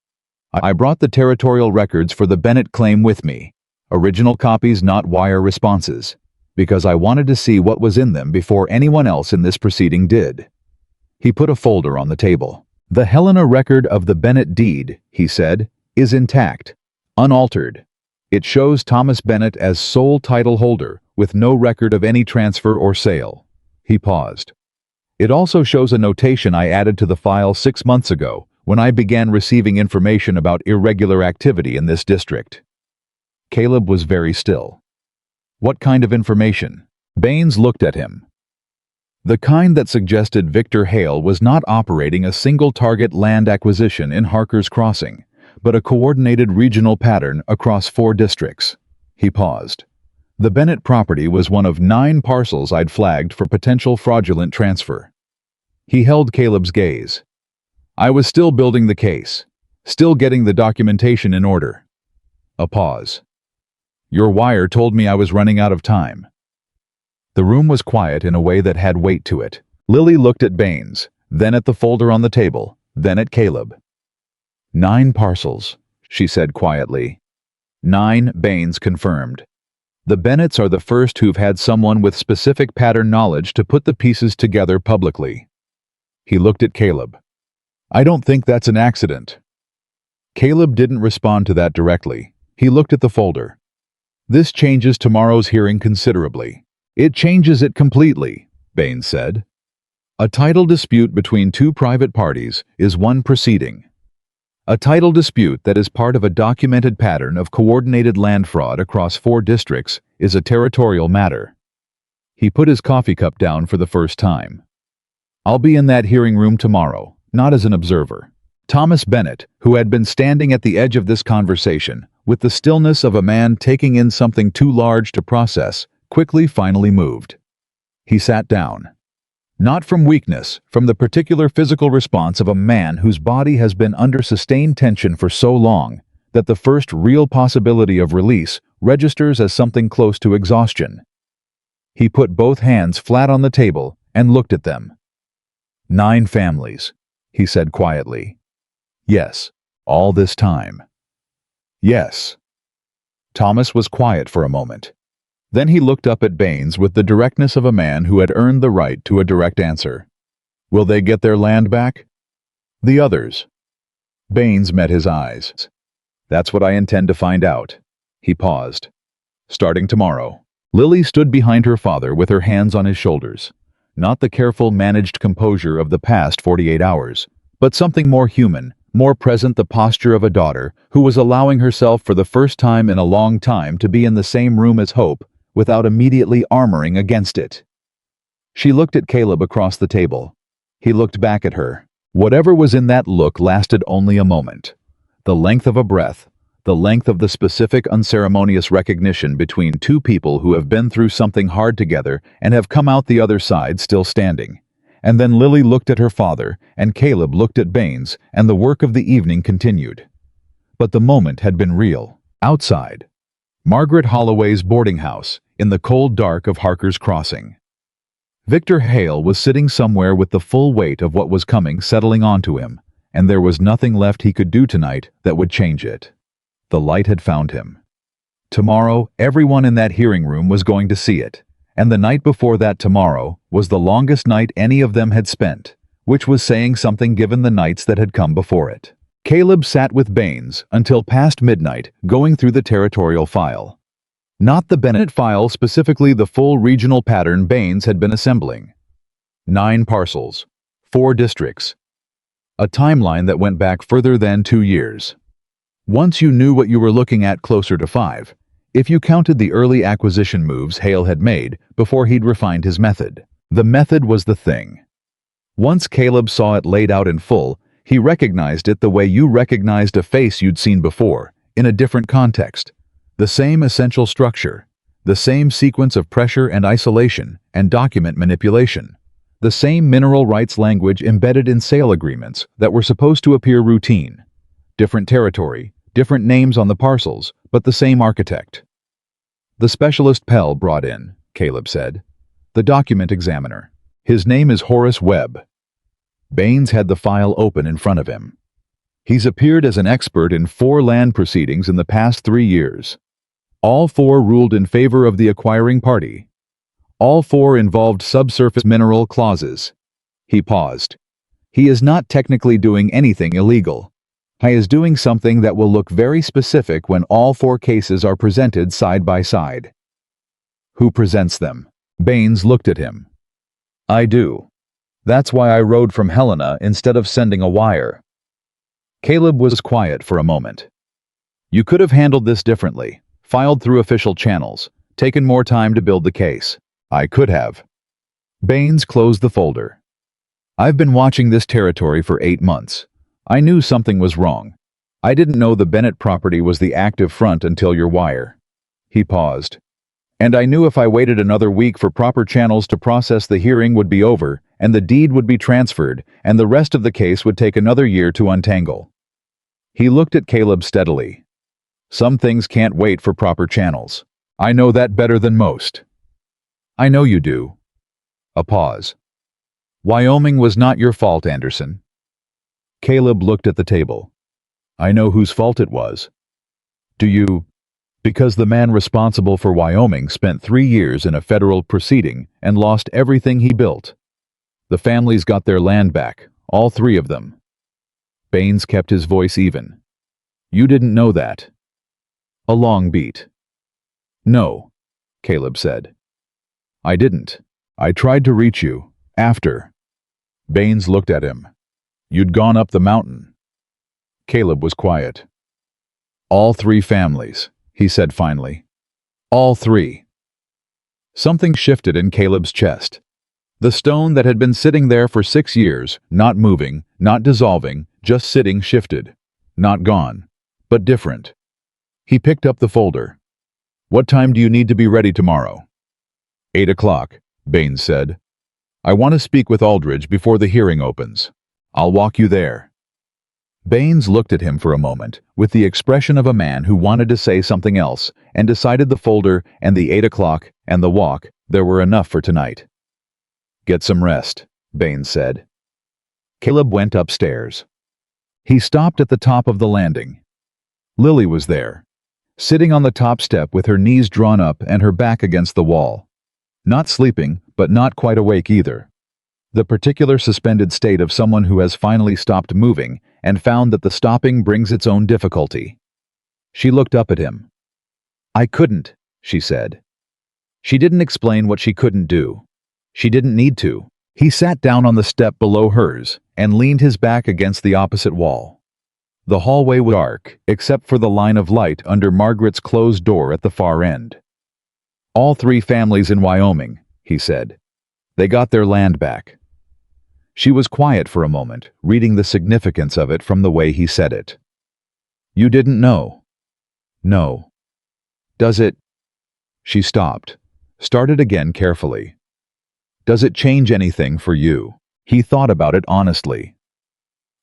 I brought the territorial records for the Bennett claim with me. Original copies, not wire responses. because I wanted to see what was in them before anyone else in this proceeding did. He put a folder on the table. The Helena record of the Bennett deed, he said, is intact, unaltered. It shows Thomas Bennett as sole title holder, with no record of any transfer or sale. He paused. It also shows a notation I added to the file 6 months ago, when I began receiving information about irregular activity in this district. Caleb was very still. What kind of information? Baines looked at him. The kind that suggested Victor Hale was not operating a single-target land acquisition in Harker's Crossing, but a coordinated regional pattern across 4 districts. He paused. The Bennett property was one of 9 parcels I'd flagged for potential fraudulent transfer. He held Caleb's gaze. I was still building the case, still getting the documentation in order. A pause. Your wire told me I was running out of time. The room was quiet in a way that had weight to it. Lily looked at Baines, then at the folder on the table, then at Caleb. 9 parcels, she said quietly. 9, Baines confirmed. The Bennetts are the first who've had someone with specific pattern knowledge to put the pieces together publicly. He looked at Caleb. I don't think that's an accident. Caleb didn't respond to that directly. He looked at the folder. This changes tomorrow's hearing considerably. It changes it completely, Baines said. A title dispute between 2 private parties is one proceeding. A title dispute that is part of a documented pattern of coordinated land fraud across 4 districts is a territorial matter. He put his coffee cup down for the first time. I'll be in that hearing room tomorrow, not as an observer. Thomas Bennett, who had been standing at the edge of this conversation, with the stillness of a man taking in something too large to process, quickly finally moved. He sat down. Not from weakness, from the particular physical response of a man whose body has been under sustained tension for so long that the first real possibility of release registers as something close to exhaustion. He put both hands flat on the table and looked at them. 9 families, he said quietly. Yes, all this time. Yes. Thomas was quiet for a moment. Then he looked up at Baines with the directness of a man who had earned the right to a direct answer. Will they get their land back? The others. Baines met his eyes. That's what I intend to find out. He paused. Starting tomorrow. Lily stood behind her father with her hands on his shoulders. Not the careful, managed composure of the past 48 hours, but something more human, more present, the posture of a daughter who was allowing herself for the first time in a long time to be in the same room as Hope, without immediately armoring against it. She looked at Caleb across the table. He looked back at her. Whatever was in that look lasted only a moment. The length of a breath, the length of the specific, unceremonious recognition between 2 people who have been through something hard together and have come out the other side still standing. And then Lily looked at her father, and Caleb looked at Baines, and the work of the evening continued. But the moment had been real. Outside. Margaret Holloway's boarding house, in the cold dark of Harker's Crossing. Victor Hale was sitting somewhere with the full weight of what was coming settling onto him, and there was nothing left he could do tonight that would change it. The light had found him. Tomorrow, everyone in that hearing room was going to see it, and the night before that tomorrow was the longest night any of them had spent, which was saying something given the nights that had come before it. Caleb sat with Baines until past midnight, going through the territorial file. Not the Bennett file, specifically the full regional pattern Baines had been assembling. 9 parcels, 4 districts. A timeline that went back further than 2 years. Once you knew what you were looking at, closer to 5, if you counted the early acquisition moves Hale had made before he'd refined his method. The method was the thing. Once Caleb saw it laid out in full, he recognized it the way you recognized a face you'd seen before, in a different context. The same essential structure, the same sequence of pressure and isolation and document manipulation, the same mineral rights language embedded in sale agreements that were supposed to appear routine. Different territory, different names on the parcels, but the same architect. The specialist Pell brought in, Caleb said. The document examiner. His name is Horace Webb. Baines had the file open in front of him. He's appeared as an expert in 4 land proceedings in the past 3 years. All 4 ruled in favor of the acquiring party. All four involved subsurface mineral clauses. He paused. He is not technically doing anything illegal. He is doing something that will look very specific when all four cases are presented side by side. Who presents them? Baines looked at him. I do. That's why I rode from Helena instead of sending a wire. Caleb was quiet for a moment. You could have handled this differently, filed through official channels, taken more time to build the case. I could have. Baines closed the folder. I've been watching this territory for 8 months. I knew something was wrong. I didn't know the Bennett property was the active front until your wire. He paused. And I knew if I waited another week for proper channels to process, the hearing would be over, and the deed would be transferred, and the rest of the case would take another year to untangle. He looked at Caleb steadily. Some things can't wait for proper channels. I know that better than most. I know you do. A pause. Wyoming was not your fault, Anderson. Caleb looked at the table. I know whose fault it was. Do you? Because the man responsible for Wyoming spent 3 years in a federal proceeding and lost everything he built. The families got their land back, all 3 of them. Baines kept his voice even. You didn't know that. A long beat. No, Caleb said. I didn't. I tried to reach you, after. Baines looked at him. You'd gone up the mountain. Caleb was quiet. All 3 families, he said finally. All 3. Something shifted in Caleb's chest. The stone that had been sitting there for 6 years, not moving, not dissolving, just sitting, shifted. Not gone, but different. He picked up the folder. What time do you need to be ready tomorrow? 8 o'clock, Baines said. I want to speak with Aldridge before the hearing opens. I'll walk you there. Baines looked at him for a moment, with the expression of a man who wanted to say something else, and decided the folder and the 8 o'clock and the walk, there were enough for tonight. Get some rest, Baines said. Caleb went upstairs. He stopped at the top of the landing. Lily was there, sitting on the top step with her knees drawn up and her back against the wall. Not sleeping, but not quite awake either. The particular suspended state of someone who has finally stopped moving and found that the stopping brings its own difficulty. She looked up at him. I couldn't, she said. She didn't explain what she couldn't do. She didn't need to. He sat down on the step below hers and leaned his back against the opposite wall. The hallway was dark, except for the line of light under Margaret's closed door at the far end. All 3 families in Wyoming, he said. They got their land back. She was quiet for a moment, reading the significance of it from the way he said it. You didn't know? No. Does it? She stopped, started again carefully. Does it change anything for you? He thought about it honestly.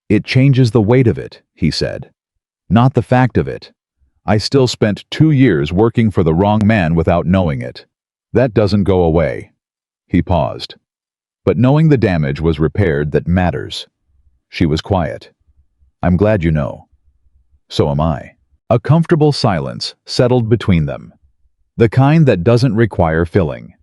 It changes the weight of it, he said. Not the fact of it. I still spent 2 years working for the wrong man without knowing it. That doesn't go away. He paused. But knowing the damage was repaired that matters. She was quiet. I'm glad you know. So am I. A comfortable silence settled between them. The kind that doesn't require filling.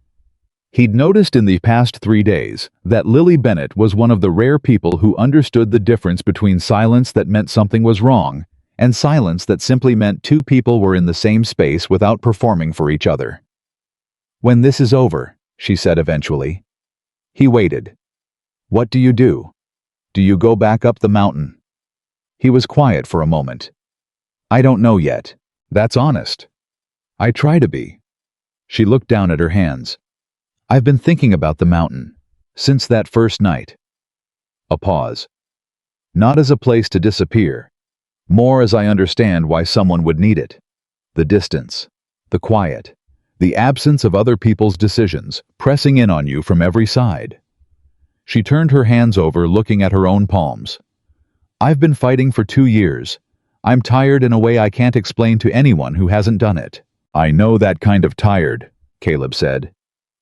He'd noticed in the past 3 days that Lily Bennett was one of the rare people who understood the difference between silence that meant something was wrong and silence that simply meant 2 people were in the same space without performing for each other. When this is over, she said eventually. He waited. What do you do? Do you go back up the mountain? He was quiet for a moment. I don't know yet. That's honest. I try to be. She looked down at her hands. I've been thinking about the mountain, since that first night. A pause. Not as a place to disappear, more as I understand why someone would need it. The distance, the quiet, the absence of other people's decisions pressing in on you from every side. She turned her hands over, looking at her own palms. I've been fighting for 2 years. I'm tired in a way I can't explain to anyone who hasn't done it. I know that kind of tired, Caleb said.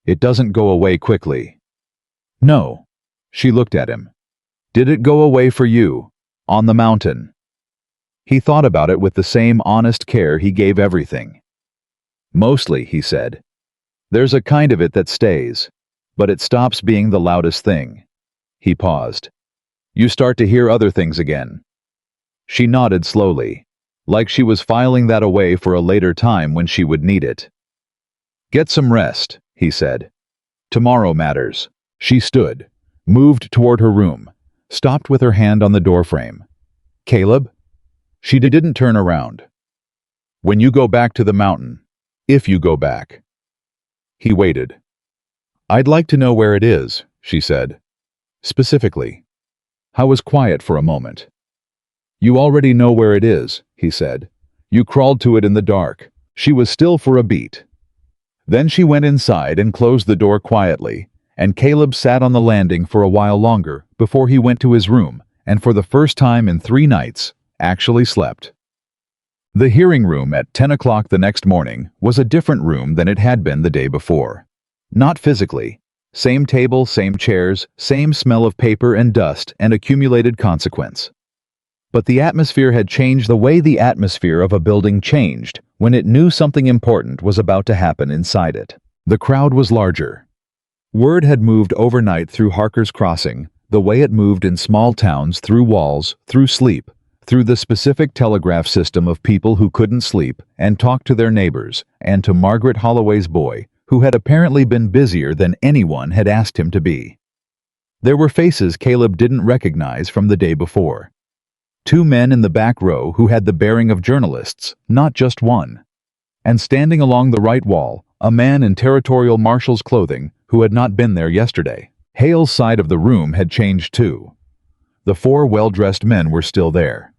It doesn't go away quickly. No. She looked at him. Did it go away for you, on the mountain? He thought about it with the same honest care he gave everything. Mostly, he said. There's a kind of it that stays, but it stops being the loudest thing. He paused. You start to hear other things again. She nodded slowly, like she was filing that away for a later time when she would need it. Get some rest, he said. Tomorrow matters. She stood, moved toward her room, stopped with her hand on the doorframe. Caleb? She didn't turn around. When you go back to the mountain, if you go back. He waited. I'd like to know where it is, she said. Specifically. I was quiet for a moment. You already know where it is, he said. You crawled to it in the dark. She was still for a beat. Then she went inside and closed the door quietly, and Caleb sat on the landing for a while longer before he went to his room, and for the first time in 3 nights, actually slept. The hearing room at 10 o'clock the next morning was a different room than it had been the day before. Not physically. Same table, same chairs, same smell of paper and dust and accumulated consequence. But the atmosphere had changed the way the atmosphere of a building changed when it knew something important was about to happen inside it. The crowd was larger. Word had moved overnight through Harker's Crossing, the way it moved in small towns through walls, through sleep, through the specific telegraph system of people who couldn't sleep and talk to their neighbors, and to Margaret Holloway's boy, who had apparently been busier than anyone had asked him to be. There were faces Caleb didn't recognize from the day before. 2 men in the back row who had the bearing of journalists, not just one. And standing along the right wall, a man in territorial marshal's clothing who had not been there yesterday. Hale's side of the room had changed too. The 4 well-dressed men were still there.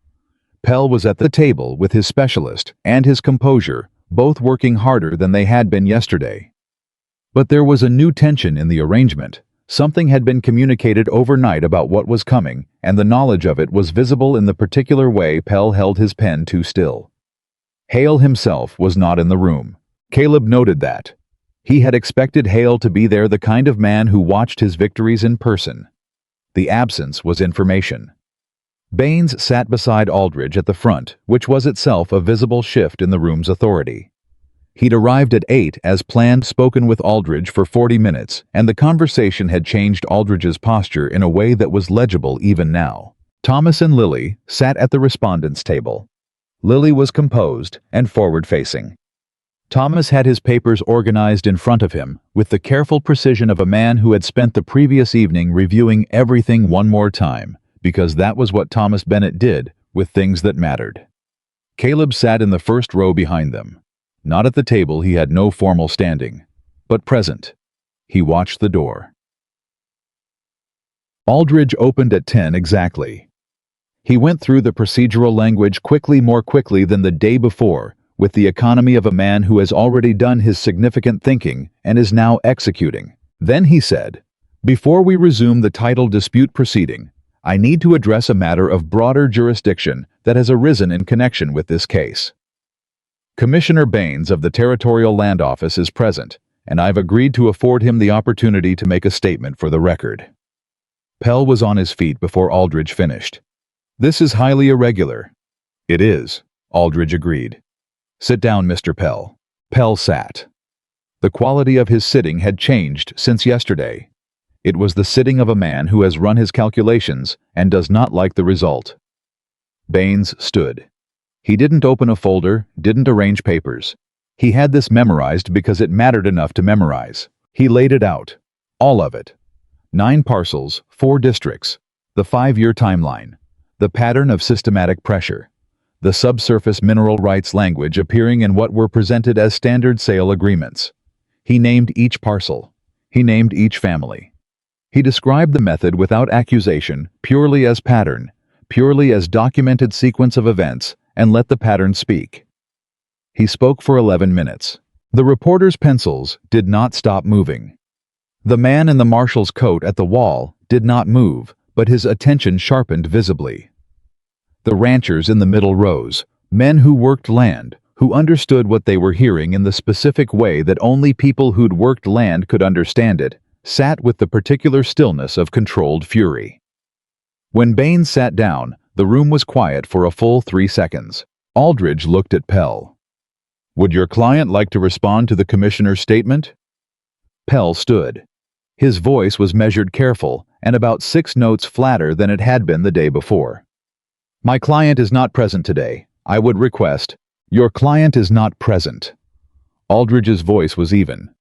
Pell was at the table with his specialist and his composure, both working harder than they had been yesterday. But there was a new tension in the arrangement. Something had been communicated overnight about what was coming, and the knowledge of it was visible in the particular way Pell held his pen too still. Hale himself was not in the room. Caleb noted that. He had expected Hale to be there, the kind of man who watched his victories in person. The absence was information. Baines sat beside Aldridge at the front, which was itself a visible shift in the room's authority. He'd arrived at 8 as planned, spoken with Aldridge for 40 minutes, and the conversation had changed Aldridge's posture in a way that was legible even now. Thomas and Lily sat at the respondents' table. Lily was composed and forward-facing. Thomas had his papers organized in front of him, with the careful precision of a man who had spent the previous evening reviewing everything one more time, because that was what Thomas Bennett did with things that mattered. Caleb sat in the first row behind them. Not at the table, he had no formal standing, but present. He watched the door. Aldridge opened at 10 exactly. He went through the procedural language quickly, more quickly than the day before, with the economy of a man who has already done his significant thinking and is now executing. Then he said, "Before we resume the title dispute proceeding, I need to address a matter of broader jurisdiction that has arisen in connection with this case. Commissioner Baines of the Territorial Land Office is present, and I've agreed to afford him the opportunity to make a statement for the record." Pell was on his feet before Aldridge finished. "This is highly irregular." "It is," Aldridge agreed. "Sit down, Mr. Pell." Pell sat. The quality of his sitting had changed since yesterday. It was the sitting of a man who has run his calculations and does not like the result. Baines stood. He didn't open a folder, didn't arrange papers. He had this memorized because it mattered enough to memorize. He laid it out. All of it. 9 parcels, 4 districts, the 5-year timeline, the pattern of systematic pressure, the subsurface mineral rights language appearing in what were presented as standard sale agreements. He named each parcel. He named each family. He described the method without accusation, purely as pattern, purely as documented sequence of events, and let the pattern speak. He spoke for 11 minutes. The reporter's pencils did not stop moving. The man in the marshal's coat at the wall did not move, but his attention sharpened visibly. The ranchers in the middle rows, men who worked land, who understood what they were hearing in the specific way that only people who'd worked land could understand it, sat with the particular stillness of controlled fury. When Baines sat down, the room was quiet for a full 3 seconds. Aldridge looked at Pell. "Would your client like to respond to the commissioner's statement?" Pell stood. His voice was measured careful and about 6 notes flatter than it had been the day before. "My client is not present today. I would request—" "Your client is not present." Aldridge's voice was even.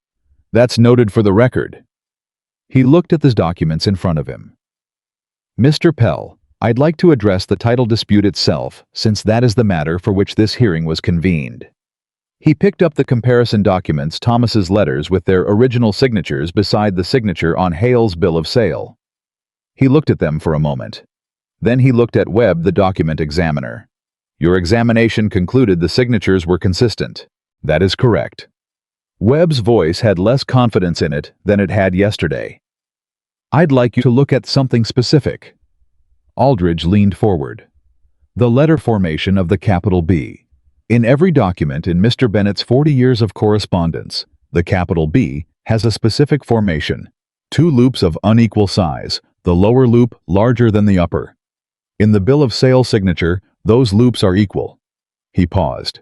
"That's noted for the record." He looked at the documents in front of him. "Mr. Pell, I'd like to address the title dispute itself, since that is the matter for which this hearing was convened." He picked up the comparison documents, Thomas's letters with their original signatures beside the signature on Hale's bill of sale. He looked at them for a moment. Then he looked at Webb, the document examiner. "Your examination concluded the signatures were consistent." "That is correct." Webb's voice had less confidence in it than it had yesterday. "I'd like you to look at something specific." Aldridge leaned forward. "The letter formation of the capital B. In every document in Mr. Bennett's 40 years of correspondence, the capital B has a specific formation. 2 loops of unequal size, the lower loop larger than the upper. In the bill of sale signature, those loops are equal." He paused.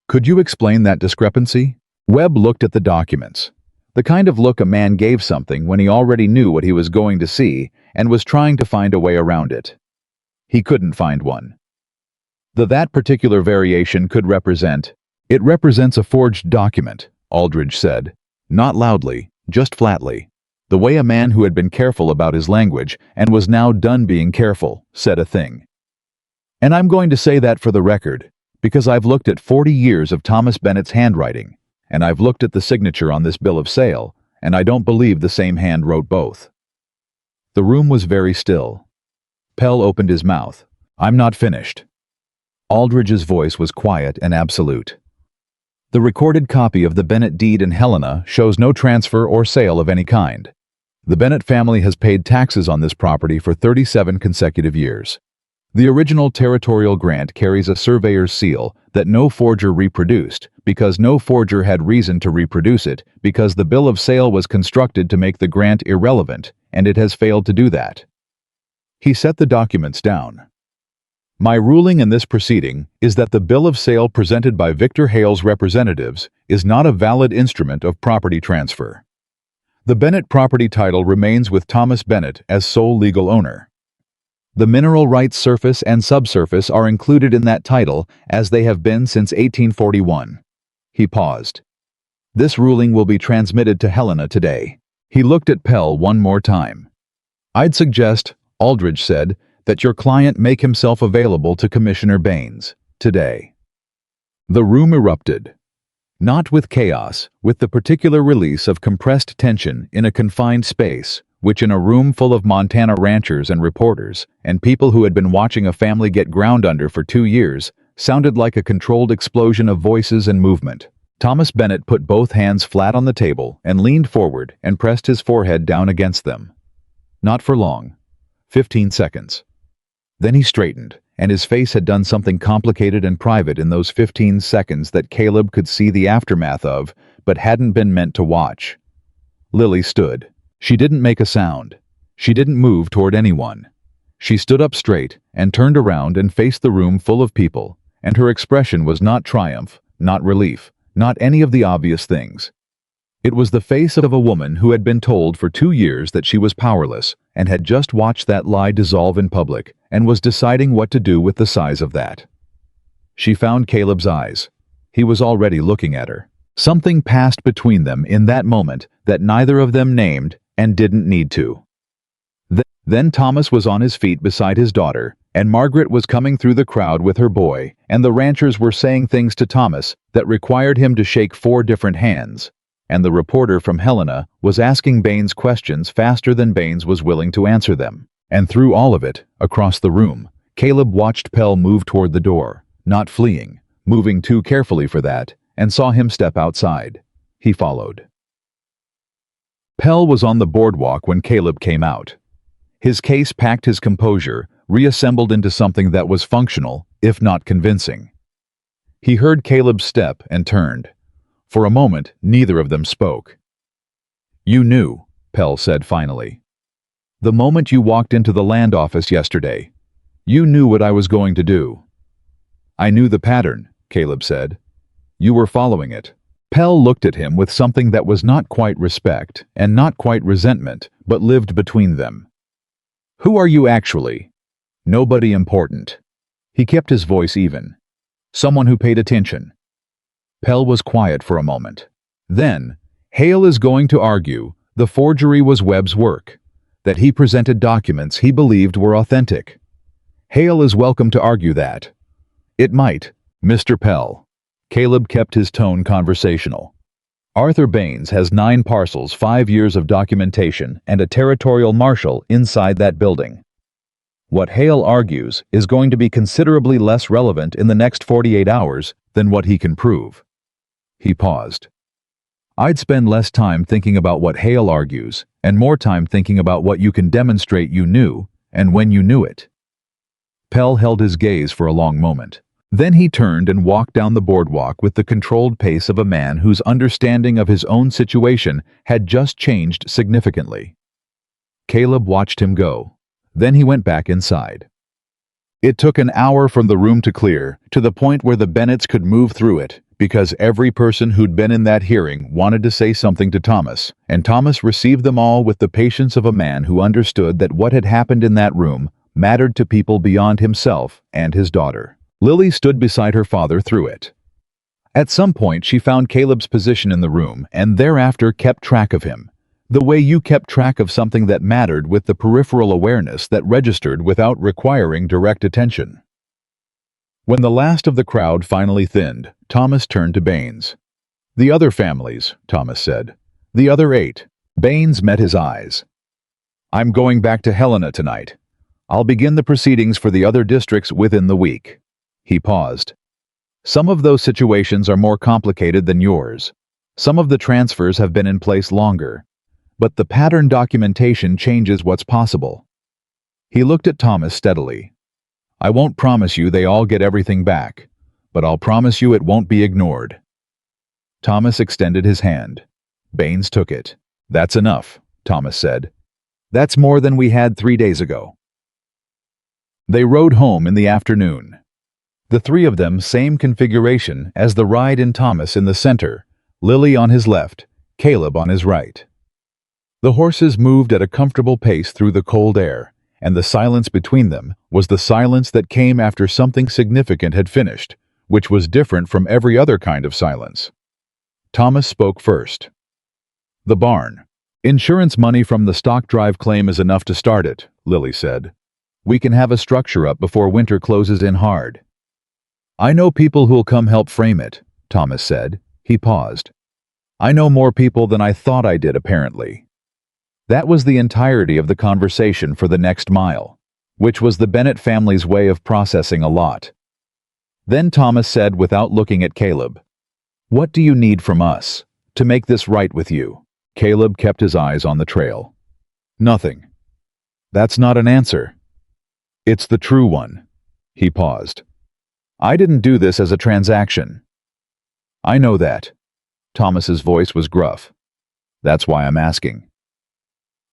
"Could you explain that discrepancy?" Webb looked at the documents. The kind of look a man gave something when he already knew what he was going to see and was trying to find a way around it. He couldn't find one. That particular variation could represent— "It represents a forged document," Aldridge said. Not loudly, just flatly. The way a man who had been careful about his language and was now done being careful said a thing. "And I'm going to say that for the record, because I've looked at 40 years of Thomas Bennett's handwriting, and I've looked at the signature on this bill of sale, and I don't believe the same hand wrote both." The room was very still. Pell opened his mouth. "I'm not finished." Aldridge's voice was quiet and absolute. "The recorded copy of the Bennett deed in Helena shows no transfer or sale of any kind. The Bennett family has paid taxes on this property for 37 consecutive years. The original territorial grant carries a surveyor's seal that no forger reproduced, because no forger had reason to reproduce it, because the bill of sale was constructed to make the grant irrelevant, and it has failed to do that." He set the documents down. "My ruling in this proceeding is that the bill of sale presented by Victor Hale's representatives is not a valid instrument of property transfer. The Bennett property title remains with Thomas Bennett as sole legal owner. The mineral rights surface and subsurface are included in that title as they have been since 1841. He paused. "This ruling will be transmitted to Helena today." He looked at Pell one more time. "I'd suggest," Aldridge said, "that your client make himself available to Commissioner Baines today." The room erupted. Not with chaos, with the particular release of compressed tension in a confined space, which in a room full of Montana ranchers and reporters, and people who had been watching a family get ground under for 2 years, sounded like a controlled explosion of voices and movement. Thomas Bennett put both hands flat on the table and leaned forward and pressed his forehead down against them. Not for long. 15 seconds. Then he straightened, and his face had done something complicated and private in those 15 seconds that Caleb could see the aftermath of, but hadn't been meant to watch. Lily stood. She didn't make a sound. She didn't move toward anyone. She stood up straight and turned around and faced the room full of people, and her expression was not triumph, not relief, not any of the obvious things. It was the face of a woman who had been told for 2 years that she was powerless and had just watched that lie dissolve in public and was deciding what to do with the size of that. She found Caleb's eyes. He was already looking at her. Something passed between them in that moment that neither of them named and didn't need to. Then Thomas was on his feet beside his daughter, and Margaret was coming through the crowd with her boy, and the ranchers were saying things to Thomas that required him to shake 4 different hands, and the reporter from Helena was asking Baines questions faster than Baines was willing to answer them. And through all of it, across the room, Caleb watched Pell move toward the door, not fleeing, moving too carefully for that, and saw him step outside. He followed. Pell was on the boardwalk when Caleb came out. His case packed his composure, reassembled into something that was functional, if not convincing. He heard Caleb's step and turned. For a moment, neither of them spoke. "You knew," Pell said finally. "The moment you walked into the land office yesterday, you knew what I was going to do." "I knew the pattern," Caleb said. "You were following it." Pell looked at him with something that was not quite respect and not quell resentment, but lived between them. "Who are you actually?" "Nobody important." He kept his voice even. "Someone who paid attention." Pell was quiet for a moment. Then, "Hale is going to argue the forgery was Webb's work, that he presented documents he believed were authentic. Hale is welcome to argue that." "It might, Mr. Pell." Caleb kept his tone conversational. "Arthur Baines has 9 parcels, 5 years of documentation, and a territorial marshal inside that building. What Hale argues is going to be considerably less relevant in the next 48 hours than what he can prove." He paused. "I'd spend less time thinking about what Hale argues and more time thinking about what you can demonstrate you knew and when you knew it." Pell held his gaze for a long moment. Then he turned and walked down the boardwalk with the controlled pace of a man whose understanding of his own situation had just changed significantly. Caleb watched him go. Then he went back inside. It took an hour from the room to clear, to the point where the Bennetts could move through it, because every person who'd been in that hearing wanted to say something to Thomas, and Thomas received them all with the patience of a man who understood that what had happened in that room mattered to people beyond himself and his daughter. Lily stood beside her father through it. At some point she found Caleb's position in the room and thereafter kept track of him, the way you kept track of something that mattered with the peripheral awareness that registered without requiring direct attention. When the last of the crowd finally thinned, Thomas turned to Baines. "The other families," Thomas said. "The other 8. Baines met his eyes. "I'm going back to Helena tonight. I'll begin the proceedings for the other districts within the week." He paused. "Some of those situations are more complicated than yours. Some of the transfers have been in place longer. But the pattern documentation changes what's possible." He looked at Thomas steadily. "I won't promise you they all get everything back, but I'll promise you it won't be ignored." Thomas extended his hand. Baines took it. "That's enough," Thomas said. "That's more than we had 3 days ago." They rode home in the afternoon. The 3 of them same configuration as the ride in, Thomas in the center, Lily on his left, Caleb on his right. The horses moved at a comfortable pace through the cold air, and the silence between them was the silence that came after something significant had finished, which was different from every other kind of silence. Thomas spoke first. "The barn. Insurance money from the stock drive claim is enough to start it," Lily said. "We can have a structure up before winter closes in hard." "I know people who'll come help frame it," Thomas said. He paused. "I know more people than I thought I did, apparently." That was the entirety of the conversation for the next mile, which was the Bennett family's way of processing a lot. Then Thomas said without looking at Caleb, "What do you need from us to make this right with you?" Caleb kept his eyes on the trail. "Nothing." "That's not an answer." "It's the true one." He paused. "I didn't do this as a transaction." "I know that." Thomas's voice was gruff. "That's why I'm asking."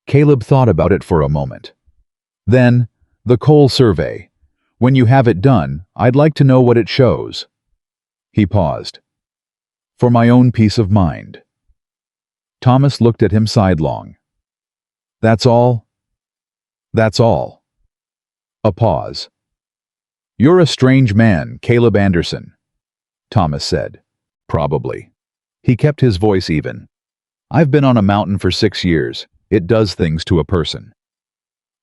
Caleb thought about it for a moment. Then, "The coal survey. When you have it done, I'd like to know what it shows." He paused. "For my own peace of mind." Thomas looked at him sidelong. "That's all?" "That's all." A pause. "You're a strange man, Caleb Anderson," Thomas said. "Probably." He kept his voice even. "I've been on a mountain for 6 years. It does things to a person."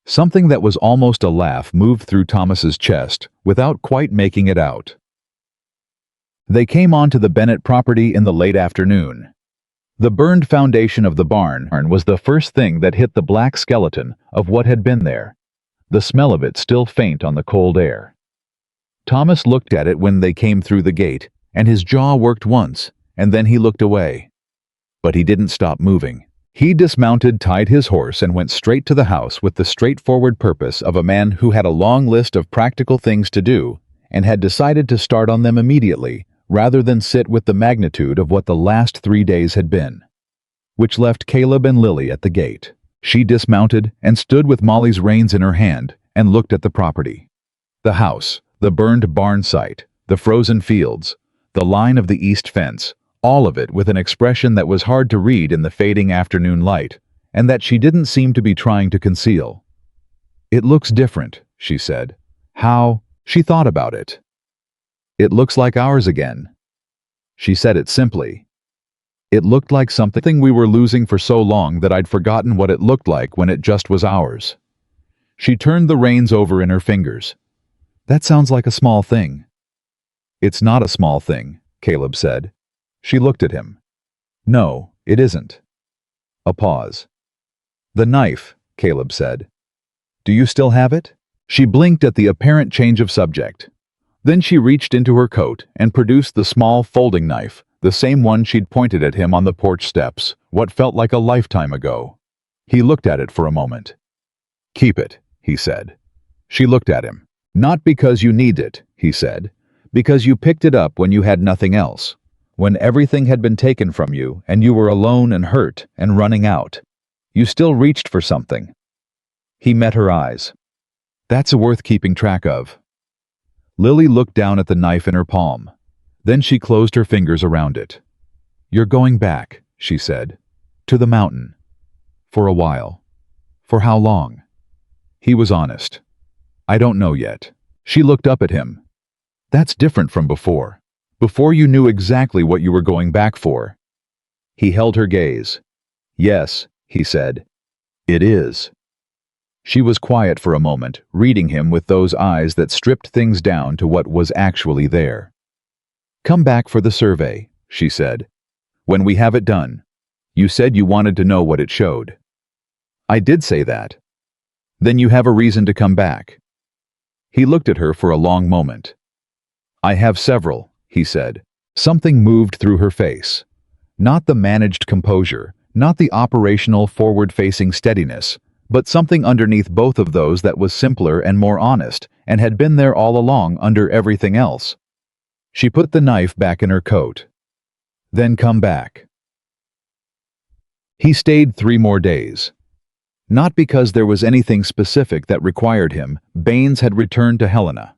Something that was almost a laugh moved through Thomas's chest without quite making it out. They came onto the Bennett property in the late afternoon. The burned foundation of the barn was the first thing that hit the black skeleton of what had been there, the smell of it still faint on the cold air. Thomas looked at it when they came through the gate, and his jaw worked once, and then he looked away. But he didn't stop moving. He dismounted, tied his horse, and went straight to the house with the straightforward purpose of a man who had a long list of practical things to do and had decided to start on them immediately rather than sit with the magnitude of what the last 3 days had been. Which left Caleb and Lily at the gate. She dismounted and stood with Molly's reins in her hand and looked at the property. The house, the burned barn site, the frozen fields, the line of the east fence, all of it with an expression that was hard to read in the fading afternoon light, and that she didn't seem to be trying to conceal. "It looks different," she said. "How?" She thought about it. "It looks like ours again." She said it simply. It looked like something we were losing for so long that I'd forgotten what it looked like when it just was ours. She turned the reins over in her fingers. "That sounds like a small thing." "It's not a small thing," Caleb said. She looked at him. "No, it isn't." A pause. "The knife," Caleb said. "Do you still have it?" She blinked at the apparent change of subject. Then she reached into her coat and produced the small folding knife, the same one she'd pointed at him on the porch steps, what felt like a lifetime ago. He looked at it for a moment. "Keep it," he said. She looked at him. "Not because you need it," he said. "Because you picked it up when you had nothing else. When everything had been taken from you and you were alone and hurt and running out. You still reached for something." He met her eyes. "That's worth keeping track of." Lily looked down at the knife in her palm. Then she closed her fingers around it. "You're going back," she said. "To the mountain. For a while." "For how long?" He was honest. "I don't know yet." She looked up at him. "That's different from before. Before you knew exactly what you were going back for." He held her gaze. "Yes," he said. "It is." She was quiet for a moment, reading him with those eyes that stripped things down to what was actually there. "Come back for the survey," she said. "When we have it done. You said you wanted to know what it showed." "I did say that." "Then you have a reason to come back." He looked at her for a long moment. "I have several," he said. Something moved through her face. Not the managed composure, not the operational forward-facing steadiness, but something underneath both of those that was simpler and more honest, and had been there all along under everything else. She put the knife back in her coat. "Then come back." He stayed 3 more days. Not because there was anything specific that required him. Baines had returned to Helena.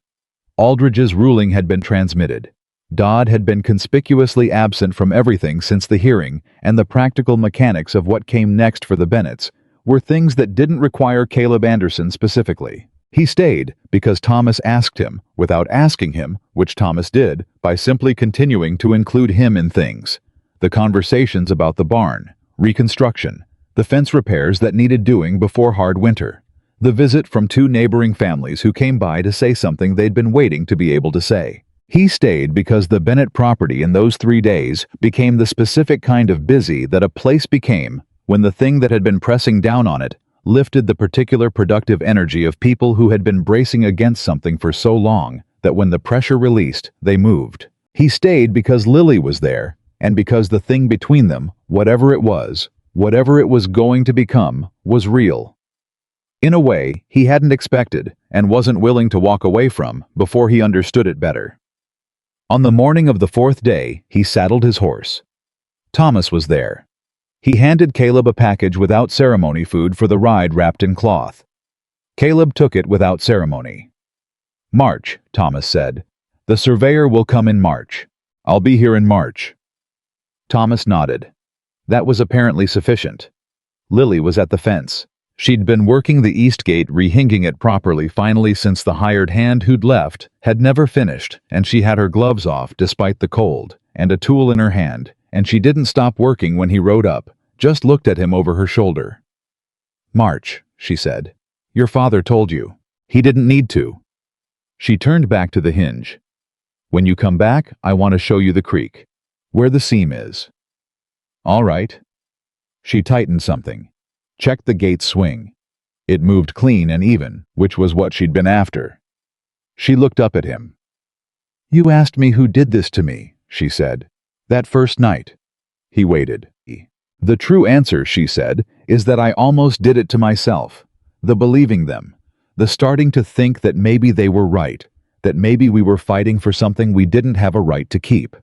Aldridge's ruling had been transmitted. Dodd had been conspicuously absent from everything since the hearing, and the practical mechanics of what came next for the Bennetts were things that didn't require Caleb Anderson specifically. He stayed because Thomas asked him, without asking him, which Thomas did, by simply continuing to include him in things. The conversations about the barn, reconstruction, the fence repairs that needed doing before hard winter, the visit from 2 neighboring families who came by to say something they'd been waiting to be able to say. He stayed because the Bennett property in those 3 days became the specific kind of busy that a place became when the thing that had been pressing down on it lifted the particular productive energy of people who had been bracing against something for so long that when the pressure released, they moved. He stayed because Lily was there, and because the thing between them, whatever it was going to become, was real. In a way he hadn't expected and wasn't willing to walk away from before he understood it better. On the morning of the 4th day, he saddled his horse. Thomas was there. He handed Caleb a package without ceremony food for the ride wrapped in cloth. Caleb took it without ceremony. "March," Thomas said. "The surveyor will come in March. I'll be here in March." Thomas nodded. That was apparently sufficient. Lily was at the fence. She'd been working the east gate, rehinging it properly finally since the hired hand who'd left had never finished, and she had her gloves off despite the cold, and a tool in her hand, and she didn't stop working when he rode up, just looked at him over her shoulder. "March," she said. "Your father told you. He didn't need to." She turned back to the hinge. "When you come back, I want to show you the creek. Where the seam is." "All right." She tightened something. Checked the gate's swing. It moved clean and even, which was what she'd been after. She looked up at him. "You asked me who did this to me," she said. "That first night." He waited. "The true answer," she said, "is that I almost did it to myself. The believing them. The starting to think that maybe they were right, that maybe we were fighting for something we didn't have a right to keep."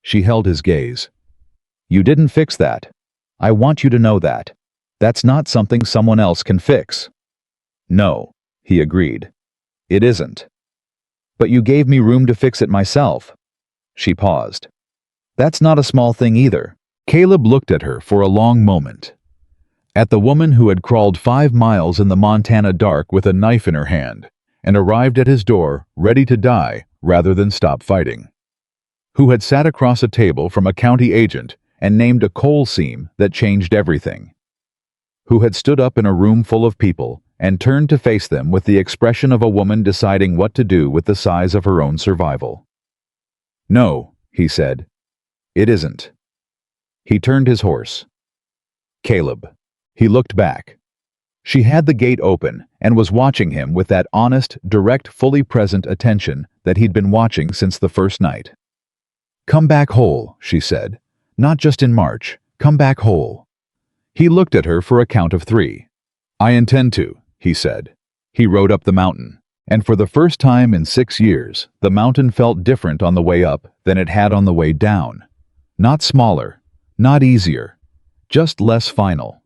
She held his gaze. "You didn't fix that. I want you to know that. That's not something someone else can fix." "No," he agreed. "It isn't." "But you gave me room to fix it myself." She paused. That's not a small thing either. Caleb looked at her for a long moment. At the woman who had crawled 5 miles in the Montana dark with a knife in her hand and arrived at his door ready to die rather than stop fighting. Who had sat across a table from a county agent and named a coal seam that changed everything. Who had stood up in a room full of people and turned to face them with the expression of a woman deciding what to do with the size of her own survival. "No," he said. "It isn't." He turned his horse. Caleb. He looked back. She had the gate open and was watching him with that honest, direct, fully present attention that he'd been watching since the first night. "Come back whole," she said. "Not just in March. Come back whole." He looked at her for a count of 3. "I intend to," he said. He rode up the mountain, and for the first time in 6 years, the mountain felt different on the way up than it had on the way down. Not smaller, not easier, just less final.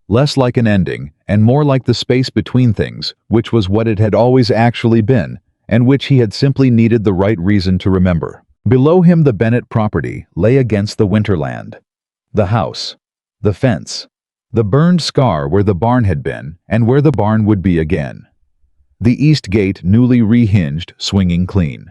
Less like an ending, and more like the space between things, which was what it had always actually been, and which he had simply needed the right reason to remember. Below him the Bennett property lay against the winterland. The house, the fence, the burned scar where the barn had been and where the barn would be again. The east gate newly rehinged, swinging clean.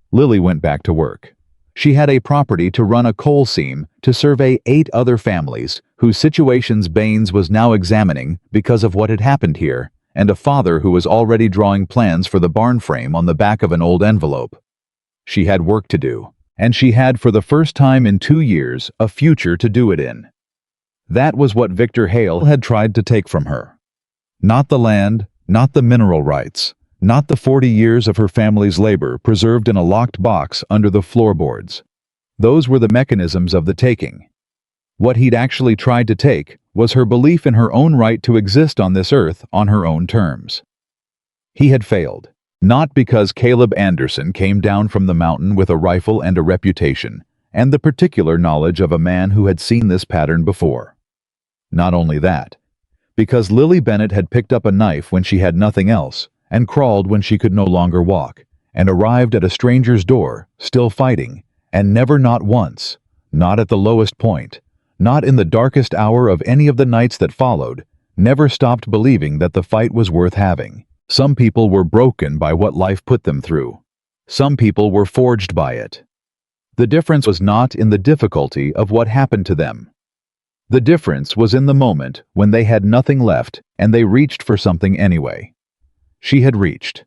Lily went back to work. She had a property to run a coal seam to survey 8 other families whose situations Baines was now examining because of what had happened here, and a father who was already drawing plans for the barn frame on the back of an old envelope. She had work to do, and she had for the first time in 2 years a future to do it in. That was what Victor Hale had tried to take from her. Not the land, not the mineral rights, not the 40 years of her family's labor preserved in a locked box under the floorboards. Those were the mechanisms of the taking. What he'd actually tried to take was her belief in her own right to exist on this earth on her own terms. He had failed. Not because Caleb Anderson came down from the mountain with a rifle and a reputation, and the particular knowledge of a man who had seen this pattern before. Not only that, because Lily Bennett had picked up a knife when she had nothing else, and crawled when she could no longer walk, and arrived at a stranger's door, still fighting, and never, not once, not at the lowest point, not in the darkest hour of any of the nights that followed, never stopped believing that the fight was worth having. Some people were broken by what life put them through. Some people were forged by it. The difference was not in the difficulty of what happened to them. The difference was in the moment when they had nothing left and they reached for something anyway. She had reached.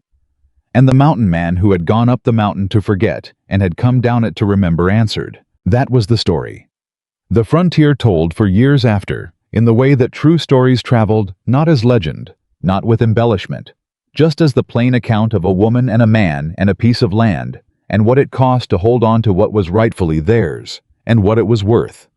And the mountain man who had gone up the mountain to forget and had come down it to remember answered. That was the story. The frontier told for years after, in the way that true stories traveled, not as legend, not with embellishment, just as the plain account of a woman and a man and a piece of land, and what it cost to hold on to what was rightfully theirs, and what it was worth.